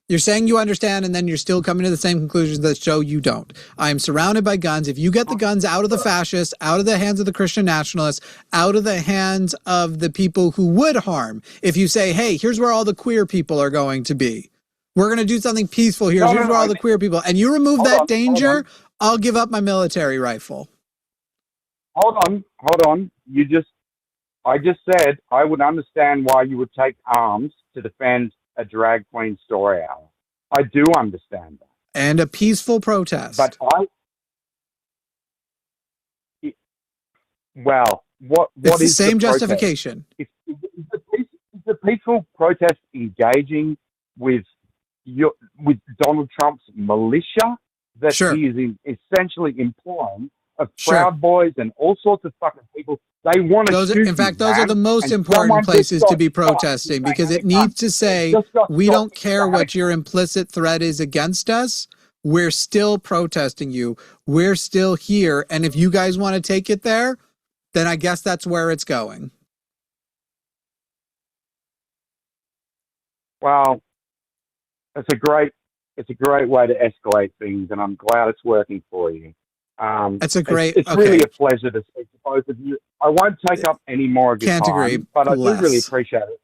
You're saying you understand, and then you're still coming to the same conclusions that show you don't. I am surrounded by guns. If you get the guns out of the fascists, out of the hands of the Christian nationalists, out of the hands of the people who would harm, if you say, hey, here's where all the queer people are going to be. We're going to do something peaceful here. Here's where all the queer people, and you remove that danger, I'll give up my military rifle. Hold on. I just said I would understand why you would take arms to defend a drag queen story hour. I do understand that. And a peaceful protest. But Well, what it's the is same the protest? justification. Is the peaceful protest engaging with Donald Trump's militia that he is essentially employing of Proud Boys and all sorts of fucking people? They want to shoot. In fact, those are the most important places to be protesting, because it needs to say, we don't care what your implicit threat is against us. We're still protesting you. We're still here. And if you guys want to take it there, then I guess that's where it's going. Well, it's a great way to escalate things, and I'm glad it's working for you. That's a great. It's really a pleasure to speak to both of you. I won't take up any more of your time, but I do really appreciate it.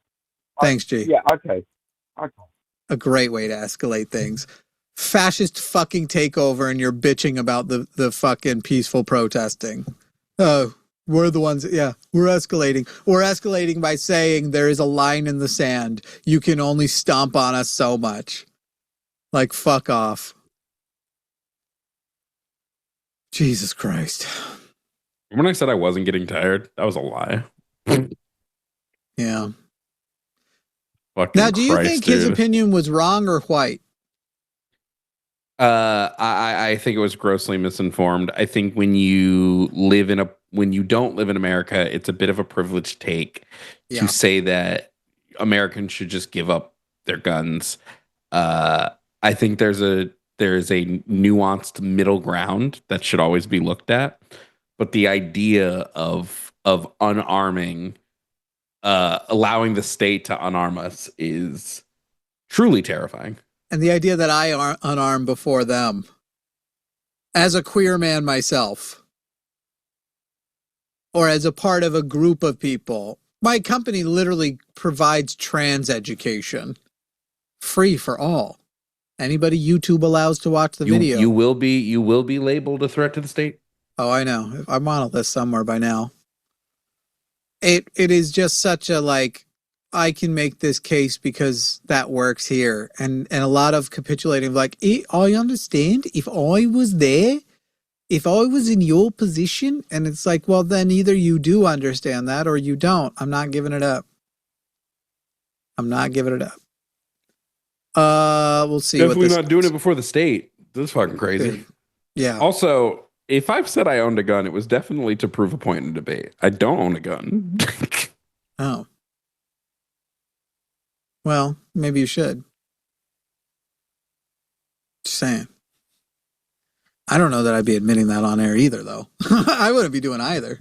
Thanks, G. Yeah. Okay. A great way to escalate things. Fascist fucking takeover, and you're bitching about the fucking peaceful protesting. Oh, we're the ones. Yeah, we're escalating. We're escalating by saying there is a line in the sand. You can only stomp on us so much. Like, fuck off. Jesus Christ. When I said I wasn't getting tired, that was a lie. Yeah. Fucking now, do you think his opinion was wrong or white? I think it was grossly misinformed. I think when you don't live in America, it's a bit of a privileged take to say that Americans should just give up their guns. I think there is a nuanced middle ground that should always be looked at, but the idea of unarming, allowing the state to unarm us is truly terrifying. And the idea that I unarm before them, as a queer man myself, or as a part of a group of people, my company literally provides trans education, free for all. Anybody YouTube allows to watch the video. You will be labeled a threat to the state. Oh, I know. I'm on a list somewhere by now. It is just such a, like, I can make this case because that works here. And a lot of capitulating, like, I understand if I was there, if I was in your position, and it's like, well, then either you do understand that or you don't. I'm not giving it up. We'll see. Definitely not doing it before the state. This is fucking crazy. Yeah. Also, if I've said I owned a gun, it was definitely to prove a point in a debate. I don't own a gun. Oh. Well, maybe you should. Just saying. I don't know that I'd be admitting that on air either, though. I wouldn't be doing either.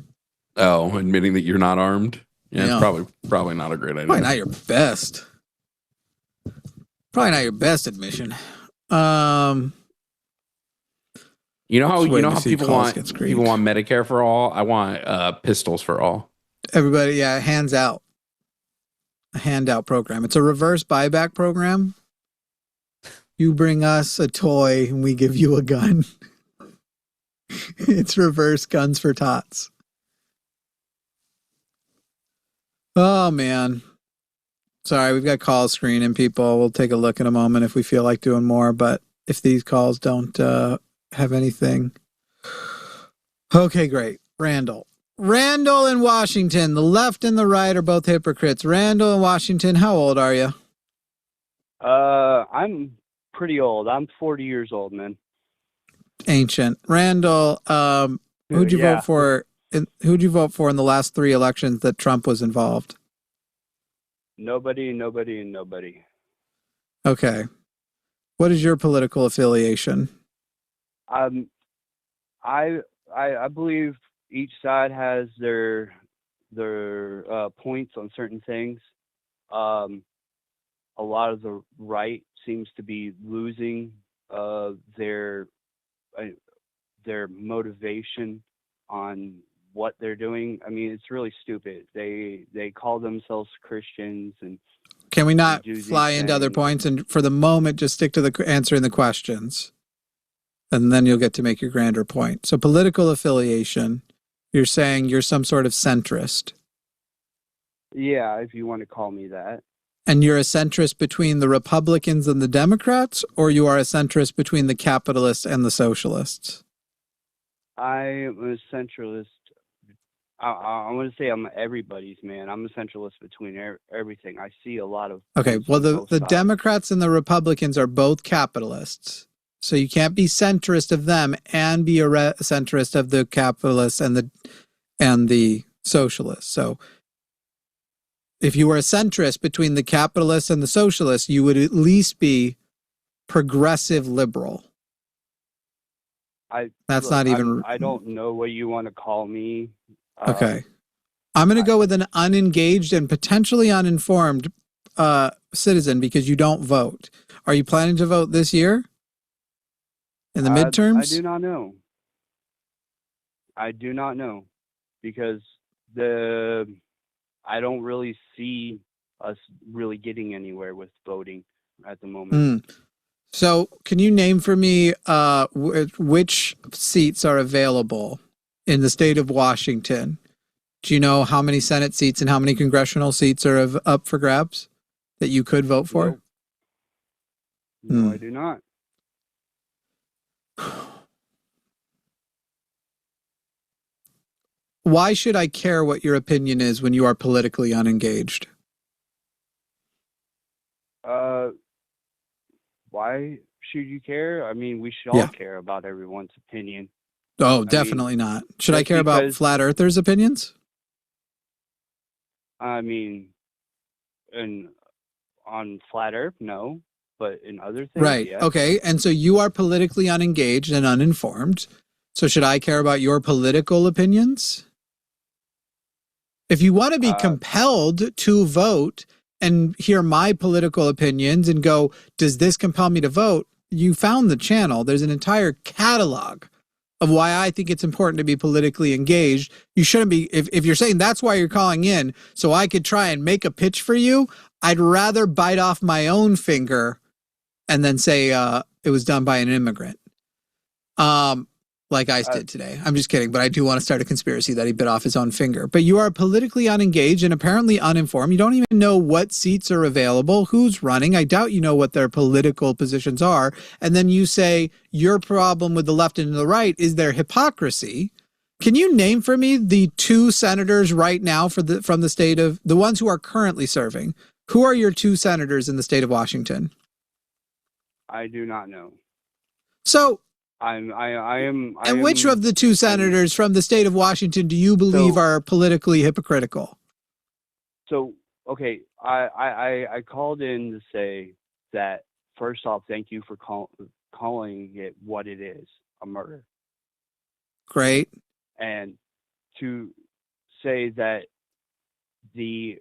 Oh, admitting that you're not armed? Yeah, it's probably not a great idea. Probably not your best. Probably not your best admission. You know how people want Medicare for all? I want pistols for all. Everybody, hands out. A handout program. It's a reverse buyback program. You bring us a toy and we give you a gun. It's reverse guns for tots. Oh, man. Sorry, we've got calls screening people. We'll take a look in a moment if we feel like doing more, but if these calls don't have anything. Okay, great. Randall in Washington. The left and the right are both hypocrites. Randall in Washington, how old are you? I'm pretty old. I'm 40 years old, man. Ancient. Randall, who'd you vote for? Who'd you vote for in the last 3 elections that Trump was involved? Nobody, and nobody. Okay. What is your political affiliation? I believe each side has their points on certain things. A lot of the right seems to be losing their motivation on what they're doing. I mean, it's really stupid. They call themselves Christians, and can we not fly into other points? And for the moment, just stick to the answering the questions, and then you'll get to make your grander point. So, political affiliation. You're saying you're some sort of centrist. Yeah, if you want to call me that. And you're a centrist between the Republicans and the Democrats, or you are a centrist between the capitalists and the socialists? I am a centralist. I want to say I'm everybody's man. I'm a centralist between everything. I see a lot of Okay, points well, on the both sides. Democrats and the Republicans are both capitalists. So you can't be centrist of them and be a centrist of the capitalists and the socialists. So if you were a centrist between the capitalists and the socialists, you would at least be progressive liberal. I don't know what you want to call me. Okay. I'm going to go with an unengaged and potentially uninformed citizen because you don't vote. Are you planning to vote this year? In the midterms? I do not know. I do not know because I don't really see us really getting anywhere with voting at the moment. So can you name for me which seats are available in the state of Washington? Do you know how many Senate seats and how many congressional seats are up for grabs that you could vote for? No, I do not. Why should I care what your opinion is when you are politically unengaged? Why should you care? I mean, we should all care about everyone's opinion. Oh, definitely not. Should I care about flat earthers' opinions? I mean, on flat earth, no, but in other things, right. yes. Okay. And so you are politically unengaged and uninformed. So should I care about your political opinions? If you want to be compelled to vote and hear my political opinions and go, does this compel me to vote? You found the channel. There's an entire catalog of why I think it's important to be politically engaged. You shouldn't be, if you're saying that's why you're calling in, so I could try and make a pitch for you, I'd rather bite off my own finger and then say it was done by an immigrant. Like ICE did today. I'm just kidding, but I do want to start a conspiracy that he bit off his own finger. But you are politically unengaged and apparently uninformed. You don't even know what seats are available, who's running. I doubt you know what their political positions are. And then you say your problem with the left and the right is their hypocrisy. Can you name for me the two senators right now from the state of the ones who are currently serving? Who are your two senators in the state of Washington? I do not know. So And which of the two senators from the state of Washington do you believe are politically hypocritical? So, okay, I called in to say that, first off, thank you for calling it what it is, a murder. Great. And to say that the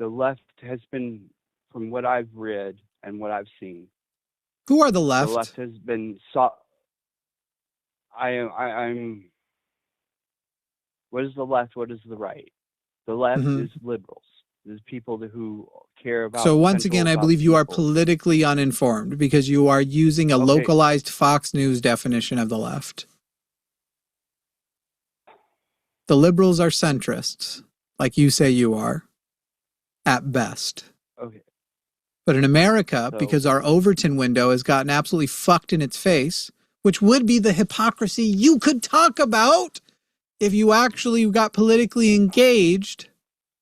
left has been, from what I've read and what I've seen, who are the left? The left has been I'm. What is the left? What is the right? The left is liberals. There's people who care about. So once again, I believe you are politically uninformed because you are using a localized Fox News definition of the left. The liberals are centrists, like you say you are, at best. Okay. But in America, because our Overton window has gotten absolutely fucked in its face, which would be the hypocrisy you could talk about if you actually got politically engaged,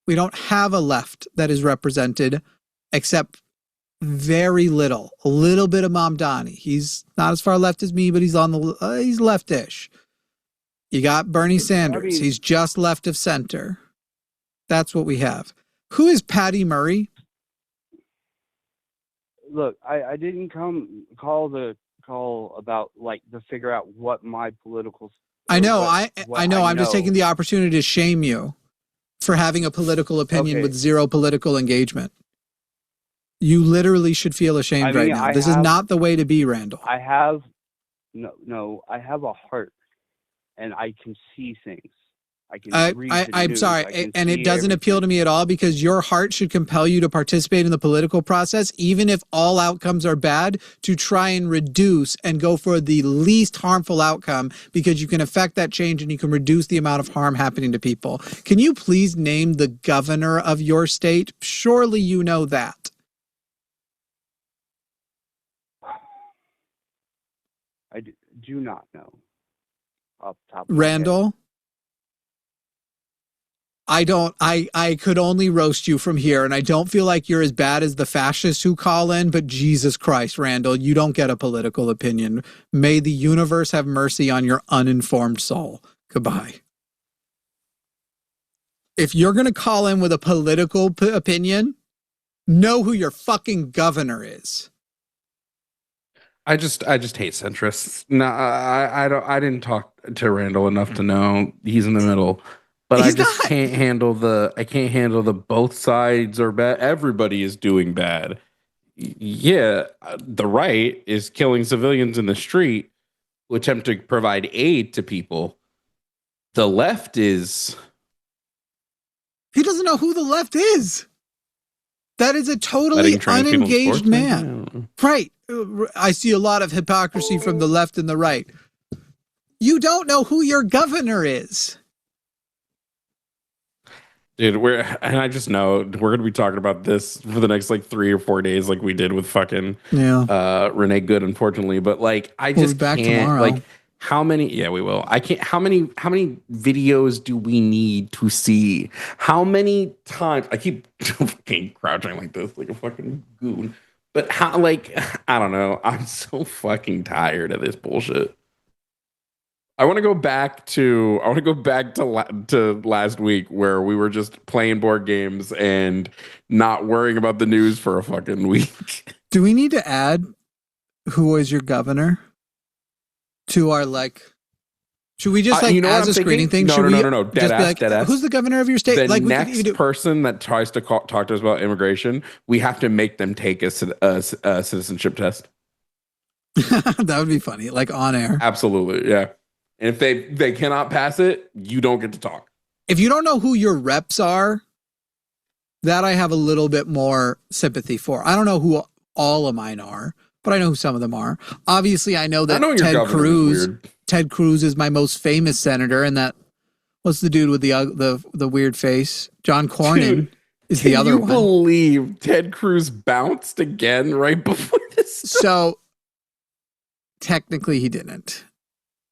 we don't have a left that is represented except very little. A little bit of Mamdani. He's not as far left as me, but he's on the he's leftish. You got Bernie Sanders. He's just left of center. That's what we have. Who is Patty Murray? Look, I didn't call about like to figure out what my political. I know. I know. I'm just taking the opportunity to shame you for having a political opinion with zero political engagement. You literally should feel ashamed right now. This is not the way to be, Randall. I have I have a heart, and I can see things. I'm sorry, and it doesn't appeal to me at all because your heart should compel you to participate in the political process, even if all outcomes are bad, to try and reduce and go for the least harmful outcome because you can affect that change and you can reduce the amount of harm happening to people. Can you please name the governor of your state? Surely you know that. I do not know off the top of Randall? I could only roast you from here, and I don't feel like you're as bad as the fascists who call in, but Jesus Christ, Randall, you don't get a political opinion. May the universe have mercy on your uninformed soul. Goodbye. If you're going to call in with a political opinion, know who your fucking governor is. I just hate centrists. No, I didn't talk to Randall enough to know he's in the middle. But I just can't handle the both sides are bad. Everybody is doing bad. Yeah, the right is killing civilians in the street who attempt to provide aid to people. The left is... He doesn't know who the left is. That is a totally unengaged man. Right. I see a lot of hypocrisy from the left and the right. You don't know who your governor is. Dude, I just know we're going to be talking about this for the next like 3 or 4 days, like we did with fucking Renee Good, unfortunately. But like, I just can't. Tomorrow. Like, how many? Yeah, we will. I can't. How many videos do we need to see? How many times? I keep fucking crouching like this, like a fucking goon. But how? Like, I don't know. I'm so fucking tired of this bullshit. I want to go back to last week where we were just playing board games and not worrying about the news for a fucking week. Do we need to add who was your governor to our should we just as a screening thing? No. Dead ass. Who's the governor of your state? The next person that tries to talk to us about immigration, we have to make them take a citizenship test. That would be funny, like on air. Absolutely, yeah. And if they cannot pass it, you don't get to talk. If you don't know who your reps are, that I have a little bit more sympathy for. I don't know who all of mine are, but I know who some of them are. Obviously, I know that Ted Cruz is my most famous senator, and that what's the dude with the weird face? John Cornyn is the other one. Can you believe Ted Cruz bounced again right before this? So technically, he didn't.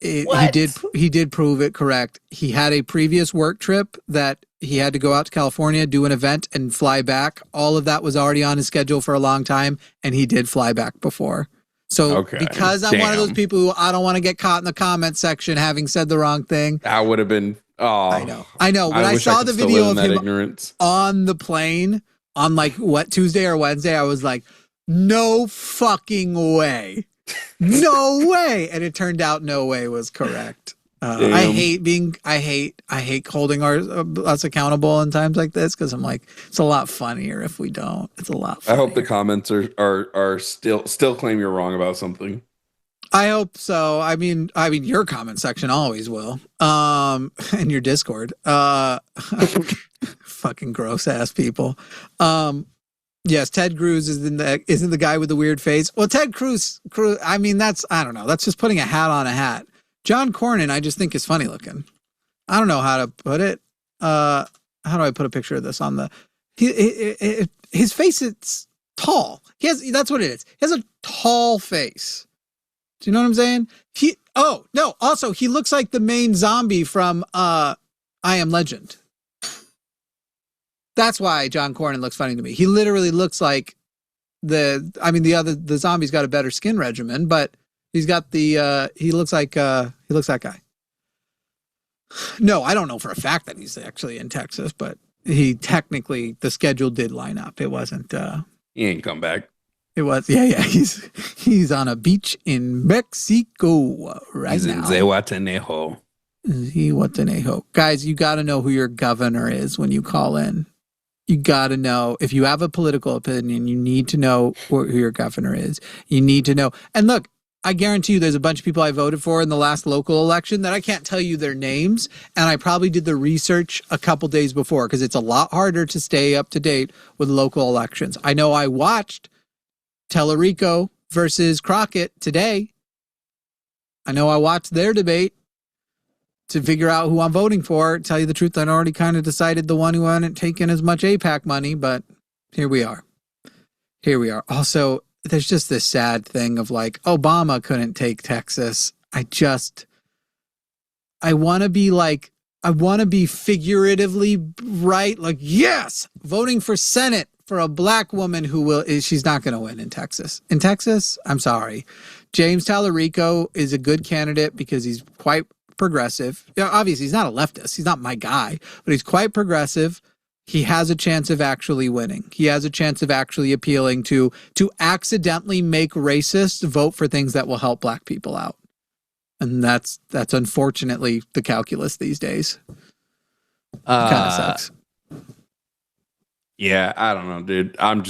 He did prove it correct. He had a previous work trip that he had to go out to California, do an event, and fly back. All of that was already on his schedule for a long time, and he did fly back before. So because I'm one of those people who I don't want to get caught in the comment section having said the wrong thing. That would have been, I know. When I saw the video of him on the plane on Tuesday or Wednesday, I was like, no fucking way. No way. And it turned out no way was correct. I hate holding us accountable in times like this, because I'm like, it's a lot funnier if we don't. It's a lot funnier. I hope the comments are still claim you're wrong about something. I hope so. I mean your comment section always will. And your Discord. Fucking gross ass people. Yes, Ted Cruz isn't the guy with the weird face. Well, Ted Cruz, I mean, I don't know. That's just putting a hat on a hat. John Cornyn, I just think is funny looking. I don't know how to put it. How do I put a picture of this on his face? It's tall. That's what it is. He has a tall face. Do you know what I'm saying? Also, he looks like the main zombie from I Am Legend. That's why John Cornyn looks funny to me. He literally looks like the zombie's got a better skin regimen, but he's got he looks like that guy. No, I don't know for a fact that he's actually in Texas, but the schedule did line up. It wasn't he ain't come back. It was he's on a beach in Mexico right now. He's in Zihuatanejo. Guys, you got to know who your governor is when you call in. You got to know. If you have a political opinion, you need to know who your governor is. You need to know. And look, I guarantee you there's a bunch of people I voted for in the last local election that I can't tell you their names. And I probably did the research a couple days before, because it's a lot harder to stay up to date with local elections. I know I watched Tellerico versus Crockett today. I know I watched their debate to figure out who I'm voting for. Tell you the truth, I'd already kind of decided the one who hadn't taken as much AIPAC money, but here we are. Also, there's just this sad thing of Obama couldn't take Texas. I want to be like I want to be figuratively right. Like, yes, voting for Senate for a black woman she's not going to win in Texas. In Texas, I'm sorry. James Tallarico is a good candidate because he's quite progressive. Obviously, he's not a leftist. He's not my guy, but he's quite progressive. He has a chance of actually winning. He has a chance of actually appealing to accidentally make racists vote for things that will help black people out. And that's unfortunately the calculus these days. Kind of sucks. Yeah, I don't know, dude. I'm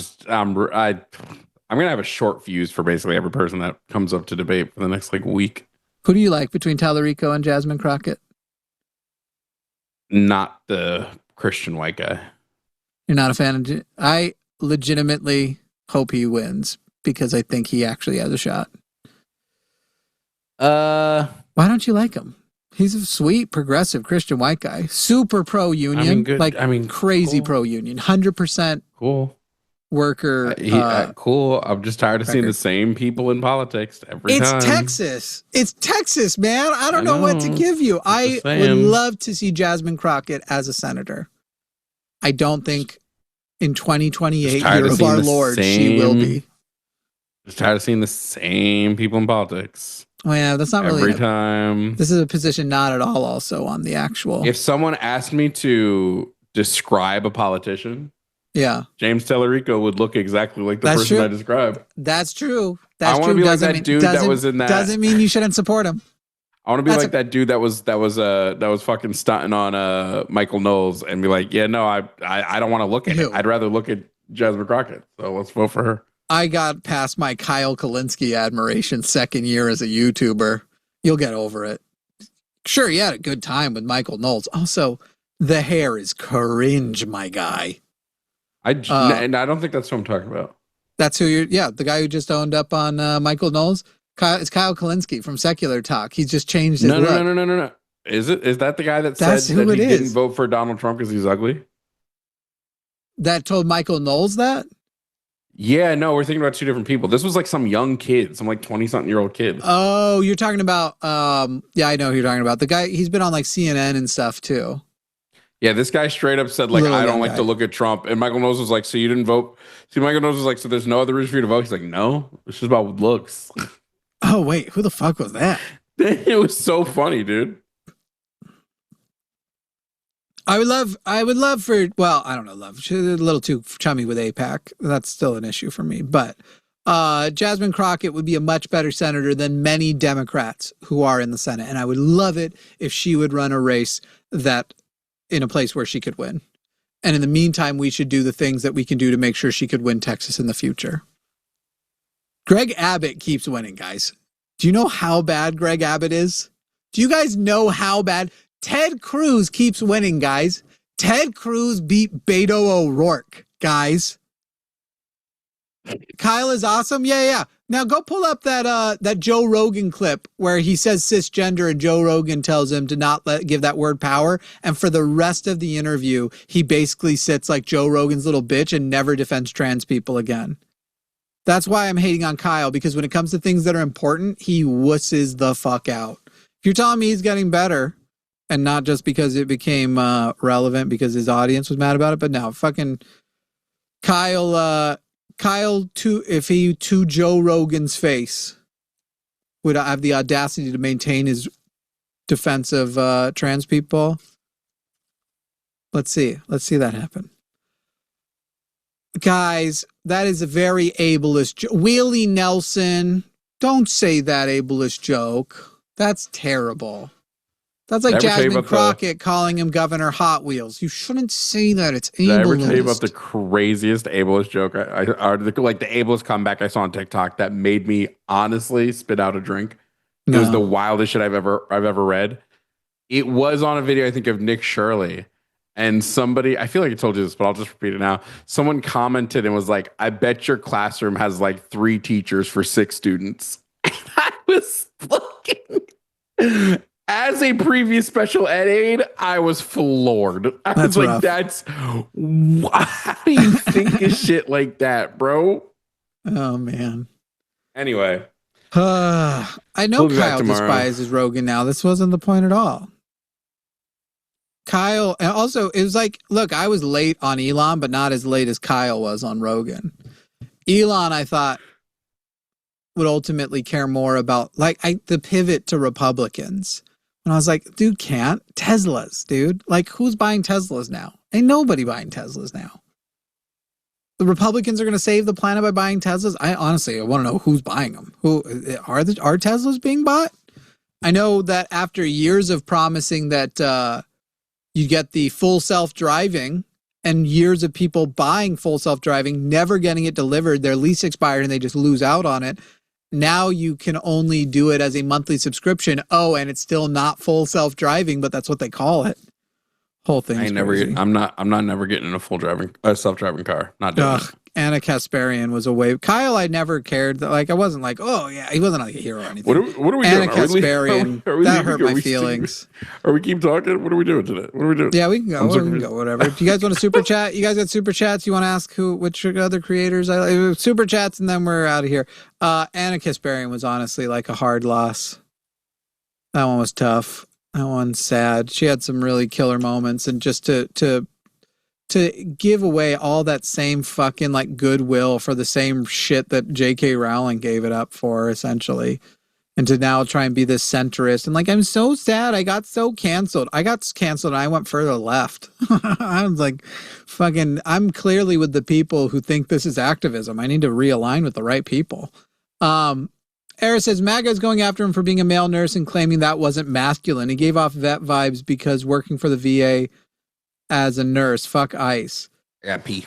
gonna have a short fuse for basically every person that comes up to debate for the next week. Who do you like between Tallarico and Jasmine Crockett? Not the Christian white guy. You're not a fan of? I legitimately hope he wins because I think he actually has a shot. Why don't you like him? He's a sweet, progressive Christian white guy. Super pro-union. Crazy cool. Pro-union. 100% cool worker. Cool. I'm just tired of seeing the same people in politics every time. It's Texas. It's Texas, man. I don't know what to give you. I would love to see Jasmine Crockett as a senator. I don't think in 2028, year of our Lord, she will be. Just tired of seeing the same people in politics. Oh yeah, that's not really every time. This is a position not at all also on the actual. If someone asked me to describe a politician, James Tallarico would look exactly like the person I described. That's true. I want to be like that dude that was in that. Doesn't mean you shouldn't support him. I want to be like that dude that was fucking stunting on Michael Knowles and be like, yeah, no, I don't want to look at it. I'd rather look at Jasmine Crockett. So let's vote for her. I got past my Kyle Kalinske admiration second year as a YouTuber. You'll get over it. Sure, you had a good time with Michael Knowles. Also, the hair is cringe, my guy. And I don't think that's what I'm talking about. That's who you're. Yeah, the guy who just owned up on Michael Knowles. It's Kyle Kalinske from Secular Talk. He's just changed his look. No. Is that the guy that said that he didn't vote for Donald Trump because he's ugly? That told Michael Knowles that? Yeah, no, we're thinking about two different people. This was some young kid, some 20-something-year-old kid. Oh, you're talking about, yeah, I know who you're talking about. The guy, he's been on CNN and stuff too. Yeah, this guy straight up said, I don't like to look at Trump. And Michael Knowles was like, so you didn't vote? See, Michael Knowles was like, so there's no other reason for you to vote? He's like, no, it's just about looks. Oh, wait, who the fuck was that? It was so funny, dude. I would love for, well, I don't know, love. She's a little too chummy with AIPAC. That's still an issue for me. But Jasmine Crockett would be a much better senator than many Democrats who are in the Senate. And I would love it if she would run a race that in a place where she could win. And in the meantime, we should do the things that we can do to make sure she could win Texas in the future. Greg Abbott keeps winning, guys. Do you know how bad Greg Abbott is? Do you guys know how bad? Ted Cruz keeps winning, guys. Ted Cruz beat Beto O'Rourke, guys. Kyle is awesome. Yeah. Now go pull up that Joe Rogan clip where he says cisgender and Joe Rogan tells him to not give that word power. And for the rest of the interview, he basically sits like Joe Rogan's little bitch and never defends trans people again. That's why I'm hating on Kyle, because when it comes to things that are important, he wusses the fuck out. If you're telling me he's getting better, and not just because it became relevant because his audience was mad about it, but no, fucking Kyle if he to Joe Rogan's face would have the audacity to maintain his defense of trans people. Let's see that happen. Guys, that is a very ableist Willie Nelson. Don't say that ableist joke. That's terrible. That's like Jasmine Crockett calling him Governor Hot Wheels. You shouldn't say that. It's ableist. Did I ever tell you about the craziest ableist joke? Like the ableist comeback I saw on TikTok that made me honestly spit out a drink. It was the wildest shit I've ever read. It was on a video, I think, of Nick Shirley. And somebody, I feel like I told you this, but I'll just repeat it now. Someone commented and was like, I bet your classroom has 3 teachers for 6 students. I was fucking... As a previous special ed aide, I was floored. I was like, how do you think of shit like that, bro? Oh, man. Anyway. I know Kyle despises Rogan now. This wasn't the point at all. Kyle, and also it was like, look, I was late on Elon, but not as late as Kyle was on Rogan. Elon, I thought, would ultimately care more about the pivot to Republicans. And I was like, dude, can't. Teslas, dude. Like, who's buying Teslas now? Ain't nobody buying Teslas now. The Republicans are going to save the planet by buying Teslas. I want to know who's buying them. Who are Teslas being bought? I know that after years of promising that you get the full self-driving and years of people buying full self-driving, never getting it delivered, their lease expired and they just lose out on it. Now you can only do it as a monthly subscription. Oh, and it's still not full self-driving, but that's what they call it. Whole thing. I'm not never getting in a self-driving car. Not doing it. Anna Kasparian was away. Kyle, I never cared. Like, I wasn't like, oh yeah, he wasn't like a hero or anything. What are we Anna doing? Kasparian, that hurt my feelings. Are we keep talking? What are we doing today? What are we doing? Yeah, we can go. We can go. Whatever. Do you guys want to super chat? You guys got super chats? You want to ask which other creators? Super chats, and then we're out of here. Anna Kasparian was honestly like a hard loss. That one was tough. That one's sad. She had some really killer moments, and just to give away all that same fucking like goodwill for the same shit that J.K. Rowling gave it up for, essentially, and to now try and be this centrist and like, I'm so sad I got so canceled. I got canceled and I went further left. I was like, fucking, I'm clearly with the people who think this is activism. I need to realign with the right people. Era says MAGA is going after him for being a male nurse and claiming that wasn't masculine. He gave off vet vibes because working for the VA as a nurse. Fuck ICE. Yeah, P.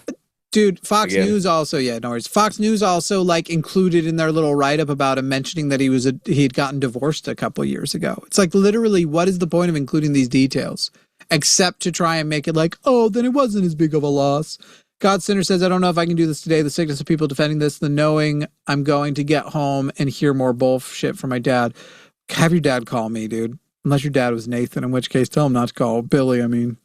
Dude, Fox News also, no worries. Fox News also like included in their little write-up about him mentioning that he had gotten divorced a couple years ago. It's like, literally, what is the point of including these details? Except to try and make it like, oh, then it wasn't as big of a loss. God Sinner says, I don't know if I can do this today. The sickness of people defending this, the knowing I'm going to get home and hear more bullshit from my dad. Have your dad call me, dude. Unless your dad was Nathan, in which case tell him not to call Billy, I mean.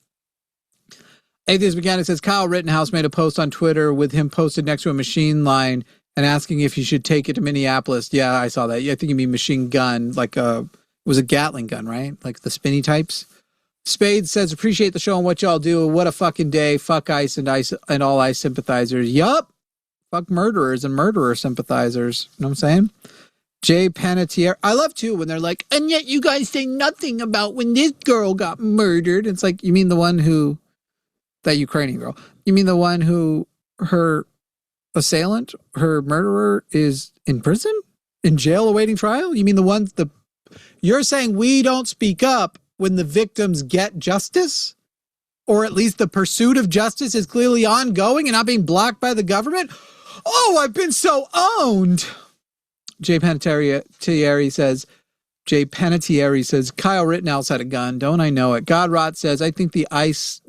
Atheist Mechanic says, Kyle Rittenhouse made a post on Twitter with him posted next to a machine line and asking if he should take it to Minneapolis. Yeah, I saw that. Yeah, I think you mean machine gun, like it was a Gatling gun, right? Like the spinny types. Spade says, appreciate the show and what y'all do. What a fucking day. Fuck ICE and all ICE sympathizers. Yup. Fuck murderers and murderer sympathizers. You know what I'm saying? Jay Panettiere. I love too when they're like, and yet you guys say nothing about when this girl got murdered. It's like, you mean the one who, that Ukrainian girl, you mean the one who her assailant, her murderer is in prison, in jail awaiting trial? You mean the ones, you're saying we don't speak up when the victims get justice, or at least the pursuit of justice is clearly ongoing and not being blocked by the government? Oh, I've been so owned. Jay Panettiere says, Kyle Rittenhouse had a gun. Don't I know it? Godrot says, I think the ICE-S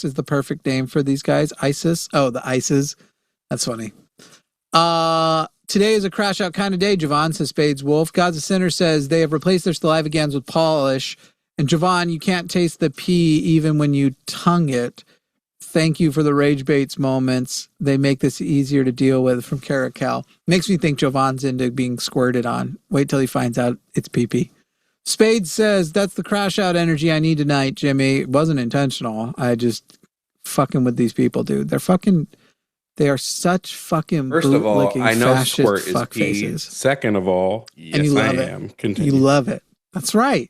is the perfect name for these guys. ISIS. Oh, the ISIS. That's funny. Today is a crash out kind of day, Jovan, says Spades Wolf. God's a Sinner says they have replaced their saliva glands with polish. And Jovan, you can't taste the pee even when you tongue it. Thank you for the rage baits moments. They make this easier to deal with, from Caracal. Makes me think Jovan's into being squirted on. Wait till he finds out it's pee-pee. Spades says, that's the crash out energy I need tonight, Jimmy. It wasn't intentional. I just fucking with these people, dude. They are such fucking First of all, I know squirt is pee. Faces. Second of all, yes, and you love I it. am. Continue. You love it. That's right.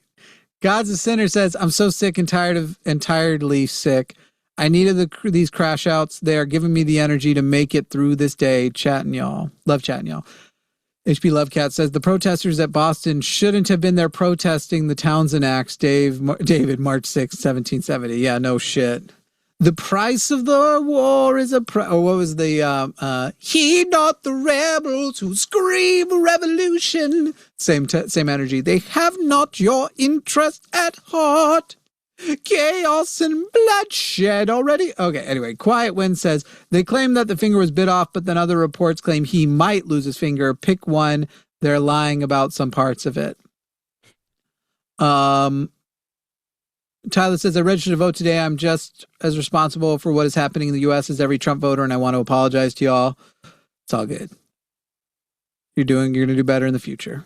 God's a Sinner says, I'm so sick and tiredly sick. I needed these crash outs. They are giving me the energy to make it through this day. Chatting y'all. Love chatting y'all. HP Lovecat says, the protesters at Boston shouldn't have been there protesting the Townsend Acts. David, March 6, 1770. Yeah, no shit. The price of the war is what was the, heed not the rebels who scream revolution. Same energy. They have not your interest at heart. Chaos and bloodshed already. Okay, anyway, Quiet Wind says, they claim that the finger was bit off, but then other reports claim he might lose his finger. Pick one. They're lying about some parts of it. Tyler says, I registered to vote today. I'm just as responsible for what is happening in the U.S. as every Trump voter, and I want to apologize to y'all. It's all good. You're going to do better in the future.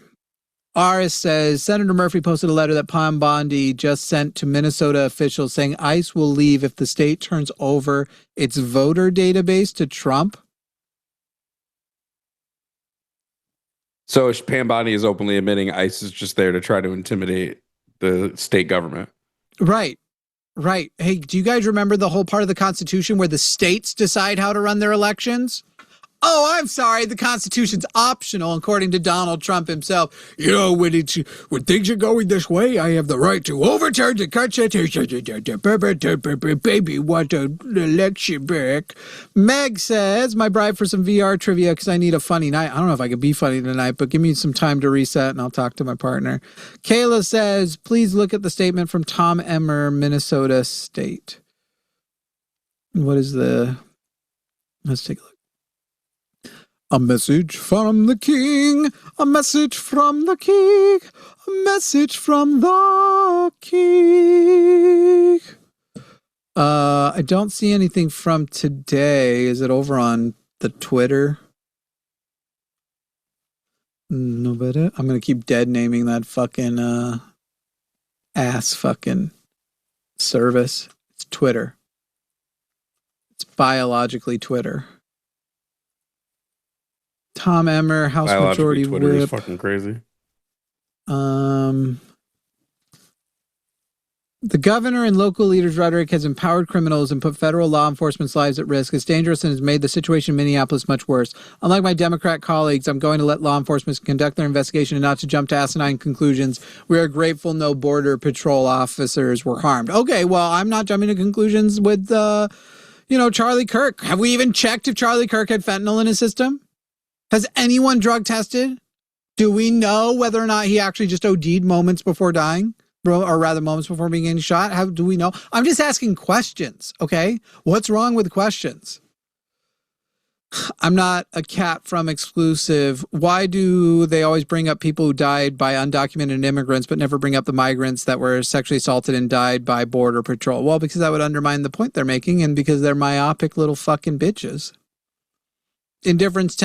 Aris says, Senator Murphy posted a letter that Palm Bondi just sent to Minnesota officials saying ICE will leave if the state turns over its voter database to Trump. So Pam Bondi is openly admitting ICE is just there to try to intimidate the state government. Right. Hey, do you guys remember the whole part of the Constitution where the states decide how to run their elections? Oh, I'm sorry. The Constitution's optional, according to Donald Trump himself. You know, when things are going this way, I have the right to overturn the Constitution. Baby, want an election back. Meg says, my bribe for some VR trivia because I need a funny night. I don't know if I could be funny tonight, but give me some time to reset and I'll talk to my partner. Kayla says, please look at the statement from Tom Emmer, Minnesota State. What is the... Let's take a look. A message from the king, a message from the king, a message from the king. I don't see anything from today. Is it over on the Twitter? No, but I'm going to keep dead naming that fucking ass fucking service. It's Twitter. It's biologically Twitter. Tom Emmer, House Majority Twitter Whip. is fucking crazy. The governor and local leaders' rhetoric has empowered criminals and put federal law enforcement's lives at risk. It's dangerous and has made the situation in Minneapolis much worse. Unlike my Democrat colleagues, I'm going to let law enforcement conduct their investigation and not to jump to asinine conclusions. We are grateful no border patrol officers were harmed. Okay, well, I'm not jumping to conclusions with, Charlie Kirk. Have we even checked if Charlie Kirk had fentanyl in his system? Has anyone drug tested? Do we know whether or not he actually just OD'd moments before dying? Or rather, moments before being getting shot? How do we know? I'm just asking questions, okay? What's wrong with questions? I'm not a cat from Exclusive. Why do they always bring up people who died by undocumented immigrants but never bring up the migrants that were sexually assaulted and died by Border Patrol? Well, because that would undermine the point they're making and because they're myopic little fucking bitches. Indifference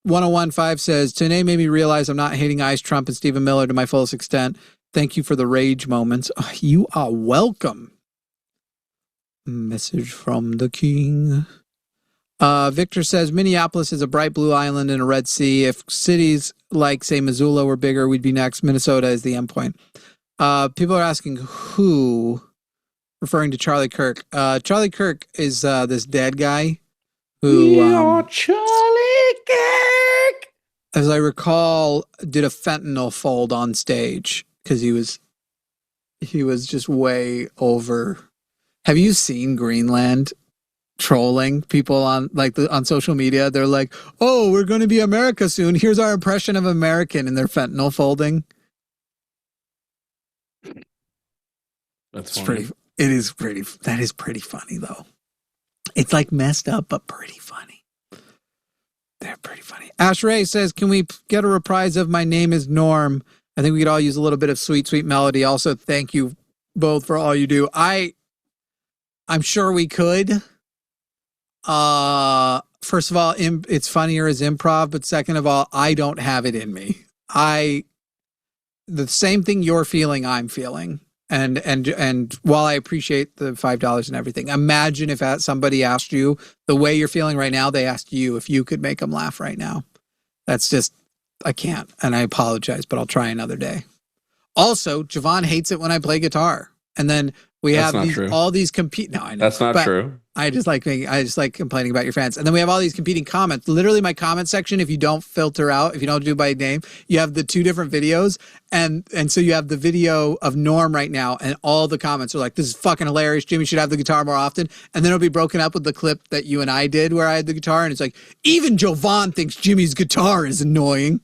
10-1015 says, today made me realize I'm not hating ICE, Trump, and Stephen Miller to my fullest extent. Thank you for the rage moments. Oh, you are welcome. Message from the king. Victor says, Minneapolis is a bright blue island in a red sea. If cities like, say, Missoula were bigger, we'd be next. Minnesota is the endpoint. People are asking who, referring to Charlie Kirk. Charlie Kirk is this dead guy who... Charlie Kirk! As I recall, did a fentanyl fold on stage. Because he was just way over. Have you seen Greenland trolling people on social media? They're like, "Oh, we're going to be America soon. Here's our impression of American," and they're fentanyl folding. That's funny. That is pretty funny though. It's like messed up, but pretty funny. They're pretty funny. Ash Ray says, "Can we get a reprise of My Name Is Norm?" I think we could all use a little bit of sweet, sweet melody. Also, thank you both for all you do. I'm sure we could. First of all, it's funnier as improv, but second of all, I don't have it in me. The same thing you're feeling, I'm feeling. And while I appreciate the $5 and everything, imagine if somebody asked you the way you're feeling right now, they asked you if you could make them laugh right now. That's just, I can't, and I apologize, but I'll try another day. Also, Jovan hates it when I play guitar, and then we have all these compete. No, I know that's not true. I just like complaining about your fans, and then we have all these competing comments. Literally, my comment section, if you don't filter out, if you don't do by name, you have the two different videos, and so you have the video of Norm right now, and all the comments are like, "This is fucking hilarious. Jimmy should have the guitar more often." And then it'll be broken up with the clip that you and I did where I had the guitar, and it's like, even Jovan thinks Jimmy's guitar is annoying.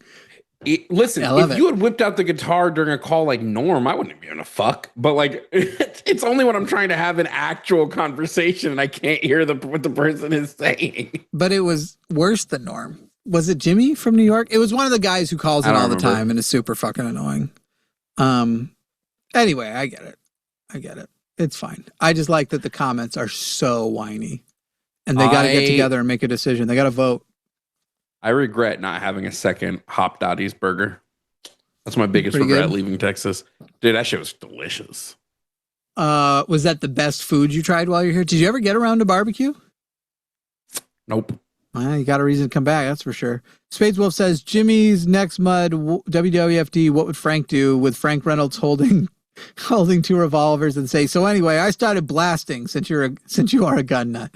Listen, if you had whipped out the guitar during a call like Norm, I wouldn't have given a fuck. But like, it's only when I'm trying to have an actual conversation and I can't hear what the person is saying. But it was worse than Norm. Was it Jimmy from New York? It was one of the guys who calls in all the time and is super fucking annoying. Anyway, I get it. It's fine. I just like that the comments are so whiny, and they got to get together and make a decision. They got to vote. I regret not having a second Hop Dotties burger. That's my biggest regret leaving Texas. Dude, that shit was delicious. Was that the best food you tried while you're here? Did you ever get around to barbecue? Nope. Well, you got a reason to come back, that's for sure. Spades Wolf says, Jimmy's next mud, WWFD, what would Frank do with Frank Reynolds holding 2 revolvers and say, so anyway, I started blasting since you are a gun nut.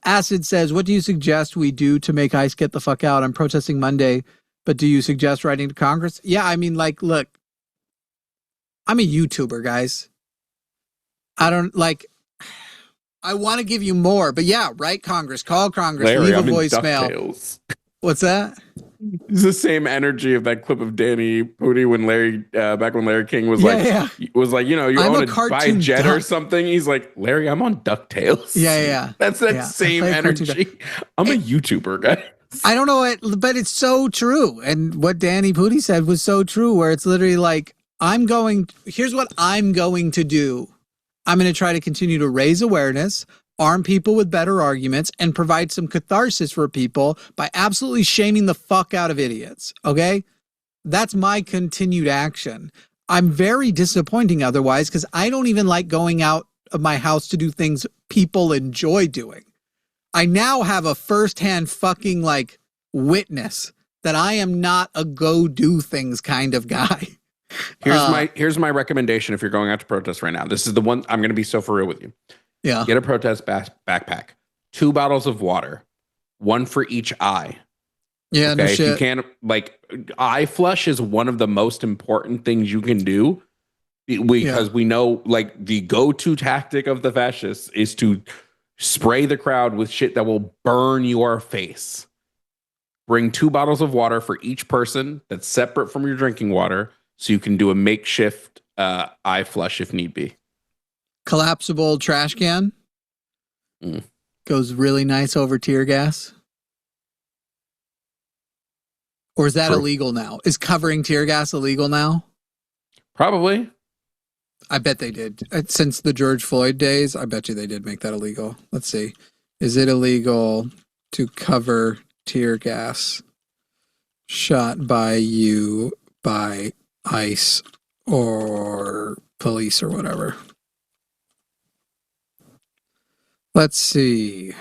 Acid says, what do you suggest we do to make ICE get the fuck out? I'm protesting Monday, but do you suggest writing to Congress? Yeah, I mean, like, look, I'm a YouTuber, guys. I don't like. I want to give you more, but yeah, write Congress, call Congress, Larry, leave a I'm voicemail. What's that? It's the same energy of that clip of Danny Pudi when Larry, back when Larry King was like, you know, you want to buy a jet or something. He's like, Larry, I'm on DuckTales. Yeah. That's that same energy. I'm a YouTuber, guy. I don't know it, but it's so true. And what Danny Pudi said was so true, where it's literally like, here's what I'm going to do. I'm going to try to continue to raise awareness, arm people with better arguments, and provide some catharsis for people by absolutely shaming the fuck out of idiots. Okay? That's my continued action. I'm very disappointing otherwise because I don't even like going out of my house to do things people enjoy doing. I now have a firsthand fucking like witness that I am not a go do things kind of guy. Here's my recommendation if you're going out to protest right now. This is the one I'm going to be so for real with you. Yeah. Get a protest backpack. 2 bottles of water. 1 for each eye. Yeah, okay? No shit. You can't, like, eye flush is one of the most important things you can do because we know, like, the go-to tactic of the fascists is to spray the crowd with shit that will burn your face. Bring 2 bottles of water for each person that's separate from your drinking water so you can do a makeshift eye flush if need be. Collapsible trash can. Goes really nice over tear gas. Or is that illegal now? Is covering tear gas illegal now? Probably. I bet they did. Since the George Floyd days, I bet you they did make that illegal. Let's see. Is it illegal to cover tear gas shot by you by ICE or police or whatever? Let's see.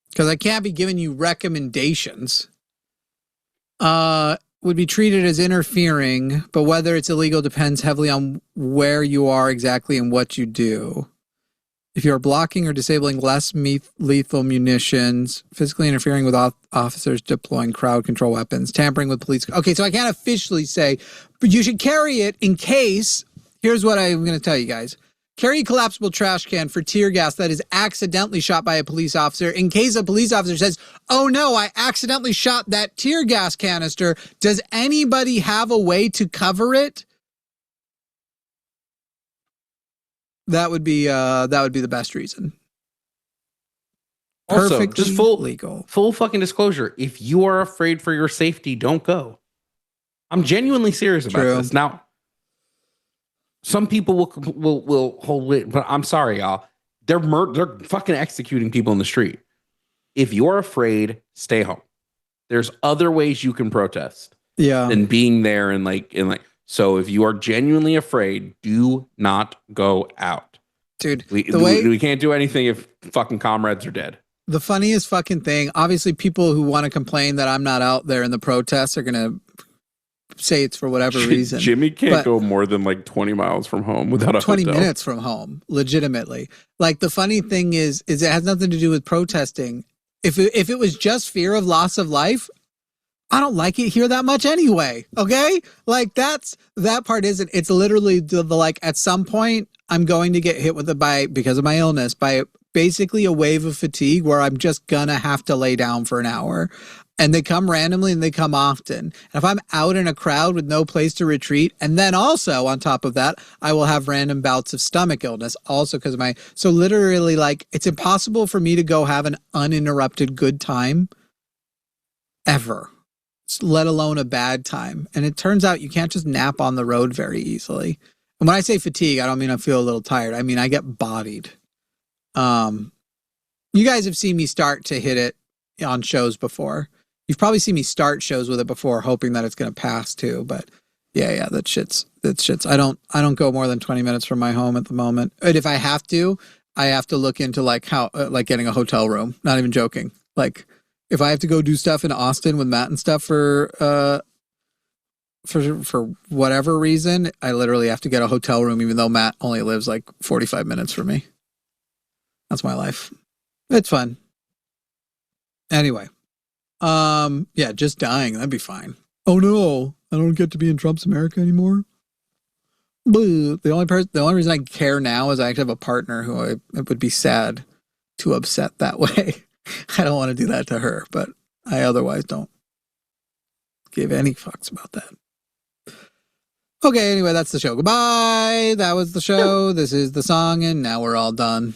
Because I can't be giving you recommendations. Would be treated as interfering, but whether it's illegal depends heavily on where you are exactly and what you do. If you're blocking or disabling less lethal munitions, physically interfering with officers deploying crowd control weapons, tampering with police. Okay, so I can't officially say, but you should carry it in case. Here's what I'm going to tell you guys. Carry a collapsible trash can for tear gas that is accidentally shot by a police officer in case a police officer says, oh no, I accidentally shot that tear gas canister. Does anybody have a way to cover it? That would be the best reason. Also, perfectly just legal. Full fucking disclosure. If you are afraid for your safety, don't go. I'm genuinely serious about this. Now, some people will hold it, but I'm sorry, y'all. They're fucking executing people in the street. If you're afraid, stay home. There's other ways you can protest. Than being there and like. So if you are genuinely afraid, do not go out. Dude, we can't do anything if fucking comrades are dead. The funniest fucking thing, obviously people who want to complain that I'm not out there in the protests are going to say it's for whatever reason. Jimmy can't go more than like 20 miles from home without a 20 hotel. minutes from home, legitimately. Like the funny thing is it has nothing to do with protesting. If it was just fear of loss of life, I don't like it here that much anyway. Okay? Like that part isn't, it's literally the like at some point I'm going to get hit with because of my illness, by basically a wave of fatigue where I'm just gonna have to lay down for an hour. And they come randomly and they come often. And if I'm out in a crowd with no place to retreat, and then also on top of that, I will have random bouts of stomach illness also because of so literally like it's impossible for me to go have an uninterrupted good time ever, let alone a bad time. And it turns out you can't just nap on the road very easily. And when I say fatigue, I don't mean I feel a little tired. I mean, I get bodied. You guys have seen me start to hit it on shows before. You've probably seen me start shows with it before, hoping that it's going to pass too. But Yeah, that shit's. I don't go more than 20 minutes from my home at the moment. And if I have to look into like how like getting a hotel room. Not even joking. Like if I have to go do stuff in Austin with Matt and stuff for whatever reason, I literally have to get a hotel room even though Matt only lives like 45 minutes from me. That's my life. It's fun. Anyway. Yeah, just dying. That'd be fine. Oh no, I don't get to be in Trump's America anymore. The only reason I care now is I actually have a partner who it would be sad to upset that way. I don't want to do that to her, but I otherwise don't give any fucks about that. Okay, anyway, that's the show. Goodbye. That was the show. This is the song, and now we're all done.